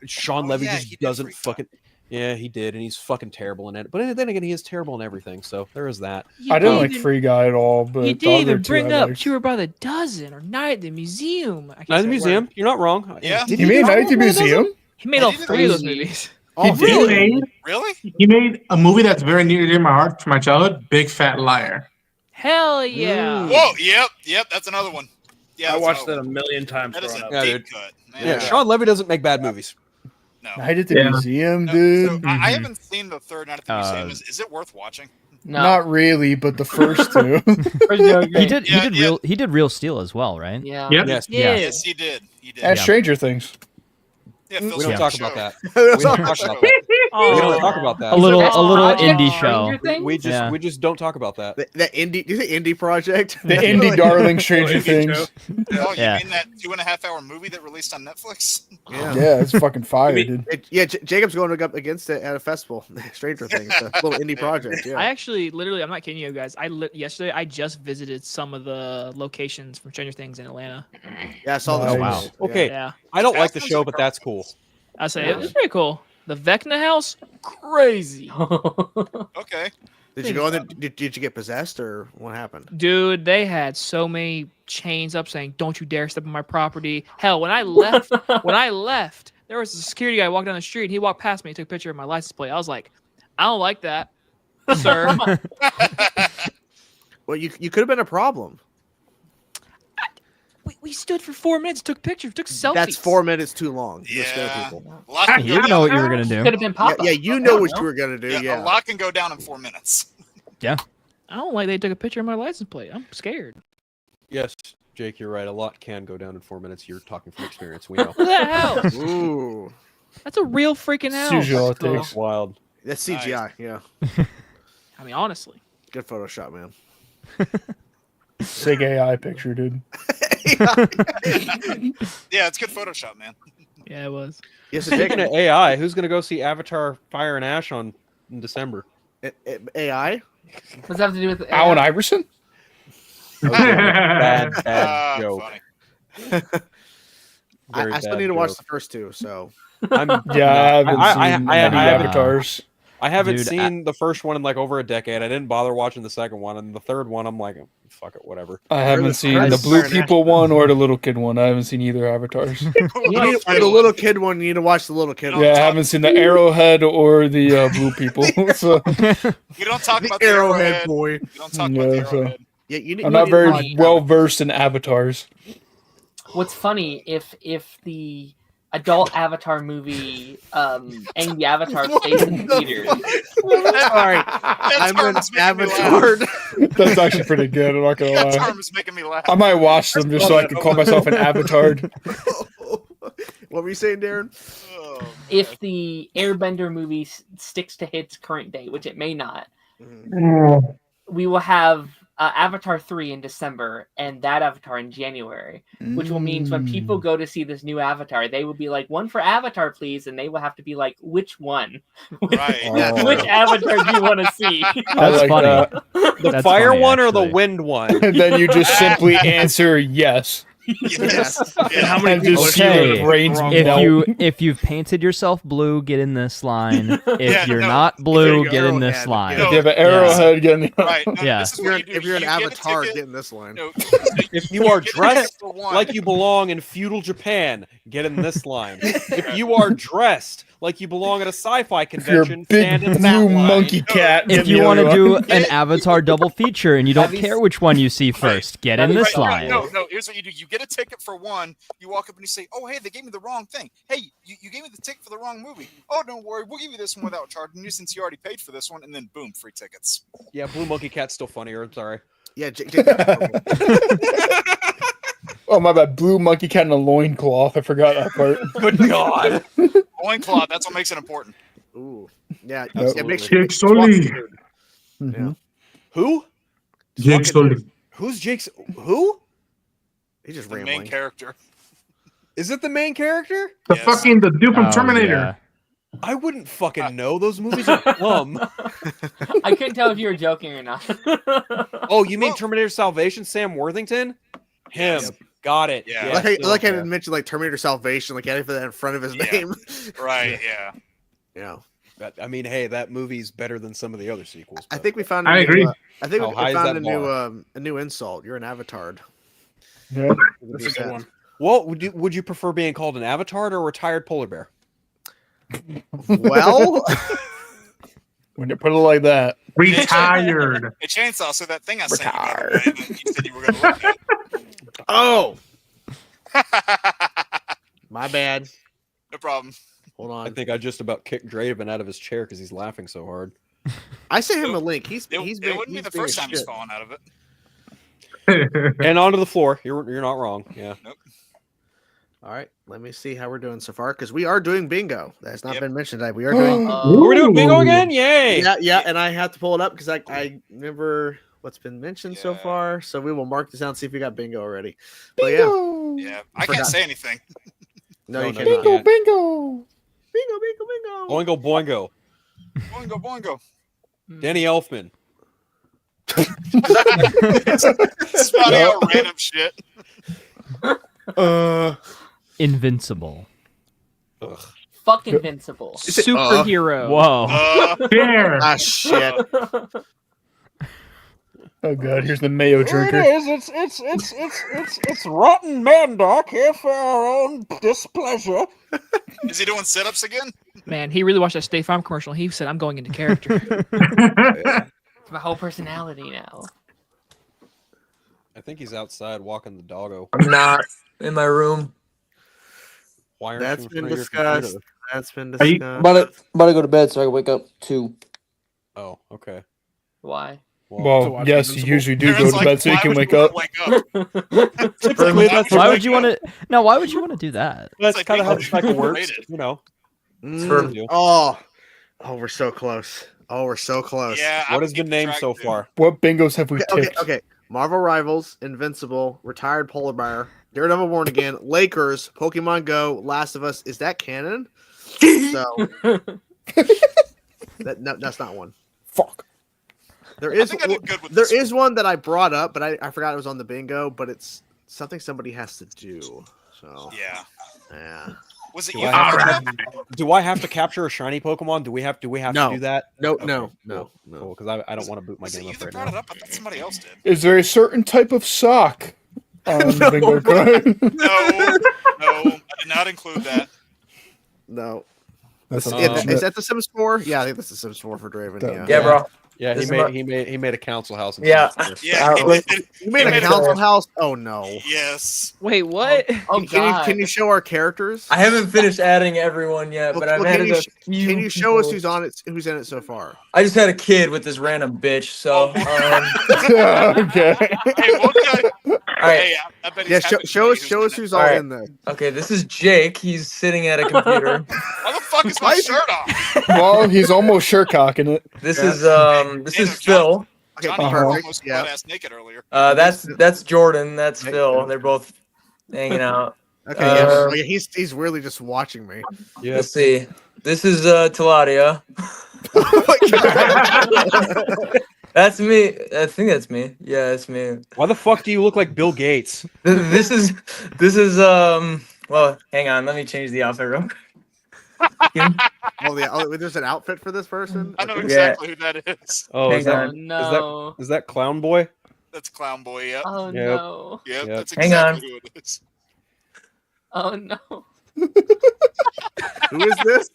Sean Levy just doesn't fucking. Yeah, he did, and he's fucking terrible in it. But then again, he is terrible in everything, so there is that. I didn't like Free Guy at all, but you didn't even bring up Chewer by the Dozen or Night at the Museum. Night at the Museum? You're not wrong. Yeah. He made Night at the Museum? He made all 3 of those movies. Really? He made a movie that's very near and dear to my heart from my childhood, Big Fat Liar. Hell yeah. Whoa, yep, that's another one. Yeah, I watched that a million times. That is a Yeah, deep dude. cut. Yeah, Sean Levy doesn't make bad movies. No. Night at the Museum, dude. So I haven't seen the third Night at the Museum. Is it worth watching? No. Not really, but the first 2. he did Real Steel as well, right? Yeah. Yep. Yes, he did. And Stranger Things. Yeah, we don't talk about that. We don't talk about that. We don't talk about that. A little indie show. We just don't talk about that. That indie, do you think indie project? The indie darling Stranger Things. Oh, you mean that 2.5-hour movie that released on Netflix? Yeah, it's fucking fire, dude. Jacob's going up against it at a festival. Stranger Things, a little indie project. Yeah. I actually, literally, I'm not kidding you guys. Yesterday, I just visited some of the locations from Stranger Things in Atlanta. Yeah, I saw that. Oh wow. Okay. Yeah. I don't like the show, but that's cool. I say it was pretty cool. The Vecna house, crazy. Okay. Did you go in there? Did you get possessed or what happened? Dude, they had so many chains up saying, "Don't you dare step on my property." Hell, when I left, there was a security guy walking down the street. He walked past me, took a picture of my license plate. I was like, I don't like that, sir. Well, you could have been a problem. We stood for 4 minutes, took pictures, took selfies. That's 4 minutes too long. Yeah. You know what you were gonna do. Could have been pop. Yeah, you know what you were gonna do. A Yeah. lot can go down in 4 minutes. Yeah. I don't like they took a picture of my license plate. I'm scared. Yes, Jake, you're right. A lot can go down in 4 minutes. You're talking from experience. We know. That house. Ooh. That's a real freaking house. Usually all it takes. Wild. That's CGI. Yeah. I mean, honestly. Good Photoshop, man. Sick AI picture, dude. Yeah, it's good Photoshop, man. Yeah, it was. Yes, Speaking of AI, who's gonna go see Avatar: Fire and Ash in December? AI. What's that have to do with Allen Iverson? Bad joke. I still need to watch the first 2, so. I haven't seen any Avatars. I haven't seen the first one in like over a decade. I didn't bother watching the second one, and the third one, I'm like, fuck it, whatever. I haven't seen the blue people one or the little kid one. I haven't seen either Avatars. The little kid one, you need to watch the little kid one. Yeah, I haven't seen the Arrowhead or the blue people. So. You don't talk about the Arrowhead boy. You don't talk about the Arrowhead. Yeah, I'm not very well versed in Avatars. What's funny if the adult Avatar movie and the Avatar stays in theaters. Sorry, I'm an Avatar. That's actually pretty good. I'm not gonna lie. That term is making me laugh. I might watch them just so I can call myself an Avatar. What were you saying, Darren? If the Airbender movie sticks to its current date, which it may not, we will have Avatar 3 in December and that Avatar in January, which will mean when people go to see this new Avatar, they will be like, one for Avatar, please. And they will have to be like, which one? Right. Which Avatar do you want to see? That's like funny. That. The That's fire funny, one or the actually. wind one? And then you just simply answer yes. Yes. And how many And people just are see shooting the the brains wrong melt. if you've painted yourself blue, get in this line. If Yeah, you're no. not blue, If get you're in this arrowhead, line. If you have an arrowhead, getting Right. No, Yeah. This is If you're, what you do. if you're an You get a avatar, ticket- get in this line. No, If you are get a ticket dressed for one. like you belong in feudal Japan, get in this line. If you are dressed like you belong at a sci-fi if you're a convention, big stand in that blue line. monkey cat, If get you the want to other do one. an Avatar double feature and you don't Have you care s- which one you see first, get in this line. No, here's what you do. You get a ticket for one. You walk up and you say, "Oh, hey, they gave me the wrong thing. Hey, you gave me the ticket for the wrong movie. Oh, don't worry, we'll give you this one without charging you since you already paid for this one." And then boom, free tickets. Yeah, blue monkey cat's still funnier. I'm sorry. Yeah, Oh my bad, blue monkey cat in a loincloth. I forgot that part. Good God. Loincloth, that's what makes it important. Ooh, yeah. Nope. It makes Jake Sully. Mhm. Who? Jake Sully. Who's Jake's? Who? He's just The rambling. main character. Is it the main character? The Yes. fucking the dude from Oh, Terminator. yeah. I wouldn't fucking know. Those movies are dumb. I couldn't tell if you were joking or not. Oh, you mean Terminator Salvation? Sam Worthington? Him. Yes. Got it. Yeah. Like I still, didn't mention like Terminator Salvation, like adding for that in front of his Yeah. name. Right. Yeah. Yeah, I mean, hey, that movie's better than some of the other sequels. I but- think we found. I agree. I think How we high is found that bar? a new insult. You're an avatar. Yeah. That's a good one. Well, would you prefer being called an avatar or a retired polar bear? Well, When you put it like that, Retired. Hey, Chainsaw, so that thing I sent you, the other day that you said you were going to look at. oh, my bad. No problem. Hold I on. think I just about kicked Draven out of his chair because he's laughing so hard. I sent him a link. It It wouldn't be the first time he's fallen out of it. And onto the floor. You're not wrong. Yeah. Nope. All right, let me see how we're doing so far because we are doing bingo. That's not Yep. been mentioned today. We are doing. We're doing bingo again. Yay! Yeah, and I have to pull it up because I remember what's been mentioned so Yeah. far. So we will mark this down and see if we got bingo already. But yeah, Yeah. I forgot. can't say anything. no, No, you no, cannot. no. bingo. Bingo, bingo, bingo. Boingo boingo. Boingo, boingo. Danny Elfman. Spouting out random shit. Invincible. Ugh. Fuck Invincible. Superhero. Whoa. Bear. Ah, shit. Oh god, here's the mayo drinker. It's rotten Mandoc here for our own displeasure. Is he doing sit-ups again? Man, he really watched that State Farm commercial. He said, "I'm going into character." It's my whole personality now. I think he's outside walking the doggo. I'm not in my room. Why aren't That's you in been front of your discussed. computer? That's been Are you- discussed. About to go to bed so I can wake up too. Oh, okay. Why? To Well, watch yes, you Invincible. usually do go Aaron's to like, bed so you why can would wake you up. wake up? Typically, that's Why Wake would you up. want to? No, why would you want to do that? That's like kind of how the being cycle works. overrated. You know. Mm, oh, we're so close. Oh, we're so close. Yeah. What has been named so far? What bingos have we Okay, ticked? okay. Marvel Rivals, Invincible, Retired Polar Bear, Daredevil Born Again, Lakers, Pokemon Go, Last of Us. Is that canon? So that's not one. Fuck. There I is think I did good with there this is one that I brought up, but I forgot it was on the bingo. But it's something somebody has to do. So Yeah. yeah. Was it Do you? I, that have brought it up? do I have to capture a shiny Pokemon? Do we have to No. do that? No, Okay, no, cool. no. Cool, because I don't want to boot my Was it game you up that right brought it now. up? I thought somebody else did. Is there a certain type of sock on the bingo card? No, I did not include that. No. That's Is unfortunate. that the Sims 4? Yeah, I think that's the Sims 4 for Draven. Yeah. Yeah, bro. Yeah, This he is made a council house. in Yeah. Sims 4. Yeah, Look, You made a made a- council house? Oh no. Yes. Wait, what? Oh Can you show our characters? I haven't finished adding everyone yet, but I've Well, added a few. can you show us people. who's in it so far? I just had a kid with this random bitch, so. Okay. Hey, what guy? All right. Hey, I bet he's Yeah, happy to show us see who's in who's it. all Alright. in there. Okay, this is Jake. He's sitting at a computer. Why the fuck is my shirt off? Well, he's almost sure cocking it. This Yeah. is Phil. Okay, Johnny, you were perfect. almost Yeah. butt-ass naked earlier. That's Jordan. That's Hey, Phil. yeah. They're both hanging out. Okay, yeah. Uh, Okay, he's really just watching me. Yeah. Let's see. This is Taladia. Oh my God. That's me. I think that's me. Yeah, it's me. Why the fuck do you look like Bill Gates? This is well, hang on, let me change the outfit real quick. There's an outfit for this person? I know Okay. exactly who that is. Oh, Hang is that, on. No. is that Clown Boy? That's Clown Boy, yep. Oh Yep. no. Yep, Yep. that's Hang exactly on. who it is. Oh no. Who is this?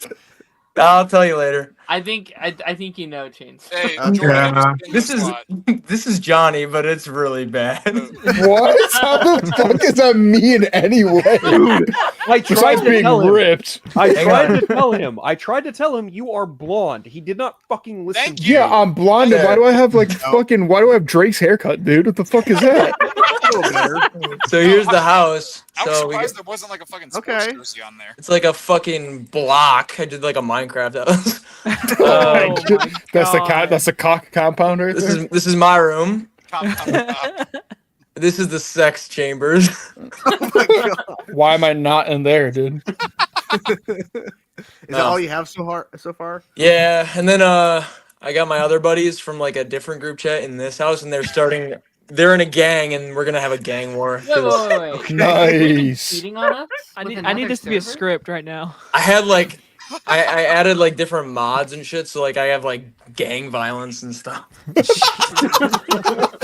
I'll tell you later. I think you know, Chains. Hey, Okay. Jordan, Yeah. This is Johnny, but it's really bad. What? How the fuck does that mean anyway? I tried Besides to being tell him. ripped. I Hang tried on. to tell him. I tried to tell him you are blonde. He did not fucking listen. Thank to you. Yeah, I'm blonde. Yeah. Why do I have like fucking? Why do I have Drake's haircut, dude? What the fuck is that? So here's the house. I was So we surprised there wasn't like a fucking sports Okay. jersey on there. it's like a fucking block. I did like a Minecraft house. Oh my That's the God. That's the cock compound right there. This is my room. Top. This is the sex chambers. Oh my god. Why am I not in there, dude? Is that all you have so far? Yeah, and then I got my other buddies from like a different group chat in this house, and they're in a gang, and we're gonna have a gang war. Wait. Nice. Cheating on us? I With need another this to be a server? script right now. I had like I added like different mods and shit, so like I have like gang violence and stuff.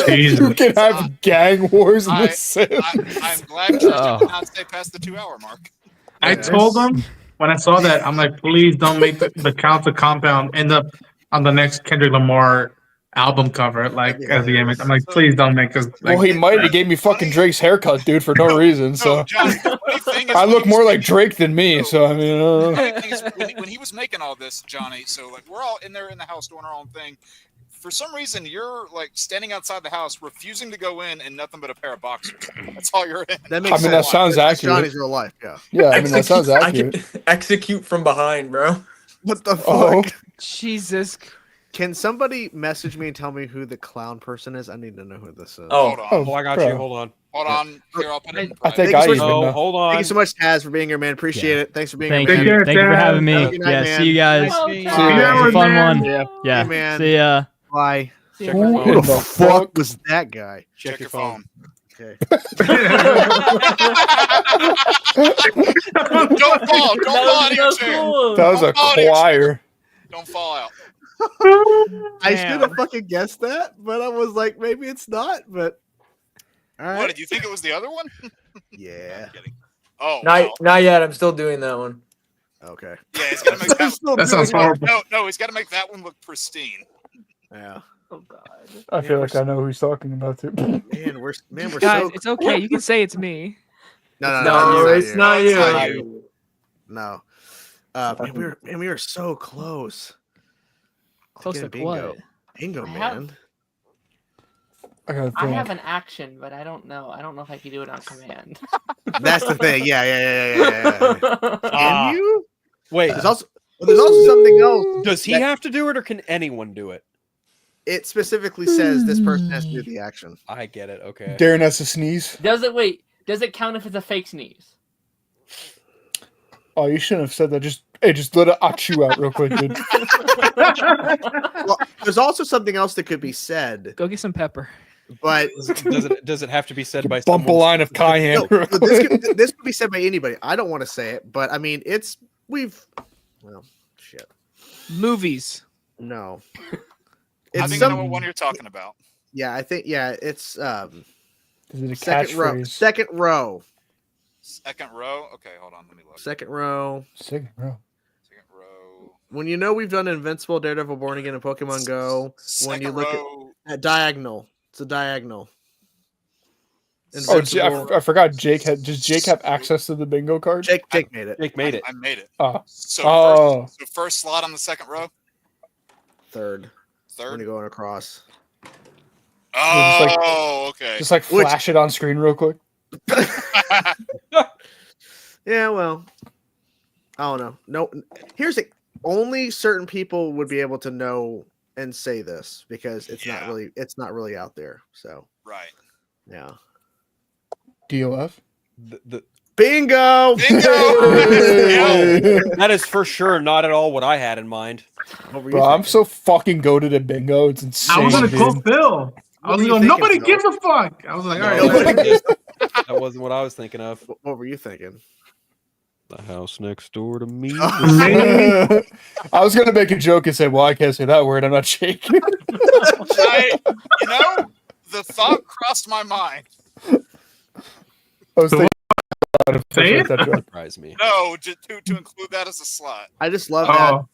Jesus. You can have gang wars in the Sims. I'm glad you did not stay past the 2-hour mark. I told them when I saw that, I'm like, please don't make the Count of Compound end up on the next Kendrick Lamar album cover, like as the image. I'm like, please don't make us. Like, Well, he might. He gave me fucking Drake's haircut, dude, for no reason. So John, the funny thing is I when look he was more like Drake than me. So I mean, The funny thing is, when he was making all this, Johnny, so like we're all in there in the house doing our own thing. For some reason, you're like standing outside the house, refusing to go in nothing but a pair of boxers. That's all you're in. That I makes mean, that sense. sounds That's accurate. Johnny's real life, yeah. Yeah, I mean that sounds I accurate. can execute from behind, bro. What the fuck? Oh. Jesus. Can somebody message me and tell me who the clown person is? I need to know who this is. Oh, Hold on. Oh, I got bro. you. Hold on. Hold on. Here, I'll put it in I think Thank I you even so know. Oh, hold on. Thank you so much, Taz, for being here, man. Appreciate it. Thanks for being Thank here, you. man. care, Thank you for Dad. having me. Good night, Yeah, man. see you guys. Oh, See you. God. It was a fun one. Yeah. Yeah. Hey, man. See ya. Bye. See ya. Who Who in the the fuck fuck? was that guy? Check your phone. Okay. Don't fall. Don't fall out of your so chair. cool. That was a choir. Don't fall out. I should have fucking guessed that, but I was like, maybe it's not. But all right. What, did you think it was the other one? Yeah. I'm kidding. Oh, wow. Not yet. I'm still doing that one. Okay. Yeah, he's got to make that Still That sounds doing it. horrible. No, he's got to make that one look pristine. Yeah. Oh god. I feel like I know who he's talking about too. Man, we're Guys, so. it's okay. You can say it's me. No, No, it's not It's you. not you. No. Man, we were so close. Close to bingo. what? Bingo, I have- man. I gotta I think. have an action, but I don't know. I don't know if I can do it on command. That's the thing. Yeah. Can you? Wait, There's also something else. does he that- have to do it, or can anyone do it? It specifically says this person has to do the action. I get it. Okay. Darren has to sneeze. Does it count if it's a fake sneeze? Oh, you shouldn't have said that. Just let it achoo out real quick, dude. Well, there's also something else that could be said, Go get some pepper. but Does it have to be said by Bump a someone? line of cayenne. no, but this could be said by anybody. I don't want to say it, but I mean, well, shit. Movies. No. I think I know what one you're talking about. Yeah, I think it's Is it a second row. catchphrase? Second row. Second row. Okay, hold on. Let me look. Second row. Second row. Second row. When you know we've done Invincible, Daredevil, Born Again, and Pokemon Go, when you Second look row. at diagonal, it's a diagonal. Oh, Invincible. I forgot. Does Jake have access to the bingo card? Jake made it. Jake made it. I made it. Oh. So first slot on the second row. Third. When Third. you're going across. Oh, okay. Just like flash it on screen real quick. Yeah, well, I don't know. No, here's the only certain people would be able to know and say this because it's not really out there. So Right. yeah. DOF. Bingo! That is for sure not at all what I had in mind. Bro, I'm so fucking goated at bingo. It's insane. I was gonna dude. quote Phil. I was going, nobody gives a fuck. I was like, all right. That wasn't what I was thinking of. What were you thinking? The house next door to me. I was gonna make a joke and say, "Well, I can't say that word. I'm not shaking." The thought crossed my mind. I was thinking. Surprise me. No, to include that as a slot. I just love that.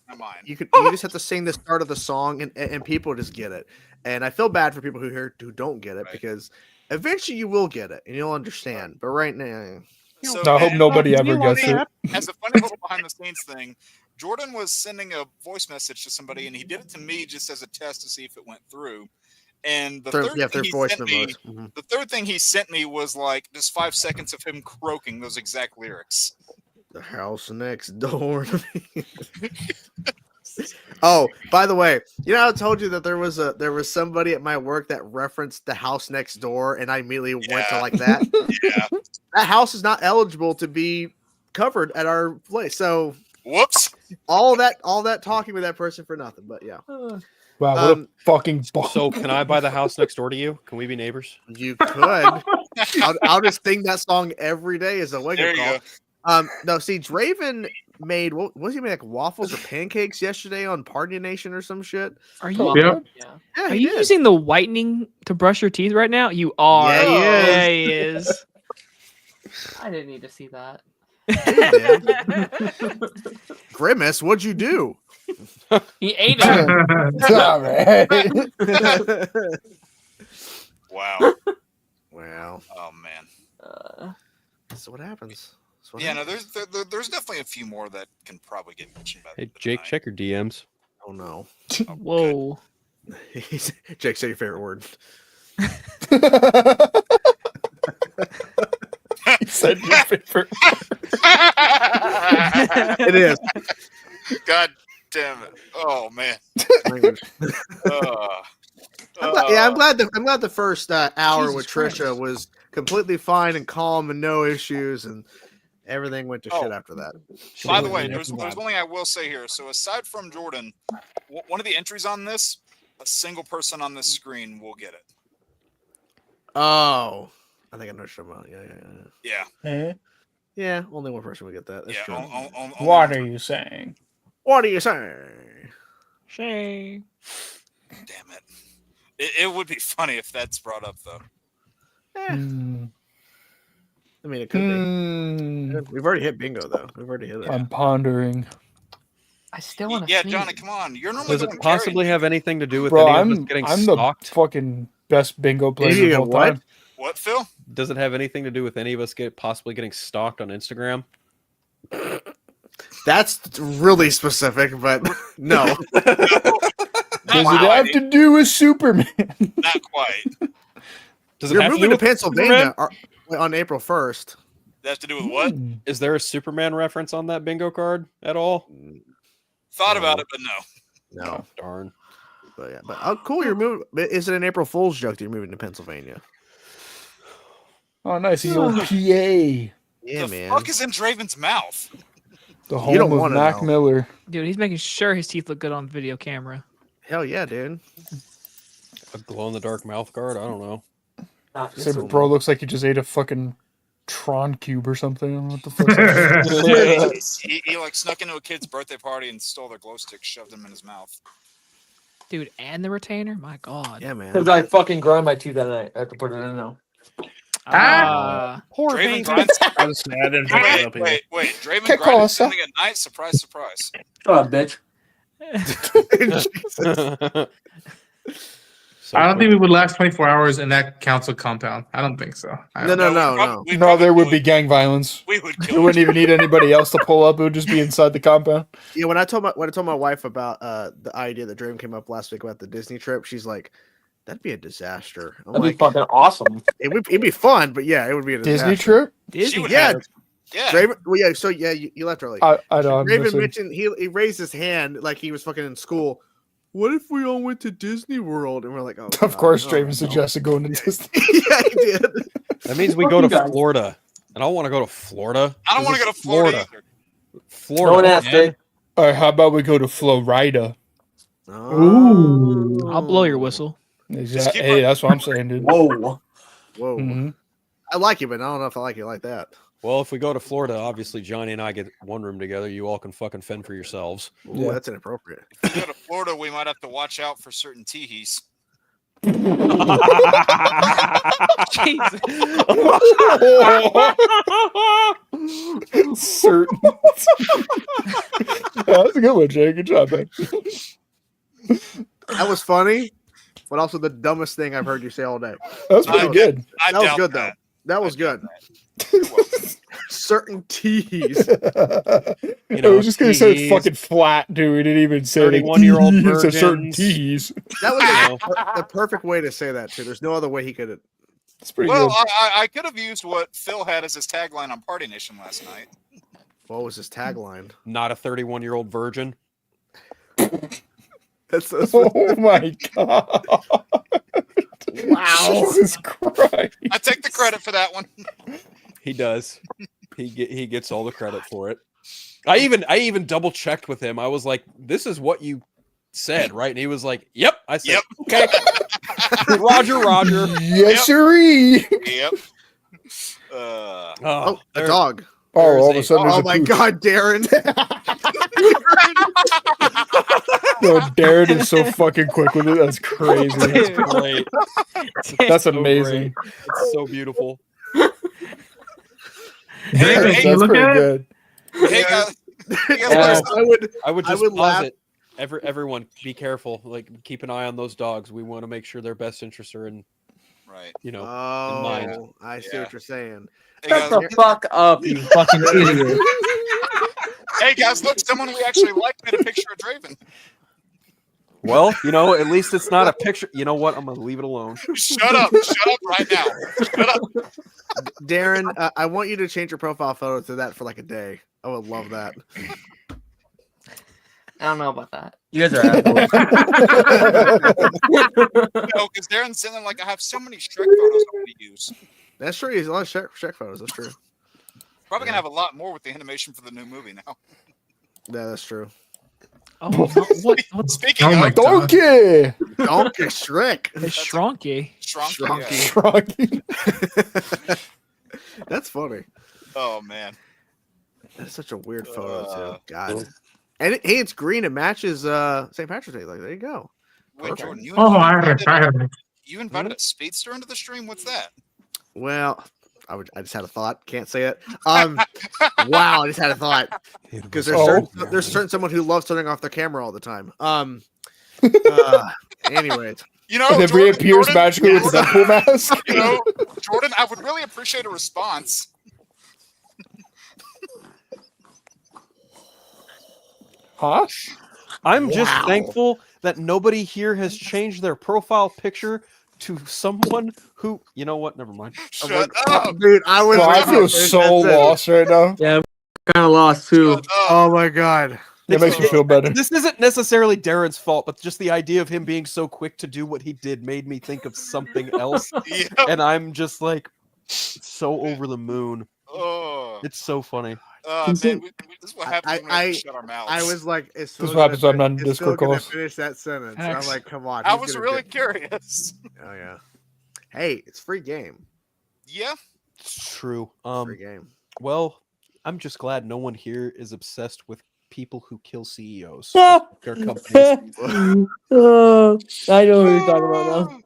You just have to sing the start of the song and people just get it. And I feel bad for people who don't get it because eventually you will get it and you'll understand. But right now, I hope nobody ever gets it. As a funny little behind the scenes thing, Jordan was sending a voice message to somebody, and he did it to me just as a test to see if it went through. And the third thing he sent me was like just 5 seconds of him croaking those exact lyrics. The house next door to me. Oh, by the way, I told you that there was somebody at my work that referenced the house next door, and I immediately went to like that. Yeah, that house is not eligible to be covered at our place. So, whoops! All that talking with that person for nothing. But yeah. Wow, what a fucking ball. So can I buy the house next door to you? Can we be neighbors? You could. I'll just sing that song every day as a wake-up call. No, see, Draven made what was he made like waffles or pancakes yesterday on Party Nation or some shit. Are you? Yeah. Are you using the whitening to brush your teeth right now? You are. Yeah, he is. I didn't need to see that. Grimace, what'd you do? He ate it. Wow. Oh man. That's what happens. There's definitely a few more that can probably get mentioned by. Hey, Jake, check your DMs. Oh no. Whoa. Jake, say your favorite word. He said your favorite. It is. God damn it! Oh man. I'm glad the first hour with Trisha was completely fine and calm and no issues, and everything went to shit after that. By the way, there's one thing I will say here. So aside from Jordan, one of the entries on this, a single person on this screen will get it. Oh, I think I know what you're talking about. Yeah. Yeah, only one person will get that. That's true. What are you saying? What are you saying? Shame. Damn it. It would be funny if that's brought up though. I mean, it could be. We've already hit bingo though. We've already hit it. I'm pondering. I still want to. Yeah, Johnny, come on. You're normally. Does it possibly have anything to do with Bro, any of us getting I'm stalked? the fucking best bingo player of all time. What, Phil? Does it have anything to do with any of us possibly getting stalked on Instagram? That's really specific, but no. Does it have to do with Superman? Not quite. Does it You're have moving to to Pennsylvania on April 1st. That has to do with what? Is there a Superman reference on that bingo card at all? Thought about it, but no. No. Darn. But yeah, oh, cool. You're moving. Is it an April Fool's joke that you're moving to Pennsylvania? Oh, nice. The old PA. Yeah, the man. fuck is in Draven's mouth? The home of Mac Miller. Dude, he's making sure his teeth look good on video camera. Hell yeah, dude. A glow-in-the-dark mouth guard? I don't know. Say, bro looks like he just ate a fucking Tron cube or something. I don't know what the fuck. he like snuck into a kid's birthday party and stole their glow stick, shoved them in his mouth. Dude, and the retainer? My God. Yeah, man. Because I fucking grind my teeth that night. I have to put it in now. Poor Draven baby. I'm sad. Wait. Draven grinded something at night? Surprise, surprise. Shut up, bitch. I don't think we would last 24 hours in that council compound. I don't think so. No. No, there would be gang violence. We would We wouldn't even need anybody else to pull up. It would just be inside the compound. Yeah, when I told my wife about the idea that Draven came up last week about the Disney trip, she's like, "That'd be a disaster." I'm That'd like, be fucking awesome. It'd be fun, but yeah, it would be a disaster. Disney trip? Disney. Yeah. Yeah. Draven, well, yeah. So yeah, you left early. I know. Draven mentioned he raised his hand like he was fucking in school. What if we all went to Disney World? And we're like, oh. Of course, Draven suggested going to Disney. Yeah, he did. That means we go to Florida. And I want to go to Florida. I don't want to go to Florida either. Florida. No one asked it. All right, how about we go to Florida? Ooh. I'll blow your whistle. Exactly. Hey, that's what I'm saying, dude. Whoa. Whoa. Mm-hmm. I like it, but I don't know if I like it like that. Well, if we go to Florida, obviously Johnny and I get one room together. You all can fucking fend for yourselves. Ooh, that's inappropriate. If we go to Florida, we might have to watch out for certain teehees. Certain. That's a good one, Jay. Good job, man. That was funny, but also the dumbest thing I've heard you say all day. That's pretty good. That was good, though. That was good. Certain teas. I was just gonna say it's fucking flat, dude. We didn't even say 31-year-old it's a certain virgins. teas. That was the perfect way to say that too. There's no other way he could have. That's pretty Well, good. I could have used what Phil had as his tagline on Party Nation last night. What was his tagline? Not a 31-year-old virgin. That's Oh my god! Wow. Jesus Christ! I take the credit for that one. He does. He gets all the credit for it. I even double checked with him. I was like, "This is what you said, right?" And he was like, "Yep." I said, "Okay." Roger. Yes, sirree. Yep. Oh, a there- dog. Oh, there's all of a sudden, there's Oh a my pooch. god, Darren. No, Darren is so fucking quick with it. That's crazy. That's great. That's So amazing. great. It's so beautiful. That's look pretty at it. good. Hey guys, I would just would laugh. pause it. Everyone, be careful. Like, keep an eye on those dogs. We want to make sure their best interests are in, right. in mind. Oh, I see Yeah. what you're saying. Hey Shut guys, the fuck up, you fucking idiot. hey guys, look, someone we actually like made a picture of Draven. Well, at least it's not a picture. You know what? I'm gonna leave it alone. Shut up right now. Shut up. Darren, I want you to change your profile photo to that for like a day. I would love that. I don't know about that. You guys are assholes. No, because Darren's saying like I have so many Shrek photos I want to use. That's true. He's a lot of Shrek photos. That's true. Probably gonna have a lot more with the animation for the new movie now. Yeah, that's true. Oh, what's Speaking Oh of my god. Donkey. Donkey Shrek. it's Shronky? Shrunky, yeah. That's funny. Oh man. That's such a weird photo too. God. And it's green. It matches St. Patrick's Day. Like, there you go. Wait, Jordan, you Oh, I invited, retired. you invited a speedster into the stream? What's that? Well, I just had a thought. Can't say it. Wow, I just had a thought. Because there's certain someone who loves turning off their camera all the time. Anyways. You know, And then reappears magically with the Deadpool mask. You know, Jordan, I would really appreciate a response. Huh? I'm just thankful that nobody here has changed their profile picture to someone who, you know what? Never mind. Shut up. Dude, I was. Oh, I feel so lost right now. Yeah, I'm kind of lost too. Oh my god. That makes me feel better. This isn't necessarily Darren's fault, but just the idea of him being so quick to do what he did made me think of something else. Yep. And I'm just like so over the moon. Oh, It's so funny. man, this is what happens when we have to shut our mouths. I was like, it's This is what happens when I'm not in Discord calls. Finish that sentence. And I'm like, come on. I he's was gonna really do- curious. Oh yeah. Hey, it's free game. Yeah. It's true. Free game. Well, I'm just glad no one here is obsessed with people who kill CEOs. Ah. Their companies. I know what you're talking about now.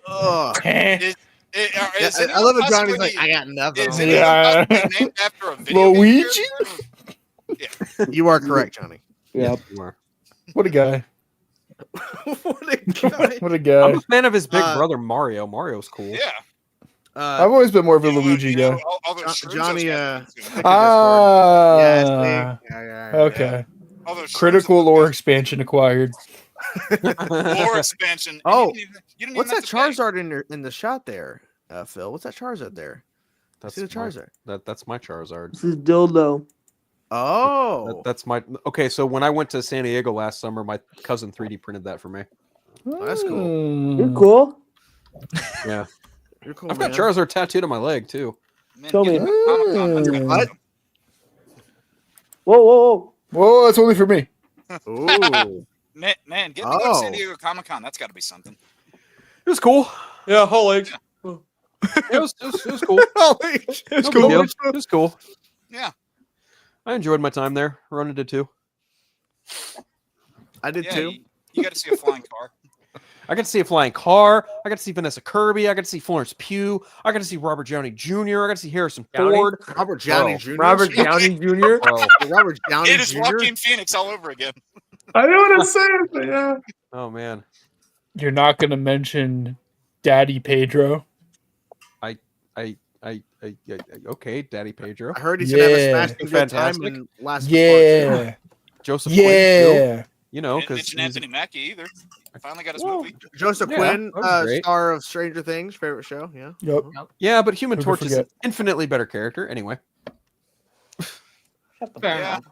Ugh. Is I love it. Johnny's like, I got nothing. Is anyone named after a video game Luigi? character? You are correct, Johnny. Yep. You are. What a guy. What a guy. What a I'm guy. a fan of his big brother Mario. Mario's cool. Yeah. I've always been more of a Luigi guy. All those shrooms Johnny, I was talking Ah. Yeah. Okay. all those shrooms Critical I was lore expansion acquired. lore expansion. Oh, you didn't What's even that have to pay. Charizard in the shot there, Phil? What's that Charizard there? That's See the Charizard. That's my Charizard. This is dildo. Oh, That's my okay. So when I went to San Diego last summer, my cousin 3D printed that for me. that's cool. You're cool. Yeah, You're cool. I've got man. Charizard tattooed on my leg too. Man, Show me. Comic-Con, that's gonna What? Whoa. Whoa, that's only for me. Ooh. Man, get me to go to San Diego Comic-Con. That's got to be something. It was cool. Yeah, whole age. It was cool. It was cool. It was cool. Yeah. I enjoyed my time there. Ronan did too. I did too. You got to see a flying car. I got to see a flying car. I got to see Vanessa Kirby. I got to see Florence Pugh. I got to see Robert Downey Jr. I got to see Harrison Ford. Robert Downey Jr. Robert Downey Jr. Robert Downey It is Jr. Joaquin Phoenix all over again. I know what I'm saying, but yeah. Oh man. You're not going to mention Daddy Pedro. Okay, Daddy Pedro. I heard he's gonna have a smashing good time Fantastic. in last Yeah. Joseph Quinn, too. You know, Didn't because mention Anthony Mackie either. Finally got his movie. Joseph Yeah, Quinn, that was great. star of Stranger Things, favorite show. Yeah. Yep. yeah, but Human Who could Torch is an forget? infinitely better character. Anyway, Fair Yeah. enough.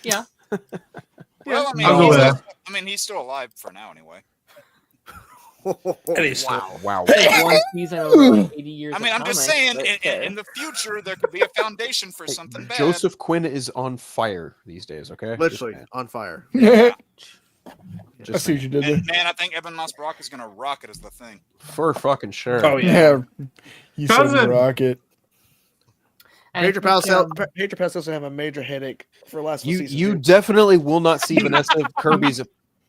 Yeah. Well, I mean, I'll go with that. he's still alive for now anyway. wow. One season over like 80 years. I mean, of I'm just comics, saying, but okay. in the future, there could be a foundation for something bad. Joseph Quinn is on fire these days. Okay, Literally Just on fire. I Just see what you did there. And man, I think Evan Moss Brock is going to rock it as the thing. for fucking sure. Oh, yeah. You said Cousin. rocket. And I Pedro think, Pascal also have a major headache for last You season. you definitely will not see Vanessa Kirby's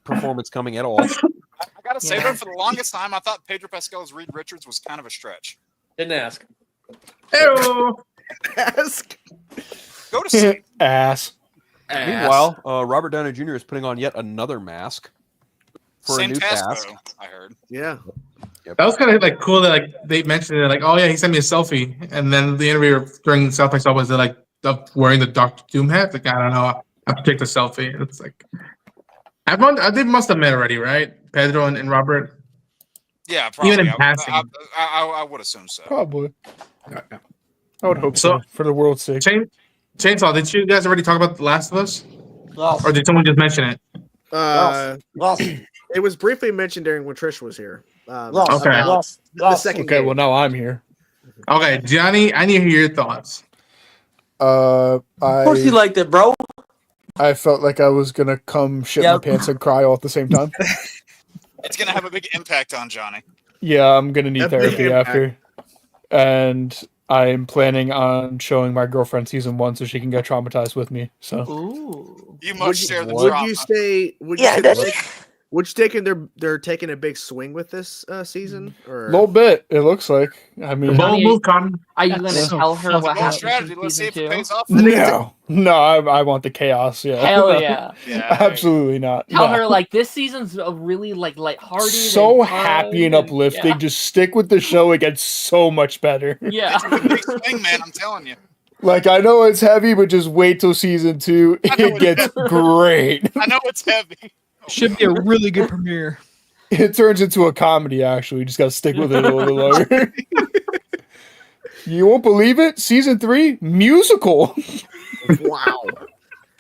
performance coming at all. I got to say, though, for the longest time, I thought Pedro Pascal's Reed Richards was kind of a stretch. Didn't ask. Ew. Ask. Go to sleep. Ass. Meanwhile, Robert Downey Jr. is putting on yet another mask for a new task. though, I heard. Yeah. That was kind of like cool that like they mentioned it, like, oh yeah, he sent me a selfie, and then the interview during South by Southwest was like wearing the Doctor Doom hat. Like, I don't know, I have to take the selfie. It's like they must have met already, right? Pedro and Robert. Yeah, probably. Even in passing. I would assume so. Probably. I would hope so, for the world's sake. Chainsaw, did you guys already talk about The Last of Us? Yes. Or did someone just mention it? Yes. It was briefly mentioned during when Trish was here. Yes. Okay. about Yes. The Yes. second Okay, game. well, now I'm here. Okay, Johnny, I need to hear your thoughts. Of course you liked it, bro. I felt like I was going to come shit Yep. my pants and cry all at the same time. It's going to have a big impact on Johnny. Yeah, I'm going to need A big therapy impact. after. And I'm planning on showing my girlfriend season 1 so she can get traumatized with me. So Ooh. You must share the Would drama. you say? Would you Yeah, say that's- would you take they're taking a big swing with this season? Or a little bit, it looks like. I mean, Bold move, Con. Are you going to tell her what Bold happened strategy. in Let's see season if it 2? pays off. no, I want the chaos. Yeah, Hell yeah. Yeah, absolutely not. Tell No. her like this season's a really like lighthearted. So and happy and fun, uplifting. yeah. Just stick with the show; it gets so much better. Yeah. It's a big swing, man. I'm telling you. Like, I know it's heavy, but just wait till season 2. I know It gets great. I know it's heavy. Should be a really good premiere. It turns into a comedy. Actually, you just gotta stick with it a little longer. You won't believe it. Season 3 musical. wow.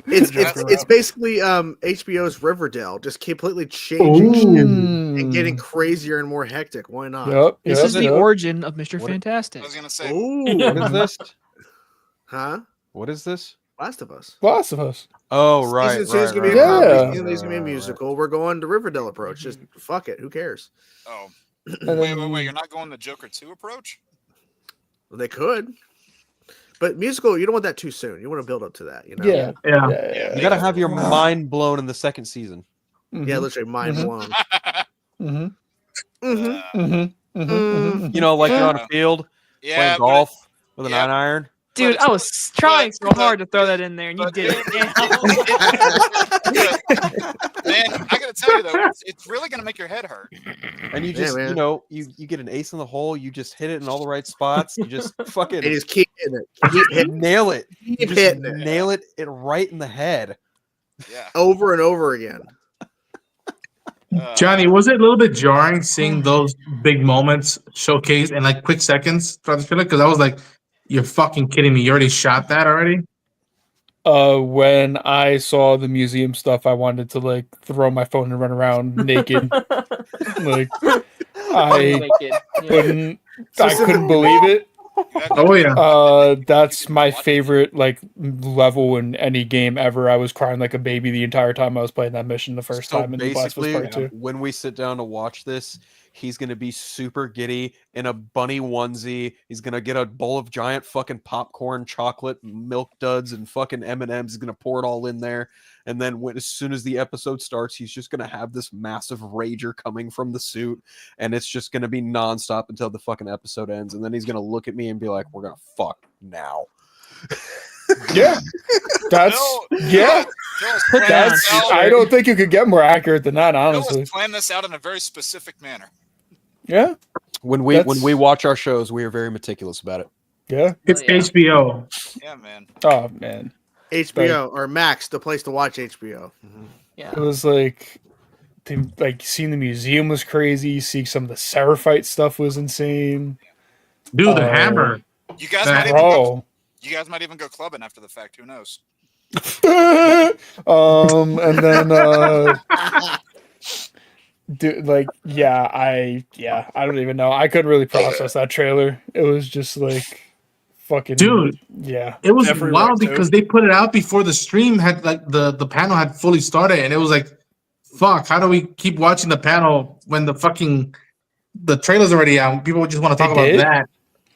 It's basically HBO's Riverdale, just completely changing shit and getting crazier and more hectic. Why not? Yep. This is the origin of Mr. What- Fantastic. I was going to say. Ooh. What is this? Huh? What is this? Last of Us. Last of Us. Oh, right. Season 2 is right, gonna be right, a comedy. Yeah. Season 3 is gonna be a musical. We're going to Riverdale approach. Just fuck it. Who cares? Oh. And Wait. then- You're not going the Joker 2 approach? Well, they could. But musical, you don't want that too soon. You want to build up to that, you know? Yeah. Yeah. You gotta have your mind blown in the second season. Yeah, literally mind blown. Mm-hmm. Mm-hmm. Mm-hmm. You know, like you're on a field Yeah. playing but golf with a yeah. 9-iron. Dude, I was trying so hard to throw that in there, and you did it. Man, I gotta tell you though, it's really gonna make your head hurt. And you Yeah, just, man. you know, you get an ace in the hole. You just hit it in all the right spots. You just fucking And just keep hitting it. Keep hitting nail it. You Keep just hitting it. nail it right in the head. Yeah. over and over again. Johnny, was it a little bit jarring seeing those big moments showcased in like quick seconds throughout the trailer? Because I was like, you're fucking kidding me. You already shot that already? When I saw the museum stuff, I wanted to like throw my phone and run around naked. Like I Naked. Yeah. couldn't believe it. Oh yeah. That's my favorite like level in any game ever. I was crying like a baby the entire time I was playing that mission the first time in the Last of Us Part 2. When we sit down to watch this, he's gonna be super giddy in a bunny onesie. He's gonna get a bowl of giant fucking popcorn, chocolate, milk duds, and fucking M&Ms. He's gonna pour it all in there, and then as soon as the episode starts, he's just gonna have this massive rager coming from the suit, and it's just gonna be nonstop until the fucking episode ends. And then he's gonna look at me and be like, "We're gonna fuck now." Yeah, that's that's. I don't think you could get more accurate than that, honestly. Let's plan this out in a very specific manner. Yeah. When we watch our shows, we are very meticulous about it. Yeah. It's HBO. Yeah, man. Oh man. HBO or Max, the place to watch HBO. Mm-hmm. Yeah. It was like seeing the museum was crazy. Seeing some of the Seraphite stuff was insane. Dude, the hammer. You guys might even go clubbing after the fact. Who knows? And then dude, I don't even know. I couldn't really process that trailer. It was just like fucking dude. Yeah, it was wild because they put it out before the stream had like the panel had fully started, and it was like, fuck, how do we keep watching the panel when the trailer's already out? People just want to talk about that.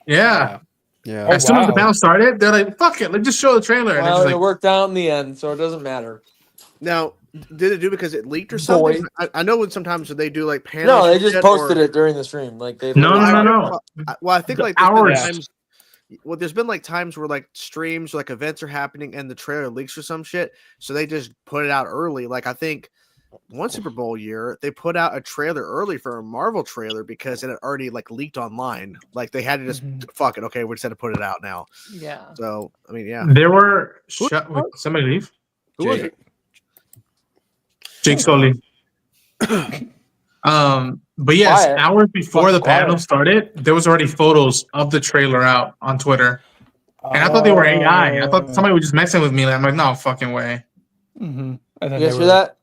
Yeah. Yeah. As soon as the panel started, they're like, "Fuck it, let's just show the trailer." Well, and it worked out in the end, so it doesn't matter. Now, did it do because it leaked or something? I know when sometimes they do like panels. No, they just posted it during the stream. Like they. No. Well, I think like there's been like times where like streams, like events are happening, and the trailer leaks or some shit, so they just put it out early. Like I think one Super Bowl year, they put out a trailer early for a Marvel trailer because it had already like leaked online. Like they had to just fuck it. Okay, we just had to put it out now. Yeah. So I mean, yeah. There were somebody leave. Who was it? Jake Sully. But yes, hours before the panel started, there was already photos of the trailer out on Twitter, and I thought they were AI. I thought somebody was just messing with me. I'm like, no fucking way. Mm-hmm. You guys hear that?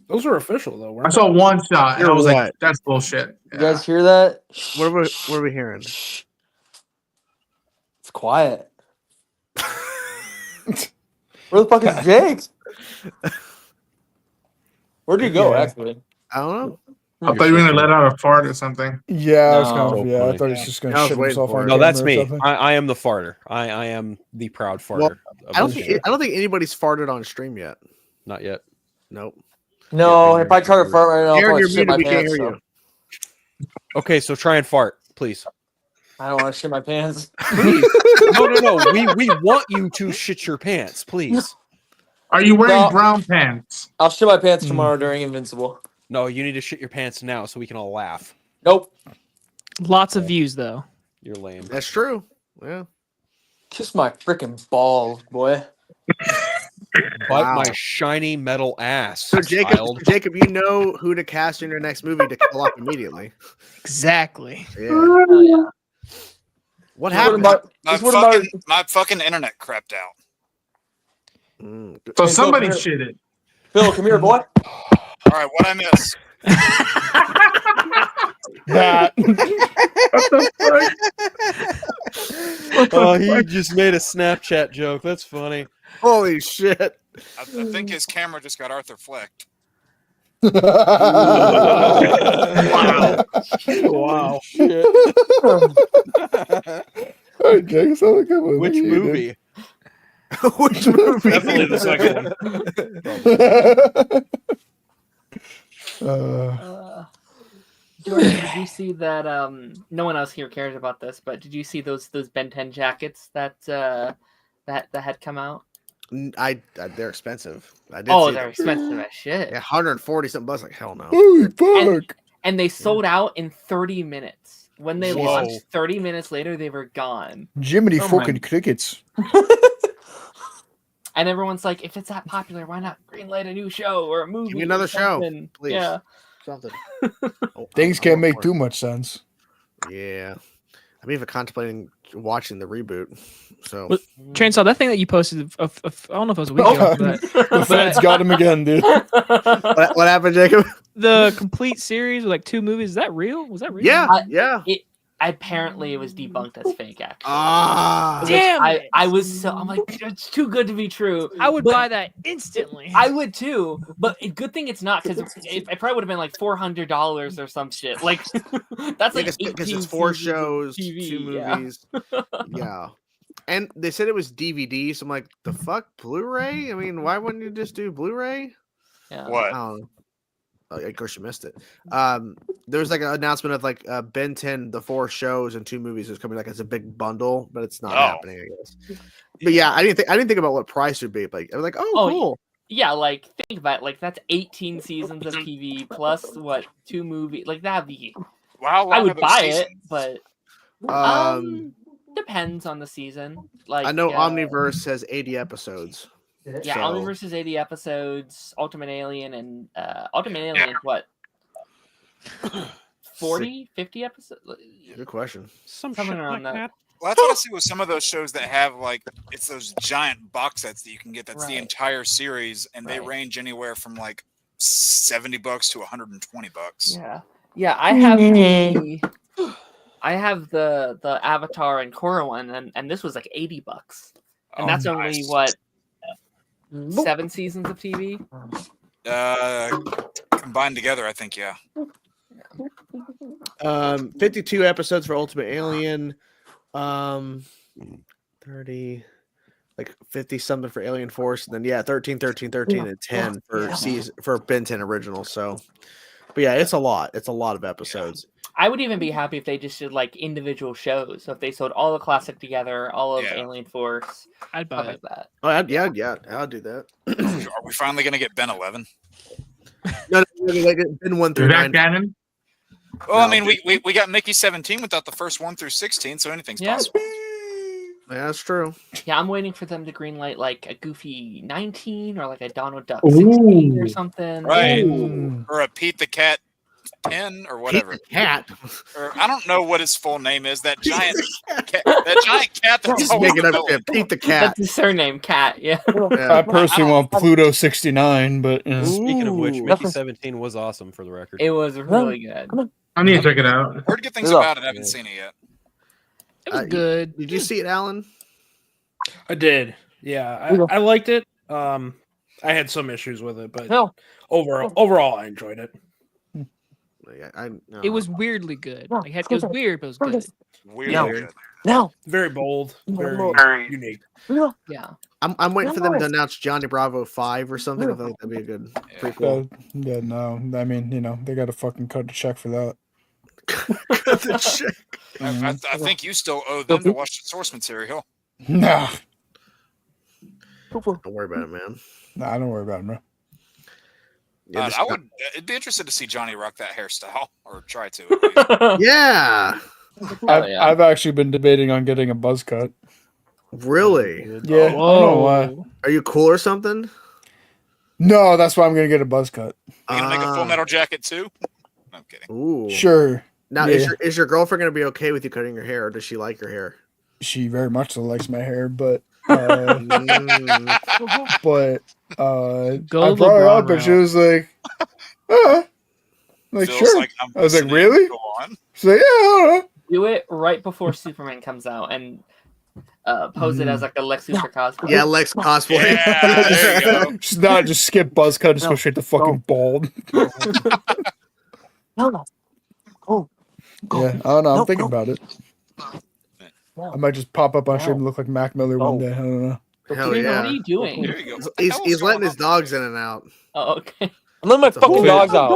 Those were official though. I saw one shot and I was like, "That's bullshit." You guys hear that? What are we hearing? It's quiet. Where the fuck is Jake? Where'd you go? Actually, I don't know. I thought you were gonna let out a fart or something. Yeah, I was kind of, I thought he was just gonna shit himself on. No, that's me. I am the farter. I am the proud farter. Well, I don't think anybody's farted on stream yet. Not yet. Nope. No, if I try to fart right now, I'll probably shit my we can't pants. hear you. Okay, so try and fart, please. I don't want to shit my pants. Please. No. We want you to shit your pants, please. Are you wearing brown pants? I'll shit my pants tomorrow during Invincible. No, you need to shit your pants now so we can all laugh. Nope. Lots of views though. You're lame. That's true. Yeah. Kiss my freaking balls, boy. Bite my shiny metal ass. So Jacob, you know who to cast in your next movie to kill off immediately. Exactly. Yeah. What happened? My fucking internet crapped out. So somebody shit it. Phil, come here, boy. All right, what I miss? That. What the fuck? He just made a Snapchat joke. That's funny. Holy shit. I think his camera just got Arthur flicked. Wow. Shit. All right, Jake, so look at Which movie? Which movie? Definitely the second one. Jordan, did you see that? No one else here cares about this, but did you see those Ben 10 jackets that had come out? They're expensive. They're expensive as shit. Yeah, 140 something bucks. Like hell no. Holy fuck! And they sold out in 30 minutes. When they launched, 30 minutes later, they were gone. Jiminy fucking crickets. And everyone's like, if it's that popular, why not greenlight a new show or a movie? Give me another show, please. Yeah. Something. Things can't make too much sense. Yeah. I'm even contemplating watching the reboot. So Chainsaw, that thing that you posted, I don't know if it was a week ago, but the fans got him again, dude. What happened, Jacob? The complete series with like 2 movies, is that real? Was that real? Yeah, yeah. apparently it was debunked as fake. Actually, Damn it! I was so I'm like, it's too good to be true. I would buy that instantly. I would too, but good thing it's not because it probably would have been like $400 or some shit. Like that's like because it's 4 shows, TV, 2 movies. Yeah. And they said it was DVD, so I'm like, the fuck, Blu-ray? I mean, why wouldn't you just do Blu-ray? Yeah. What? I don't know. Oh, of course, you missed it. There was like an announcement of like Ben 10, the 4 shows and 2 movies is coming like as a big bundle, but it's not happening, I guess. But yeah, I didn't think about what price would be. Like I was like, oh cool. Yeah, like think about it, like that's 18 seasons of TV plus what 2 movies. Like that'd be. Wow, I would buy it, but depends on the season. Like I know Omniverse has 80 episodes. Yeah, Omniverse is 80 episodes. Ultimate Alien and Ultimate Alien is what? 40, 50 episodes? Good question. Something around that. Well, that's what I see with some of those shows that have like it's those giant box sets that you can get. That's the entire series, and they range anywhere from like $70 to $120. Yeah. I have the Avatar and Korra one, and this was like $80, and that's only what 7 seasons of TV. Combined together, I think. Yeah. 52 episodes for Ultimate Alien. 30, like 50 something for Alien Force, and then 13, and 10 for season for Ben 10 original. So, but yeah, it's a lot. It's a lot of episodes. I would even be happy if they just did like individual shows. So if they sold all the classic together, all of Alien Force, I'd buy that. Oh, I'll do that. Are we finally gonna get Ben 11? No, Ben 1 through 9. Canon? Well, I mean, we got Mickey 17 without the first 1 through 16, so anything's possible. Yeah, that's true. Yeah, I'm waiting for them to greenlight like a Goofy 19 or like a Donald Duck 16 or something. Right. Or a Pete the Cat 10 or whatever. Pete the Cat. Or I don't know what his full name is. That giant cat that's just making up shit. Pete the Cat. That's his surname, Cat. Yeah. I personally want Pluto 69, but speaking of which, Mickey 17 was awesome for the record. It was really good. I need to check it out. Heard good things about it. I haven't seen it yet. It was good. Did you see it, Alan? I did. Yeah, I liked it. I had some issues with it, but overall, I enjoyed it. It was weirdly good. Like it was weird, but it was good. Weird. Very bold, very unique. Yeah. I'm waiting for them to announce Johnny Bravo 5 or something. I think that'd be a good prequel. No. I mean, they got to fucking cut the check for that. Cut the check. I think you still owe them to watch the source material. Nah. Don't worry about it, man. Nah, don't worry about it, bro. Yeah, it'd be interested to see Johnny rock that hairstyle, or try to. Yeah. I've actually been debating on getting a buzz cut. Really? Yeah. I don't know why. Are you cool or something? No, that's why I'm gonna get a buzz cut. You gonna make a Full Metal Jacket too? No, I'm kidding. Ooh. Sure. Now, is your girlfriend gonna be okay with you cutting your hair, or does she like your hair? She very much so likes my hair, but Go I brought her up, and she was like, like Feels sure. like I was like, really? Go on. She's like, yeah, I don't know. Do it right before Superman comes out and pose it as like a Lex Luthor cosplay. Yeah, Lex cosplay. Yeah, there you go. Just not just skip buzz cut, just go straight to fucking bald. Yeah, I don't know. I'm thinking about it. I might just pop up on stream and look like Mac Miller one day. I don't know. Hell yeah. What are you doing? There you go. He's letting his dogs in and out. Oh, okay. I'm letting my fucking dogs out.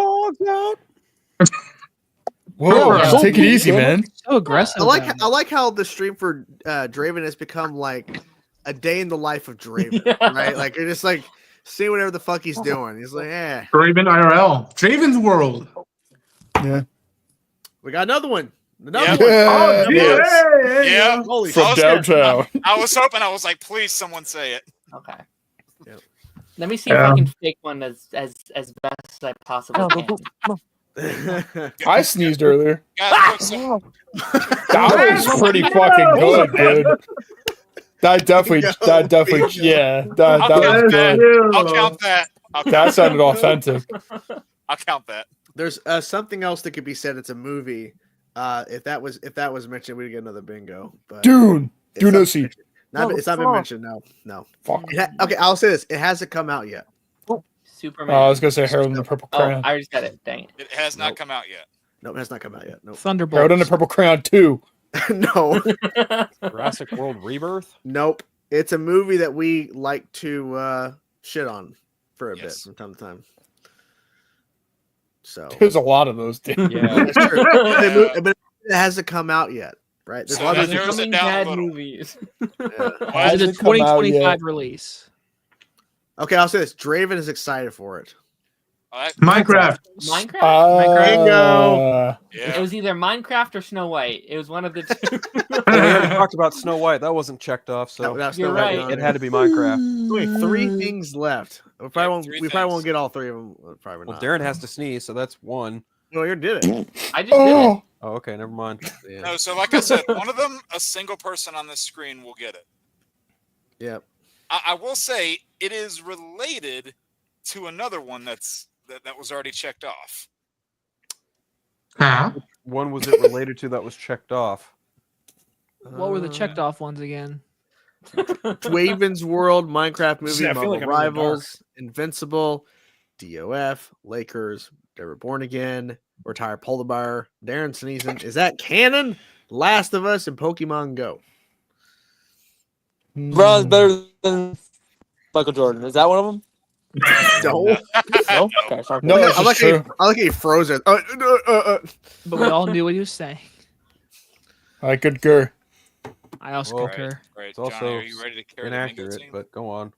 Whoa, just take it easy, man. So aggressive. I like how the stream for Draven has become like a day in the life of Draven, right? Like you're just like see whatever the fuck he's doing. He's like, Draven IRL, Draven's World. Yeah, we got another one. Yeah. Yeah. Holy from downtown. I was hoping. I was like, please, someone say it. Okay. Yep. Let me see if I can fake one as best as I possibly can. I sneezed earlier. Guys, That was pretty fucking good, dude. That definitely, yeah. That was good. I'll count that. That sounded authentic. I'll count that. There's something else that could be said. It's a movie. If that was mentioned, we'd get another bingo. But Dune. Dune. It's not been mentioned. No. Fuck. Okay, I'll say this: it hasn't come out yet. Superman. I was gonna say Harold and the Purple Crayon. I already said it. Dang it. It has not come out yet. Nope, it has not come out yet. Nope. Thunderbolt. Harold and the Purple Crayon 2. No. Jurassic World Rebirth. Nope. It's a movie that we like to shit on for a bit from time to time. So there's a lot of those, dude. Yeah, that's true. But it hasn't come out yet, right? There's a lot of bad movies. Why is it a 2025 release? Okay, I'll say this: Draven is excited for it. Minecraft. Bingo. It was either Minecraft or Snow White. It was one of the two. We already talked about Snow White. That wasn't checked off, so You're right. It had to be Minecraft. Wait, 3 things left. We probably won't get all 3 of them. Probably not. Darren has to sneeze, so that's 1. No, you did it. I just did it. Oh, okay, never mind. Yeah. No, so like I said, one of them, a single person on this screen will get it. Yep. I will say it is related to another one that was already checked off. Huh? One was it related to that was checked off? What were the checked off ones again? Waven's World, Minecraft movie, I feel Marvel like I'm in the Rivals, Invincible, DOF, Lakers, Never Born Again, Retired Polar Bear, Darren sneezing. Is that canon? Last of Us and Pokemon Go. LeBron's better than Michael Jordan. Is that one of them? No. No? Okay, sorry. No, I like how he froze it. But we all knew what he was saying. I concur. I also Well, concur. Right, It's also Johnny, are you ready to carry the bingo inaccurate, team? but go on.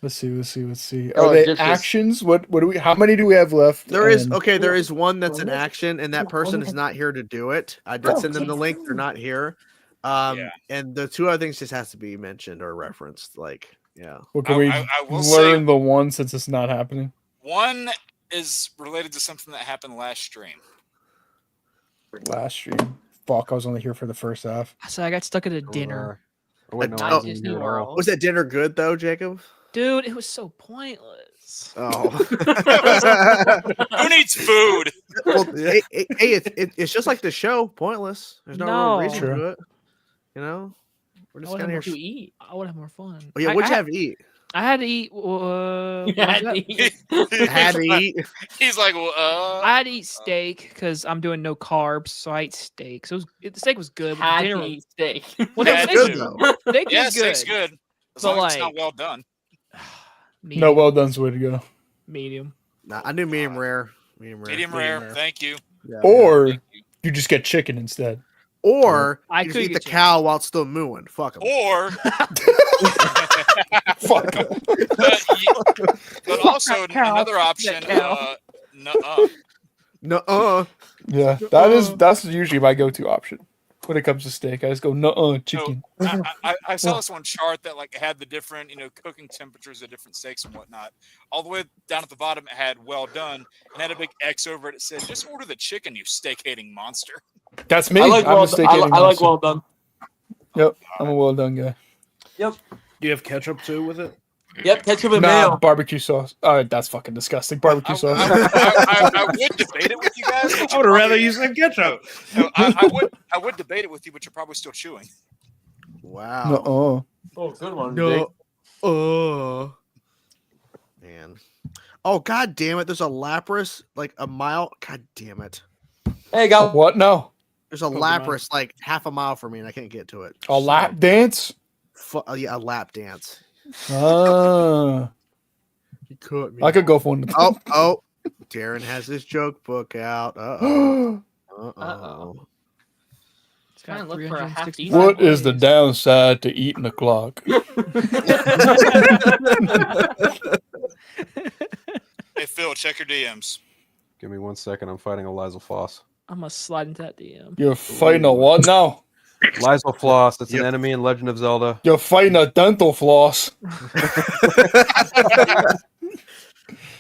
Let's see. Oh, Are they just- actions? What do we? How many do we have left? There is And- there is one that's an action, and that person is not here to do it. I did send them the link. They're not here. And the 2 other things just has to be mentioned or referenced. Like, yeah. Well, can we I will learn say- the one since it's not happening? One is related to something that happened last stream. Last stream. Fuck, I was only here for the first half. So I got stuck at a dinner. Oh, wait, no, Oh, I wasn't Disney here at all. World. Was that dinner good though, Jacob? Dude, it was so pointless. Oh. Who needs food? Well, hey, it's just like the show, pointless. There's no real reason True. to do it. You know, we're I just would kind have of more here. to eat. I would have more fun. Oh, yeah, what'd you have to eat? I had to eat. Had to eat. He's like, well, I had to eat steak because I'm doing no carbs, so I ate steak. So the steak was good. but the Had dinner to was- eat steak. Well, no, Had steak to. is good. Steak yeah, is good. steak's good. As But long as it's like- not well done. Medium. No, well done's the way to go. Medium. Nah, I knew medium rare. Medium rare. Medium rare. Thank you. Yeah. Or you just get chicken instead. Or I you just could eat the get chicken. cow while it's still mooing. Fuck 'em. Or, Fuck 'em. but also another option. Nuh-uh. Nuh-uh. Yeah, that's usually my go-to option when it comes to steak. I just go nuh-uh chicken. I saw this one chart that like had the different cooking temperatures of different steaks and whatnot. All the way down at the bottom, it had well done and had a big X over it. It said, "Just order the chicken, you steak-hating monster." That's me. I like I'm well a steak I eating like monster. well done. Yep, I'm a well done guy. Yep. Do you have ketchup too with it? Yep, ketchup and Nah, mayo. barbecue sauce. That's fucking disgusting. Barbecue sauce. I would debate it with you guys. But I would have rather you said ketchup. No, I would debate it with you, but you're probably still chewing. Wow. Nuh-uh. Oh, good one, Jake. No. Man. Oh, god damn it. There's a Lapras like a mile. God damn it. Hey, got What? No. There's a Lapras like half a mile from me and I can't get to it. A lap dance? Yeah, a lap dance. Ah. He caught me. I could go for one. Oh. Darren has his joke book out. Uh-oh. Uh-oh. Trying to look for a half decent. What is the downside to eating a clock? Hey Phil, check your DMs. Give me 1 second. I'm fighting a Lysol Floss. I'm gonna slide into that DM. You're fighting a what now? Lysol Floss. It's an enemy in Legend of Zelda. You're fighting a dental floss.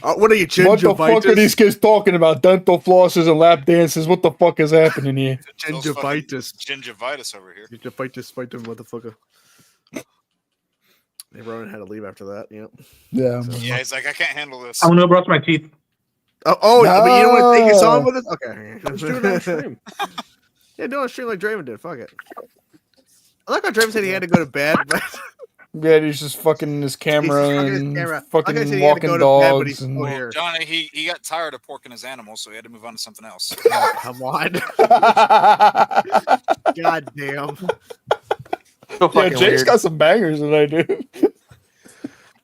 What are you, What the fuck are these kids talking about? Dental flosses and lap dances? What the fuck is happening here? Gingivitis. Gingivitis over here. Gingivitis, fight them, motherfucker. Everyone had to leave after that. Yep. Yeah. Yeah, he's like, I can't handle this. I'm gonna brush my teeth. Oh, but you don't want to take us on with us? Okay. Let's do it on stream. Yeah, do it on stream like Draven did. Fuck it. I like how Draven said he had to go to bed, but Yeah, he's just fucking in his camera and fucking walking dogs. And... Johnny, he got tired of porking his animals, so he had to move on to something else. Oh, come on. God damn. Yeah, Jake's got some bangers that I do.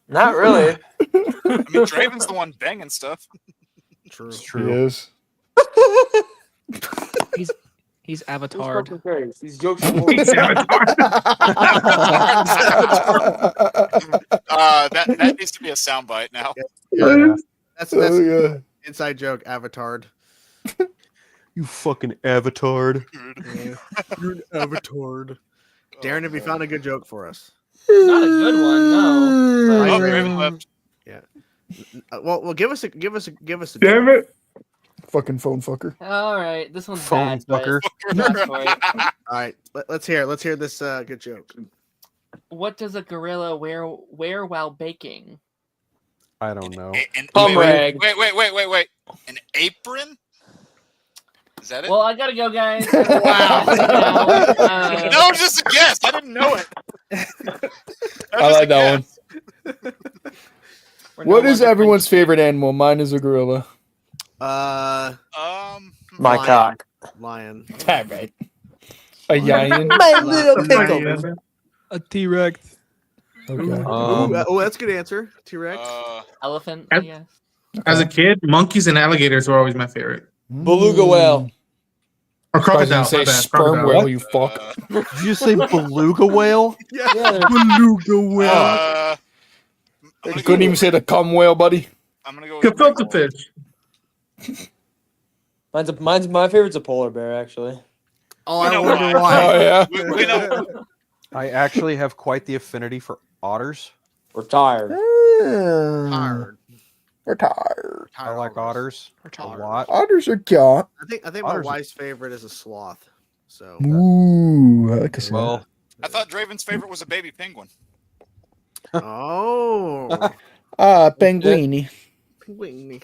Not really. I mean, Draven's the one banging stuff. True. He is. He's Avatar. These jokes are He's Avatar. That needs to be a soundbite now. Yeah. That's inside joke. Avatared. You fucking avatared. You're an avatared. Darren, have you found a good joke for us? Not a good one, no. Oh, Draven left. Yeah. Well, give us a. Damn it! Fucking phone fucker. All right, this one's Phone bad, fucker. All right, let's hear this good joke. What does a gorilla wear while baking? I don't know. Rag. Wait. An apron? Is that it? Well, I gotta go, guys. Wow. No, just a guess. I didn't know it. I like that one. What is everyone's favorite animal? Mine is a gorilla. My lion. cock. Lion. That right. A lion. My little pickle. A T-Rex. Okay. That's a good answer. T-Rex. Elephant, I guess. As a kid, monkeys and alligators were always my favorite. Beluga whale. Or crocodile. Say my bad, sperm crocodile. whale, you fuck. Did you say beluga whale? Yeah, beluga whale. You couldn't even say the cum whale, buddy. I'm gonna go with Gefilte fish. Mine's my favorite's a polar bear, actually. Oh, I wonder why. Oh yeah. We know. I actually have quite the affinity for otters. Retired. Tired. We're tired. I like otters a lot. Otters are cute. I think my Otters are- wife's favorite is a sloth. So Ooh, I like a sloth. Well, I thought Draven's favorite was a baby penguin. oh, penguini. penguin.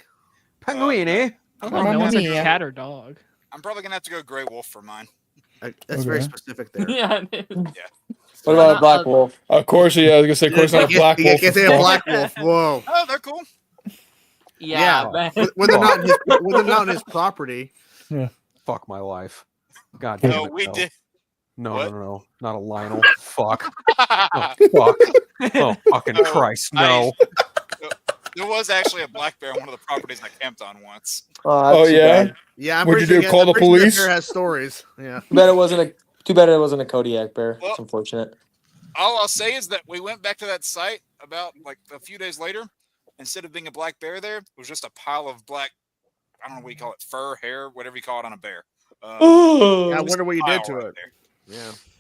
Penguini. I don't know if it's a cat or dog. I'm probably gonna have to go gray wolf for mine. That's very Okay. specific there. Yeah. It is. What about a black wolf? Of course, yeah. I was gonna say, of course, not a black You wolf. can't say a black wolf. Whoa. Oh, they're cool. Yeah. When they're not in his property. Fuck my life. God No, damn it, we no. did. No, What? no, not a Lionel. Fuck. Oh, fuck. Oh, fucking Christ, no. There was actually a black bear on one of the properties I camped on once. Oh yeah. Yeah, I'm What'd pretty you sure do? Call the police? Bear has stories. Yeah. Too bad it wasn't a Kodiak bear. Well- It's unfortunate. All I'll say is that we went back to that site about like a few days later. Instead of being a black bear there, it was just a pile of black, I don't know what you call it, fur, hair, whatever you call it on a bear. Yeah, I wonder what you did to it. Yeah.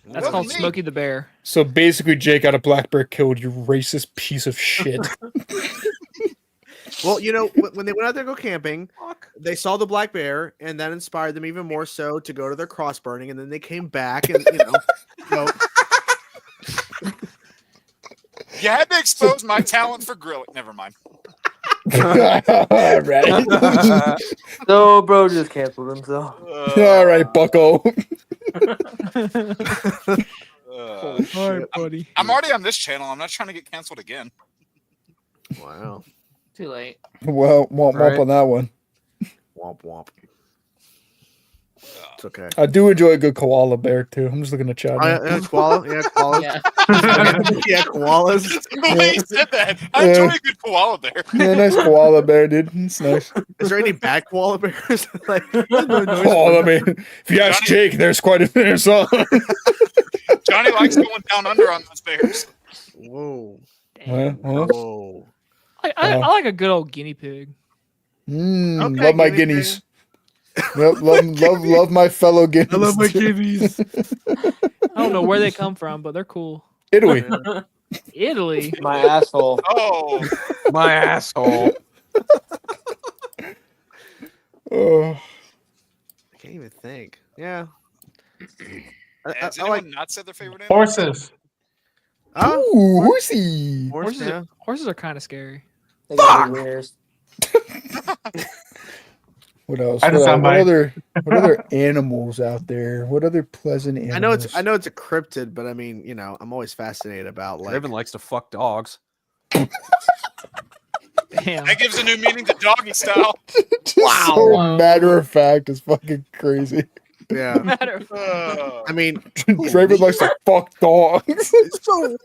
That's Wasn't called me. Smokey the Bear. So basically, Jake got a black bear killed. You racist piece of shit. Well, when they went out there to go camping, they saw the black bear, and that inspired them even more so to go to their cross burning, and then they came back, and You had to expose my talent for grilling. Never mind. All right. So, bro just canceled himself. All right, bucko. All right, buddy. I'm already on this channel. I'm not trying to get canceled again. wow. Too late. Well, womp womp on that one. Womp womp. It's okay. I do enjoy a good koala bear too. I'm just looking at chat. now. Koala? Yeah, koalas. Yeah. Yeah, koalas. The way you said that, I enjoy a good koala bear. Yeah, nice koala bear, dude. It's nice. Is there any bad koala bears? Like, Oh, I mean, if you ask Jake, there's quite a bit. So. Johnny likes going down under on those bears. Whoa. Whoa. I like a good old guinea pig. Okay, Love my guinea guineas. Yep, love my fellow guineas. I love my guineas. I don't know where they come from, but they're cool. Italy. Italy. My asshole. Oh, My asshole. Oh. I can't even think. Yeah. has I anyone like not said their favorite animal? Horses. Ooh, horsey. Horses are kind of scary. They got big ears. What else? I just sound What bite. other animals out there? What other pleasant animals? I know it's a cryptid, but I mean, I'm always fascinated about like. Raven likes to fuck dogs. Damn. That gives a new meaning to doggy style. Wow. So matter of fact is fucking crazy. Yeah. Matter of I mean, Draven likes to fuck dogs. It's so random.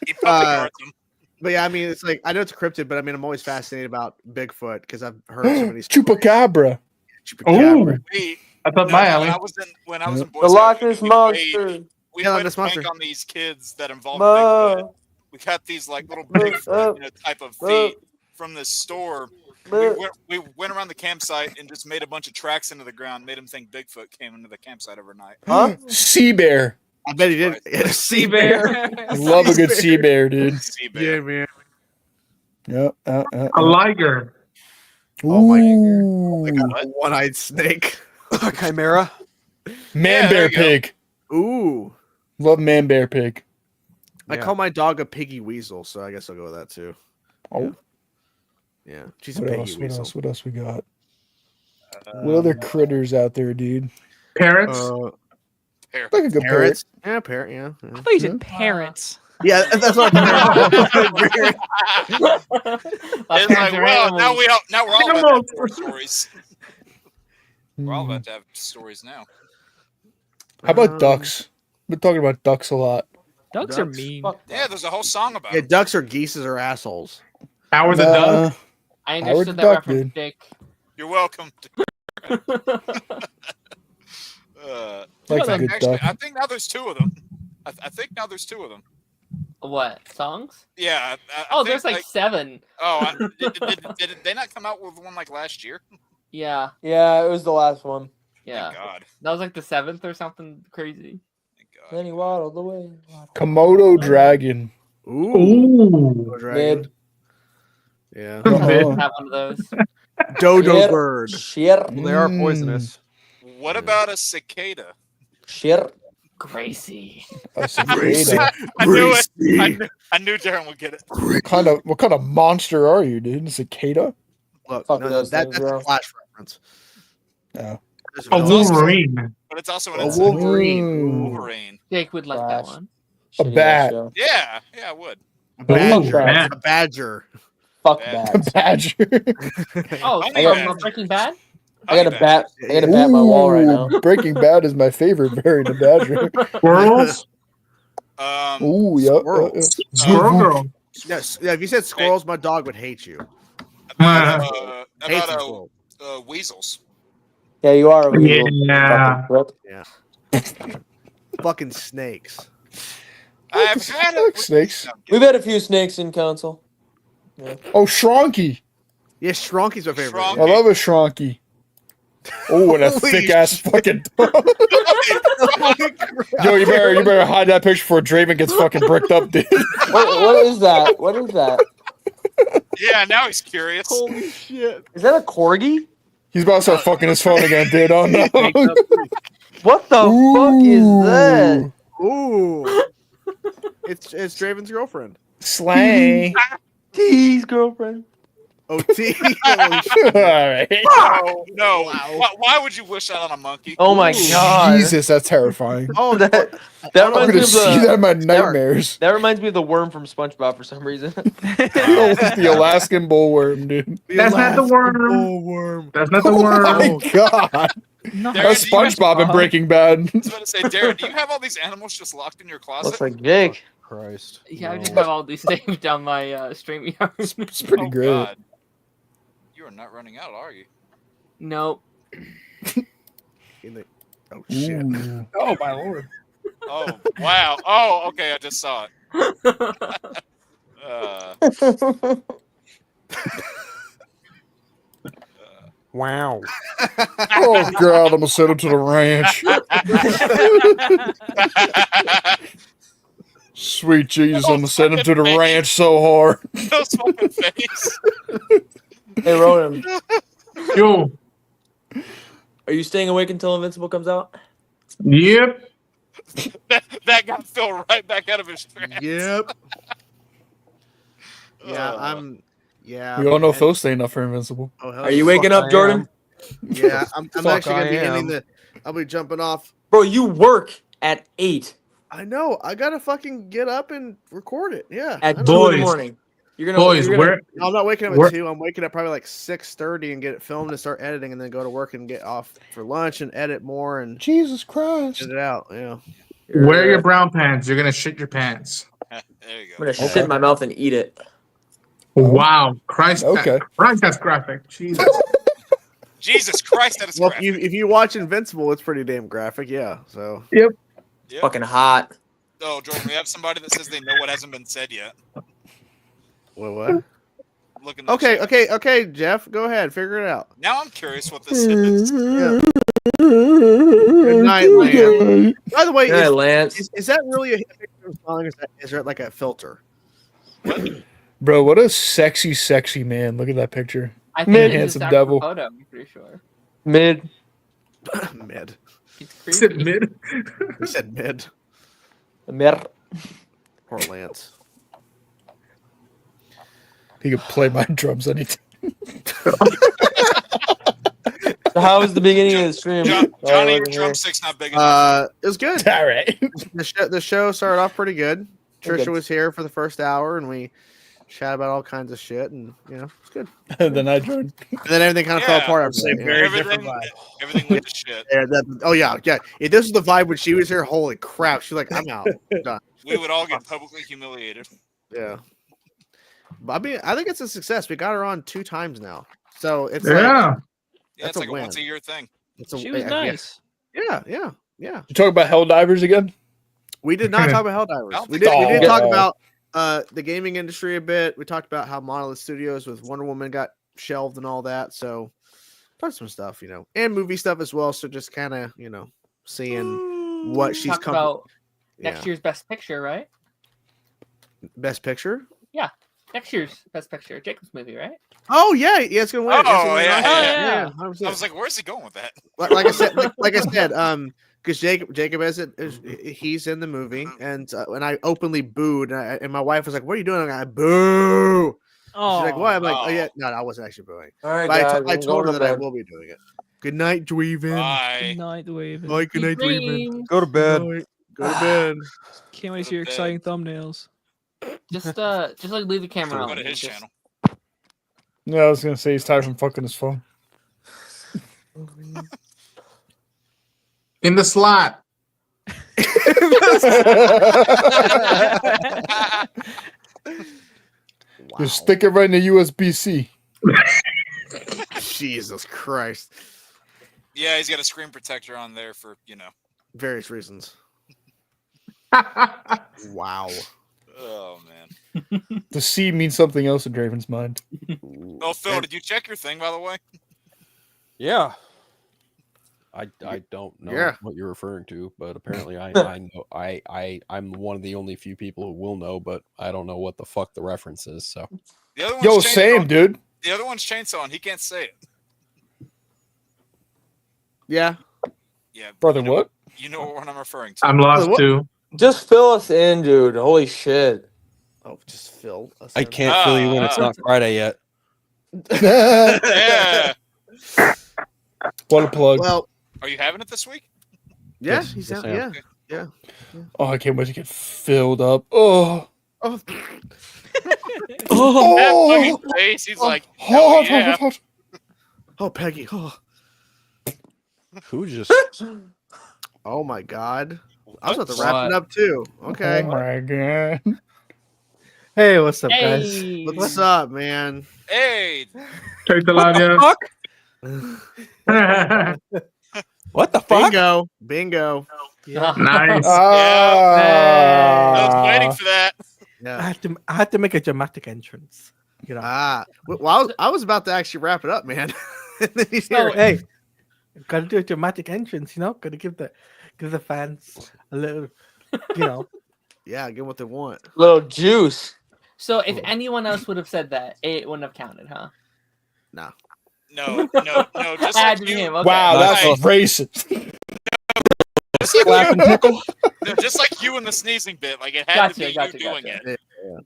He probably guards them. But yeah, I mean, it's like I know it's a cryptid, but I mean, I'm always fascinated about Bigfoot because I've heard so many. Chupacabra. Oh, I thought my alley. When I was in Boy The Scouts, Loch Ness Monster. we Yeah, played this a prank monster. on these kids that involved Ma. Bigfoot. We got these like little Bigfoot type of feet from this store. We went around the campsite and just made a bunch of tracks into the ground, made them think Bigfoot came into the campsite overnight. Huh? Sea bear. I bet he did. sea bear. I love a good sea bear, dude. Sea bear. Yeah, man. Yep. A liger. Oh my god, one-eyed snake. Chimera. Man Yeah, there bear you go. pig. Ooh. Love man bear pig. I call my dog a piggy weasel, so I guess I'll go with that too. Oh. Yeah. She's a What piggy else? What weasel. else? What else we got? What other critters out there, dude? Parrots. Like a good Parrots. Yeah, parrot. Yeah. I thought you said parents. Yeah, that's what I thought. It's like, well, now we're all about to have stories. We're all about to have stories now. How about ducks? We've been talking about ducks a lot. Ducks are mean. Yeah, there's a whole song about Yeah, it. ducks or geeses or assholes. Howard the Duck. I Howard understood the that Duck, reference, dude. Dick. You're welcome. Like a good actually, duck. I think now there's two of them. I think now there's two of them. What songs? Yeah. I Oh, think, there's like 7. Oh, did they not come out with one like last year? Yeah. Yeah, it was the last one. Yeah. Thank God. That was like the 7th or something crazy. Then he waddled away. Komodo dragon. Ooh. Dragon. Yeah. I Uh-huh. have one of those. Dodo Shit. bird. Shit. Well, they are poisonous. What about a cicada? Shit. Gracie. A cicada. I knew it. I knew Darren would get it. What kind of monster are you, dude? A cicada? Look, Fuck no, those that's things, a bro. Flash reference. No. A Wolverine. But it's also an A insect. Wolverine. Wolverine. Jake would like that Trash. one. A Shitty bat. show. Yeah, I would. A Ooh, badger. man. A badger. Fuck Bad. A bats. badger. Oh, Honey from Badger. Breaking Bad? I got a Honey bat. I got a bat on my wall right now. Ooh, Breaking Bad is my favorite variant of badger. Squirrels. badger. Ooh, yep. Squirrels. Squirrel girl. Yes. Yeah, if you said squirrels, my dog would hate you. How Hates about squirrels. weasels? Yeah, you are a weasel. Yeah. Fucking prick. Fucking snakes. I've had Like it. snakes. We've had a few snakes in council. Oh, Shronky. Yeah, Shronky's my favorite. Shronky. I love a Shronky. Oh, and a Holy thick ass fucking dog. Yo, you better hide that picture before Draven gets fucking bricked up, dude. What is that? What is that? Yeah, now he's curious. Holy shit. Is that a corgi? He's about to start fucking his phone again, dude. Oh no. What the fuck is that? Ooh. It's Draven's girlfriend. Slay. T's girlfriend. OT. All right. No. Wow. Why would you wish that on a monkey? Oh my god. Jesus, that's terrifying. Oh, That I'm reminds me gonna of see that in my nightmares. That reminds me of the worm from SpongeBob for some reason. Oh, it's the Alaskan bullworm, dude. That's not the worm. Bullworm. That's not the Oh worm. my god. No. That's SpongeBob in Breaking Bad. I was about to say, Darren, do you have all these animals just locked in your closet? Looks like Jake. Christ. Yeah, I just No. have all these saved down my StreamYard. It's pretty great. God. You are not running out, are you? Nope. Oh shit. Ooh. Oh my lord. Oh, wow. Oh, okay, I just saw it. Wow. Oh god, I'm gonna send him to the ranch. Sweet Jesus, I'm gonna send him to the ranch so hard. Those fucking face. Hey, Ronan, Yo. are you staying awake until Invincible comes out? Yep. that got Phil right back out of his trance. Yep. Yeah, I'm. Yeah. We all know man. Phil's staying up for Invincible. Oh, hell Are you yeah. waking up, Jordan? Yeah, I'm actually gonna be ending am. the. I'll be jumping off. Bro, you work at 8. I know. I gotta fucking get up and record it. Yeah. At 2 in the morning. You're gonna. I'm not waking up at 2. I'm waking up probably like 6:30 and get it filmed and start editing, and then go to work and get off for lunch and edit more and Jesus Christ. get it out. Yeah. Wear your brown pants. You're gonna shit your pants. There you go. I'm gonna shit in my mouth and eat it. Wow, Christ! Okay. Christ, that's graphic. Jesus. Jesus Christ, that is Well, graphic. if you watch Invincible, it's pretty damn graphic. Yeah. So. Yep. Fucking hot. Oh, Jordan, we have somebody that says they know what hasn't been said yet. What? Looking. Okay, Jeff, go ahead, figure it out. Now I'm curious what this is. Yeah. Good night, Lance. By the way, Good night, Lance. is that really a picture of song? Is there like a filter? Bro, what a sexy man. Look at that picture. I think it's Handsome a Sag-Aftra devil. photo, I'm pretty sure. Mid. Mid. It's Said creepy. mid. He said mid. Mid. Poor Lance. He could play my drums anytime. So how was the beginning of the stream? Johnny, your drumstick's not big enough. It was good. All right. The show started off pretty good. Okay. Trisha was here for the first hour, and we chat about all kinds of shit, and it's good. And then I joined. And then everything kind of fell apart after that. Very different vibe. Everything went to shit. Yeah. If this was the vibe when she was here, holy crap! She's like, I'm out. I'm done. We would all get publicly humiliated. Yeah. But I mean, I think it's a success. We got her on 2 times now, so it's Yeah. Yeah, That's it's a like a win. once-a-year thing. She was nice. Yeah. You talk about Helldivers again? We did not talk about Helldivers. We did talk about the gaming industry a bit. We talked about how Monolith Studios with Wonder Woman got shelved and all that. So talked some stuff, and movie stuff as well. So just kind of, seeing what she's Talk about next year's Best Picture, right? Best Picture. Yeah, next year's Best Picture, Jacob's movie, right? Oh yeah, it's gonna win. Oh, yeah. I was like, where's he going with that? Like I said, because Jacob he's in the movie, and I openly booed, and my wife was like, "What are you doing?" I boo. She's like, "What?" I'm like, "Oh yeah, no, I wasn't actually booing." All right, But guys, I told her that I will be doing it. Good night, Dweeven. Bye. Good night, Dweeven. Bye, good night, Dweeven. Go to bed. Go to bed. Can't wait to see your exciting thumbnails. Just like leave the camera Go on. to his Just- channel. Yeah, I was gonna say he's tired from fucking his phone. In the slot. Just stick it right in the USB-C. Jesus Christ. Yeah, he's got a screen protector on there for Various reasons. Wow. Oh man. The C means something else in Draven's mind. Oh, Phil, did you check your thing by the way? Yeah. I don't know Yeah. what you're referring to, but apparently I know I'm one of the only few people who will know, but I don't know what the fuck the reference is. So The other one's Yo, chainsaw- same, dude. The other one's chainsaw, and he can't say it. Yeah. Yeah, Brother, what? you know what one I'm referring to. I'm lost too. just fill us in, dude. Holy shit. Oh, just Phil. I can't fill you in. It's not Friday yet. Yeah. What a plug. Well, Are you having it this week? yeah, Yes, he's yes, out. I Yeah. am. Yeah. Oh, I can't wait to get filled up. Oh. Oh, That fucking face, he's like, Hot, yeah. hot. oh, Peggy. Oh. Who just Oh my God. I was about to What? wrap it up too. Okay. Oh my god. Hey, what's up, Hey. What's up, man? Hey, Take the line, what the fuck? Bingo. Nice. I was waiting for that. Yeah. I had to make a dramatic entrance. Well, I was about to actually wrap it up, man. And then he's here. Hey, gotta do a dramatic entrance, Gotta give the fans a little, Yeah, get what they want. Little juice. So if anyone else would have said that, it wouldn't have counted, huh? No. No, just I like had you. him, okay. Wow, that's Right. racist. Just like you, no, just like you in the sneezing bit. Like it had to be you doing it.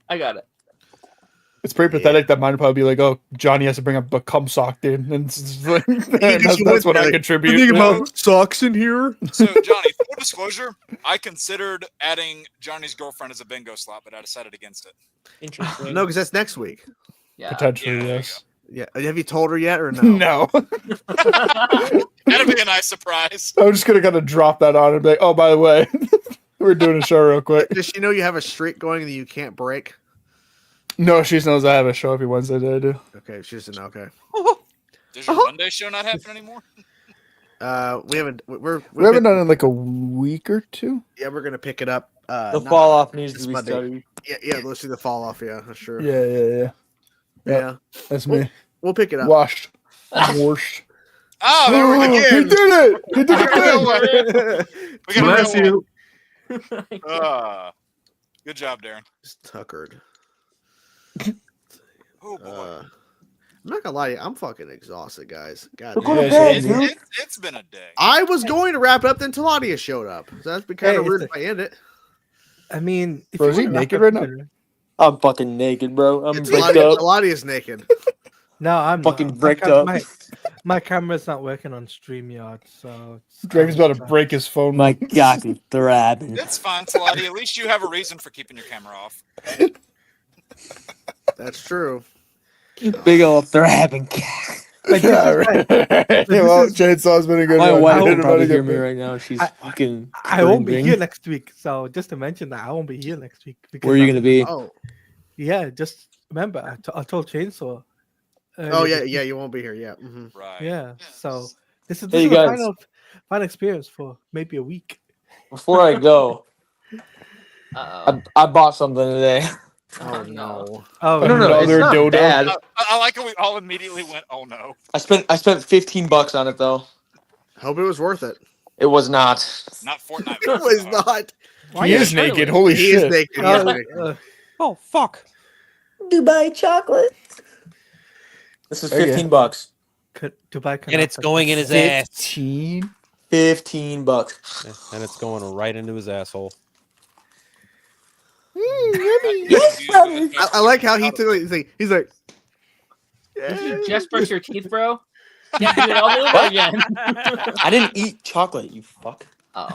I got it. It's pretty pathetic that mine would probably be like, oh, Johnny has to bring up a cum sock, dude. And it's just like, that's what I contribute. Think about socks in here. So, Johnny, full disclosure, I considered adding Johnny's girlfriend as a bingo slot, but I decided against it. Interesting. No, because that's next week. Yeah. Potentially, yes. Yeah. Have you told her yet or no? No. That'd be a nice surprise. I'm just going to kind of drop that on and be like, oh, by the way, we're doing a show real quick. Does she know you have a streak going that you can't break? No, she knows I have a show every Wednesday that I do. Okay, she doesn't know. Okay. Does your Monday show not happen anymore? We haven't. We haven't done it in like a week or two. Yeah, we're gonna pick it up. The fall off needs to be Monday. studied. Yeah, let's see the fall off. Yeah, that's true. Yeah. That's me. We'll pick it up. Washed. Washed. Oh, there we go. He did it! He did it! Bless you. Good job, Darren. Just tuckered. Oh boy. I'm not gonna lie to you, I'm fucking exhausted, guys. God Go damn. to bed, it's been a day. I was going to wrap it up, then Taladia showed up. So that's been kind of rude if I end it. I mean, if Bro, is he naked right now? I'm fucking naked, bro. I'm bricked up. Taladia's naked. No, I'm fucking not. bricked up. My camera's not working on StreamYard, so Dragon's about to break his phone. My God, thrabbing. It's fine, Taladia. At least you have a reason for keeping your camera off. That's true. Big old thrabbing. Chainsaw's been a good My one. wife will probably hear me right now. She's fucking. I won't be here next week, so just to mention that I won't be here next week. Where are you gonna be? Oh, yeah, just remember I told Chainsaw. Oh yeah, you won't be here. Yeah, right. Yeah, so this is Hey, the guys. final experience for maybe a week. Before I go, I bought something today. Oh no! Oh no! It's not bad. I like how we all immediately went, "Oh no!" I spent $15 on it though. Hope it was worth it. It was not. Not Fortnite. It was not. He is naked. Holy He shit! is naked. He is naked. Oh fuck! Dubai chocolate. This is $15. Dubai, And it's going in his ass. $15. And it's going right into his asshole. I like how he took it. He's like, Did you just brush your teeth, bro? Yeah, do it all over again. I didn't eat chocolate, you fuck. Oh.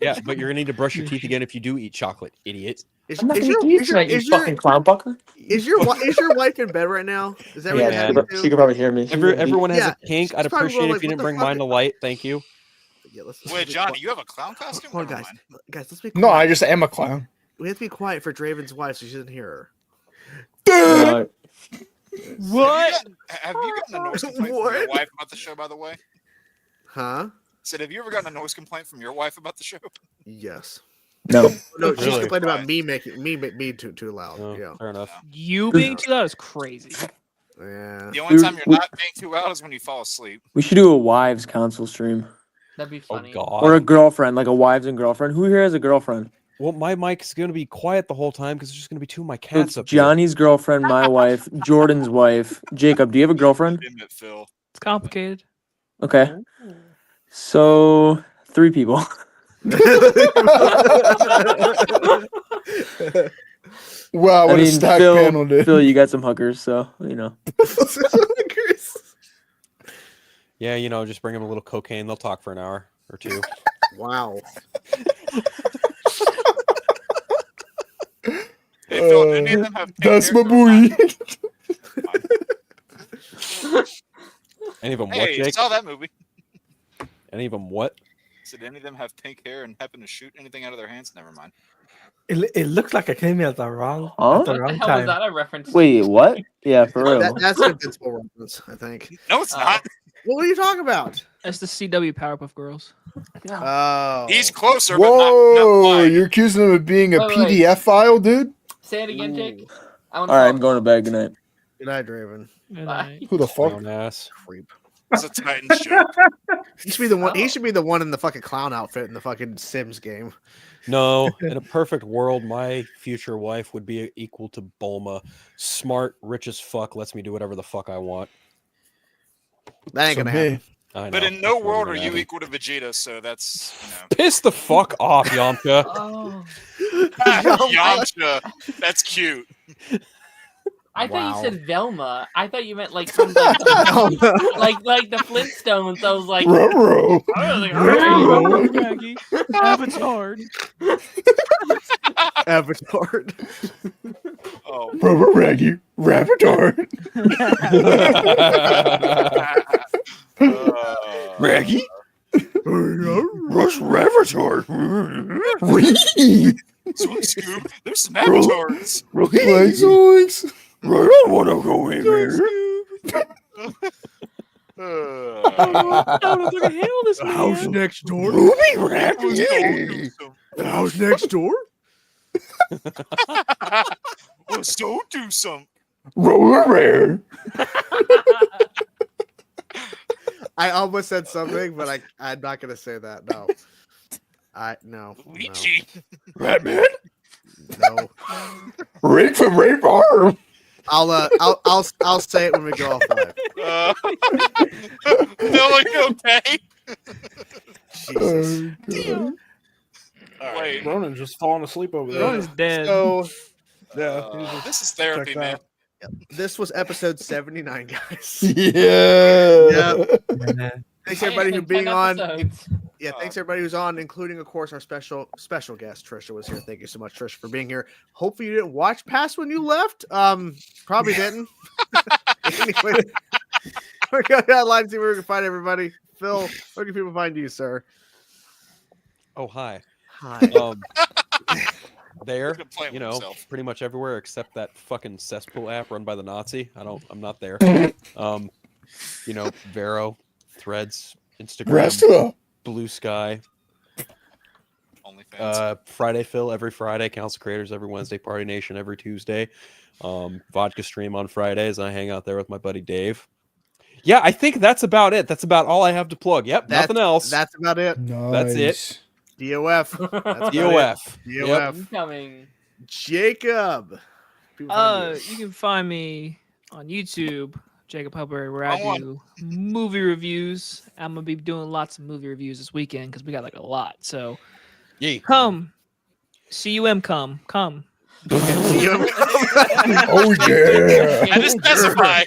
Yeah, but you're gonna need to brush your teeth again if you do eat chocolate, idiot. I'm not gonna eat tonight, you fucking clown bucker. Is your wife in bed right now? Is that what Yeah, she could probly hear me. Everyone has Yeah, a kink. she's I'd probably appreciate it like, if you what didn't the bring fuck? mine to light. Thank you. Yeah, Wait, Johnny, you have a clown costume? Hold on, Never guys. mind. Guys, let's be quiet. No, I just am a clown. We have to be quiet for Draven's wife so she doesn't hear her. No, What? Have you gotten a noise complaint from your wife about the show, by the way? Huh? Said, have you ever gotten a noise complaint from your wife about the show? Yes. no. No, she's Really? complained about me making me too loud. Oh, Yeah. fair enough. You being too loud is crazy. Yeah. The only time you're not being too loud is when you fall asleep. We should do a wives council stream. That'd be Oh funny. god. Or a girlfriend, like a wives and girlfriend. Who here has a girlfriend? Well, my mic's gonna be quiet the whole time because there's just gonna be two of my cats It's up here. Johnny's girlfriend, my wife, Jordan's wife. Jacob, do you have a girlfriend? Admit, Phil. It's complicated. Okay. So 3 people. Wow, what a stacked panel, dude. Phil, you got some hookers, so you know. Yeah, you know, just bring them a little cocaine. They'll talk for an hour or two. Wow. Hey, Phil, do any of them have pink That's hair? my boy. Any of them what, Hey, Jake? saw that movie. Any of them what? Did any of them have pink hair and happen to shoot anything out of their hands? Never mind. It looks like I came here at the wrong Huh? at the What the wrong hell time. was that a reference to? Wait, what? Yeah, for real. That's an invincible reference, I think. No, it's not. What are you talking about? That's the CW Powerpuff Girls. Oh. He's closer, but not Whoa, quite. you're accusing him of being a Wait, wait. PDF file, dude? Say it again, Jake. All right, I'm going to bed. Good night. Good night, Draven. Good night. Who the fuck? Clown ass. Creep. It's a Titans joke. He should be the one. He should be the one in the fucking clown outfit in the fucking Sims game. No, in a perfect world, my future wife would be equal to Bulma. Smart, rich as fuck, lets me do whatever the fuck I want. That ain't gonna happen. I know. But in no That's world never are gonna you happen. equal to Vegeta, so that's, Piss the fuck off, Yamcha. Oh. Yamcha. That's cute. I thought you said Velma. I thought you meant like from like the Flintstones. I was like, Maggie, Avatar. Avatar. Oh, Rubber Raggy, Ravatar. Raggy? Rush Ravatar. Scoob, there's some avatars. Zoinks. I don't want to go in there. The house next door. Ruby Raggy. The house next door. So do some. Roller Rare. I almost said something, but I'm not gonna say that. No. No. Luigi. Batman. No. Rick from Ray Farm. I'll say it when we go off live. No, okay. Jesus. Wait, Ronan's just falling asleep over there. Ronan's dead. So this is therapy, man. this was episode 79, guys. Yeah. Thanks everybody who being on. episodes. Yeah, thanks everybody who's on, including of course our special guest Trisha was here. Thank you so much, Trisha, for being here. Hopefully you didn't watch past when you left. Probably didn't. Anyway, we're going online to see where we can find everybody. Phil, where can people find you, sir? Oh, hi. Hi. There, Playing you with know, himself. pretty much everywhere except that fucking cesspool app run by the Nazi. I'm not there. You know, Vero, Threads, Instagram, Restaurant. Blue Sky, OnlyFans. Friday Phil every Friday, Council Creators every Wednesday, Party Nation every Tuesday, Vodka Stream on Fridays. I hang out there with my buddy Dave. Yeah, I think that's about it. That's about all I have to plug. Yep, nothing else. That's about it. That's it. DOF. That's DOF. DOF. Incoming. Jacob. You can find me on YouTube, Jacob Hubbard, where I do movie reviews. I'm gonna be doing lots of movie reviews this weekend because we got like a lot. So come. Come. Oh yeah. I just specify.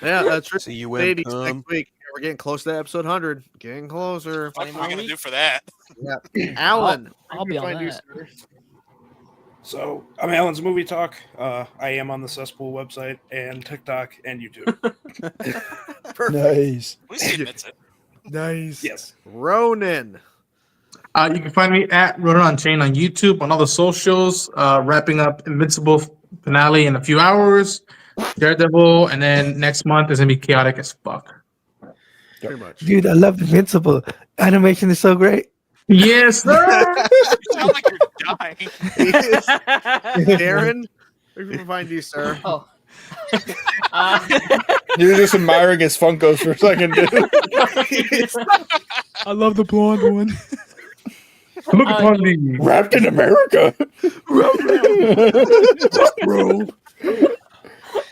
Yeah, that's true. See you ladies next week. We're getting close to episode 100. Getting closer. What am I gonna do for that? Yeah. Alan, I'll be on that. So I'm Alan's Movie Talk. I am on the Cesspool website and TikTok and YouTube. Nice. At least he admits it. Nice. Yes. Ronan. You can find me at Ronan on Chain on YouTube, on all the socials. Wrapping up Invincible finale in a few hours. Daredevil, and then next month is gonna be chaotic as fuck. Pretty much. Dude, I love Invincible. Animation is so great. Yes, sir. You sound like you're dying. Darren, where can we find you, sir? Oh. You're just admiring his Funkos for a second, dude. I love the blonde one. Look upon me. Wrapped in America. Bro.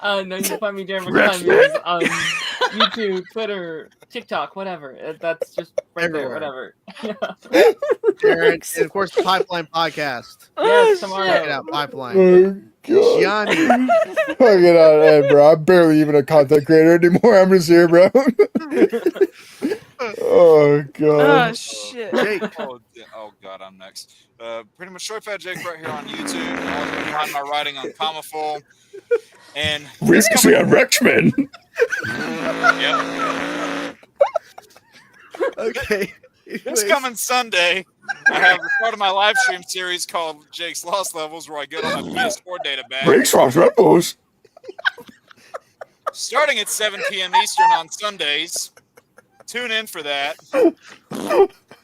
No, you can find me Jeremy Clemens on YouTube, Twitter, TikTok, whatever. That's just right there, whatever. Darren, and of course, the Pipeline Podcast. Yes, tomorrow. Check it out, Pipeline. Oh, God. Gianni. Fucking out, hey, bro. I'm barely even a content creator anymore. I'm just here, bro. Oh, God. Oh, shit. Jake. Oh, God, I'm next. Pretty much Shortfat Jake right here on YouTube. You can find my writing on Comaful. And Previously on Rexman. Yep. Okay. This coming Sunday, I have part of my live stream series called Jake's Lost Levels, where I get on my PS4 data back. Breaks off Rebels. Starting at 7 p.m. Eastern on Sundays. Tune in for that.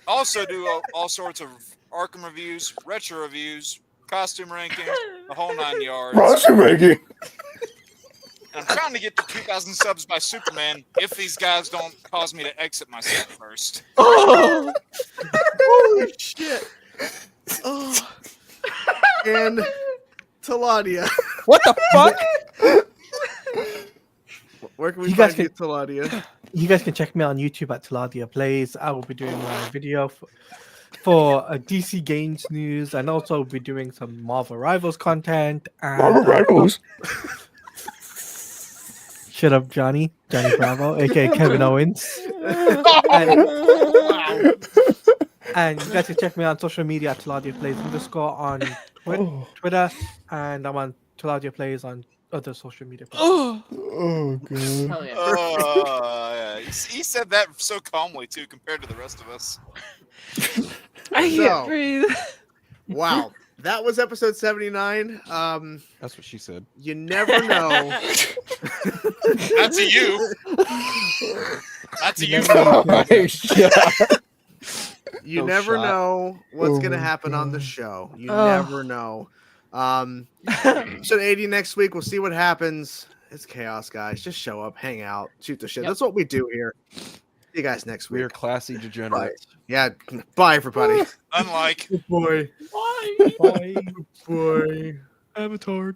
Also do all sorts of Arkham reviews, retro reviews, costume rankings, the whole 9 yards. Costume ranking. And I'm trying to get to 2,000 subs by Superman if these guys don't cause me to exit myself first. Oh! Holy shit. Oh. And Taladia. What the fuck? Where can we You guys find you, Taladia? You guys can check me on YouTube at Taladia Plays. I will be doing my video for DC Games news, and also we'll be doing some Marvel Rivals content. And, Marvel Rivals. Shut up, Johnny Bravo, aka Kevin Owens. And you guys can check me on social media at TLaudiaPlays_ on Twitter, and I'm on TLaudiaPlays on other social media platforms. Oh god. Hell yeah. He said that so calmly too, compared to the rest of us. I can't breathe. Wow, that was episode 79. That's what she said. You never know. That's a you. That's a you. You never know what's gonna happen on the show. You never know. Episode 80 next week. We'll see what happens. It's chaos, guys. Just show up, hang out, shoot the shit. That's what we do here. See you guys next week. We are classy degenerates. Yeah. Bye, everybody. Unlike. Good boy. Bye. Bye. Good boy. Avatar.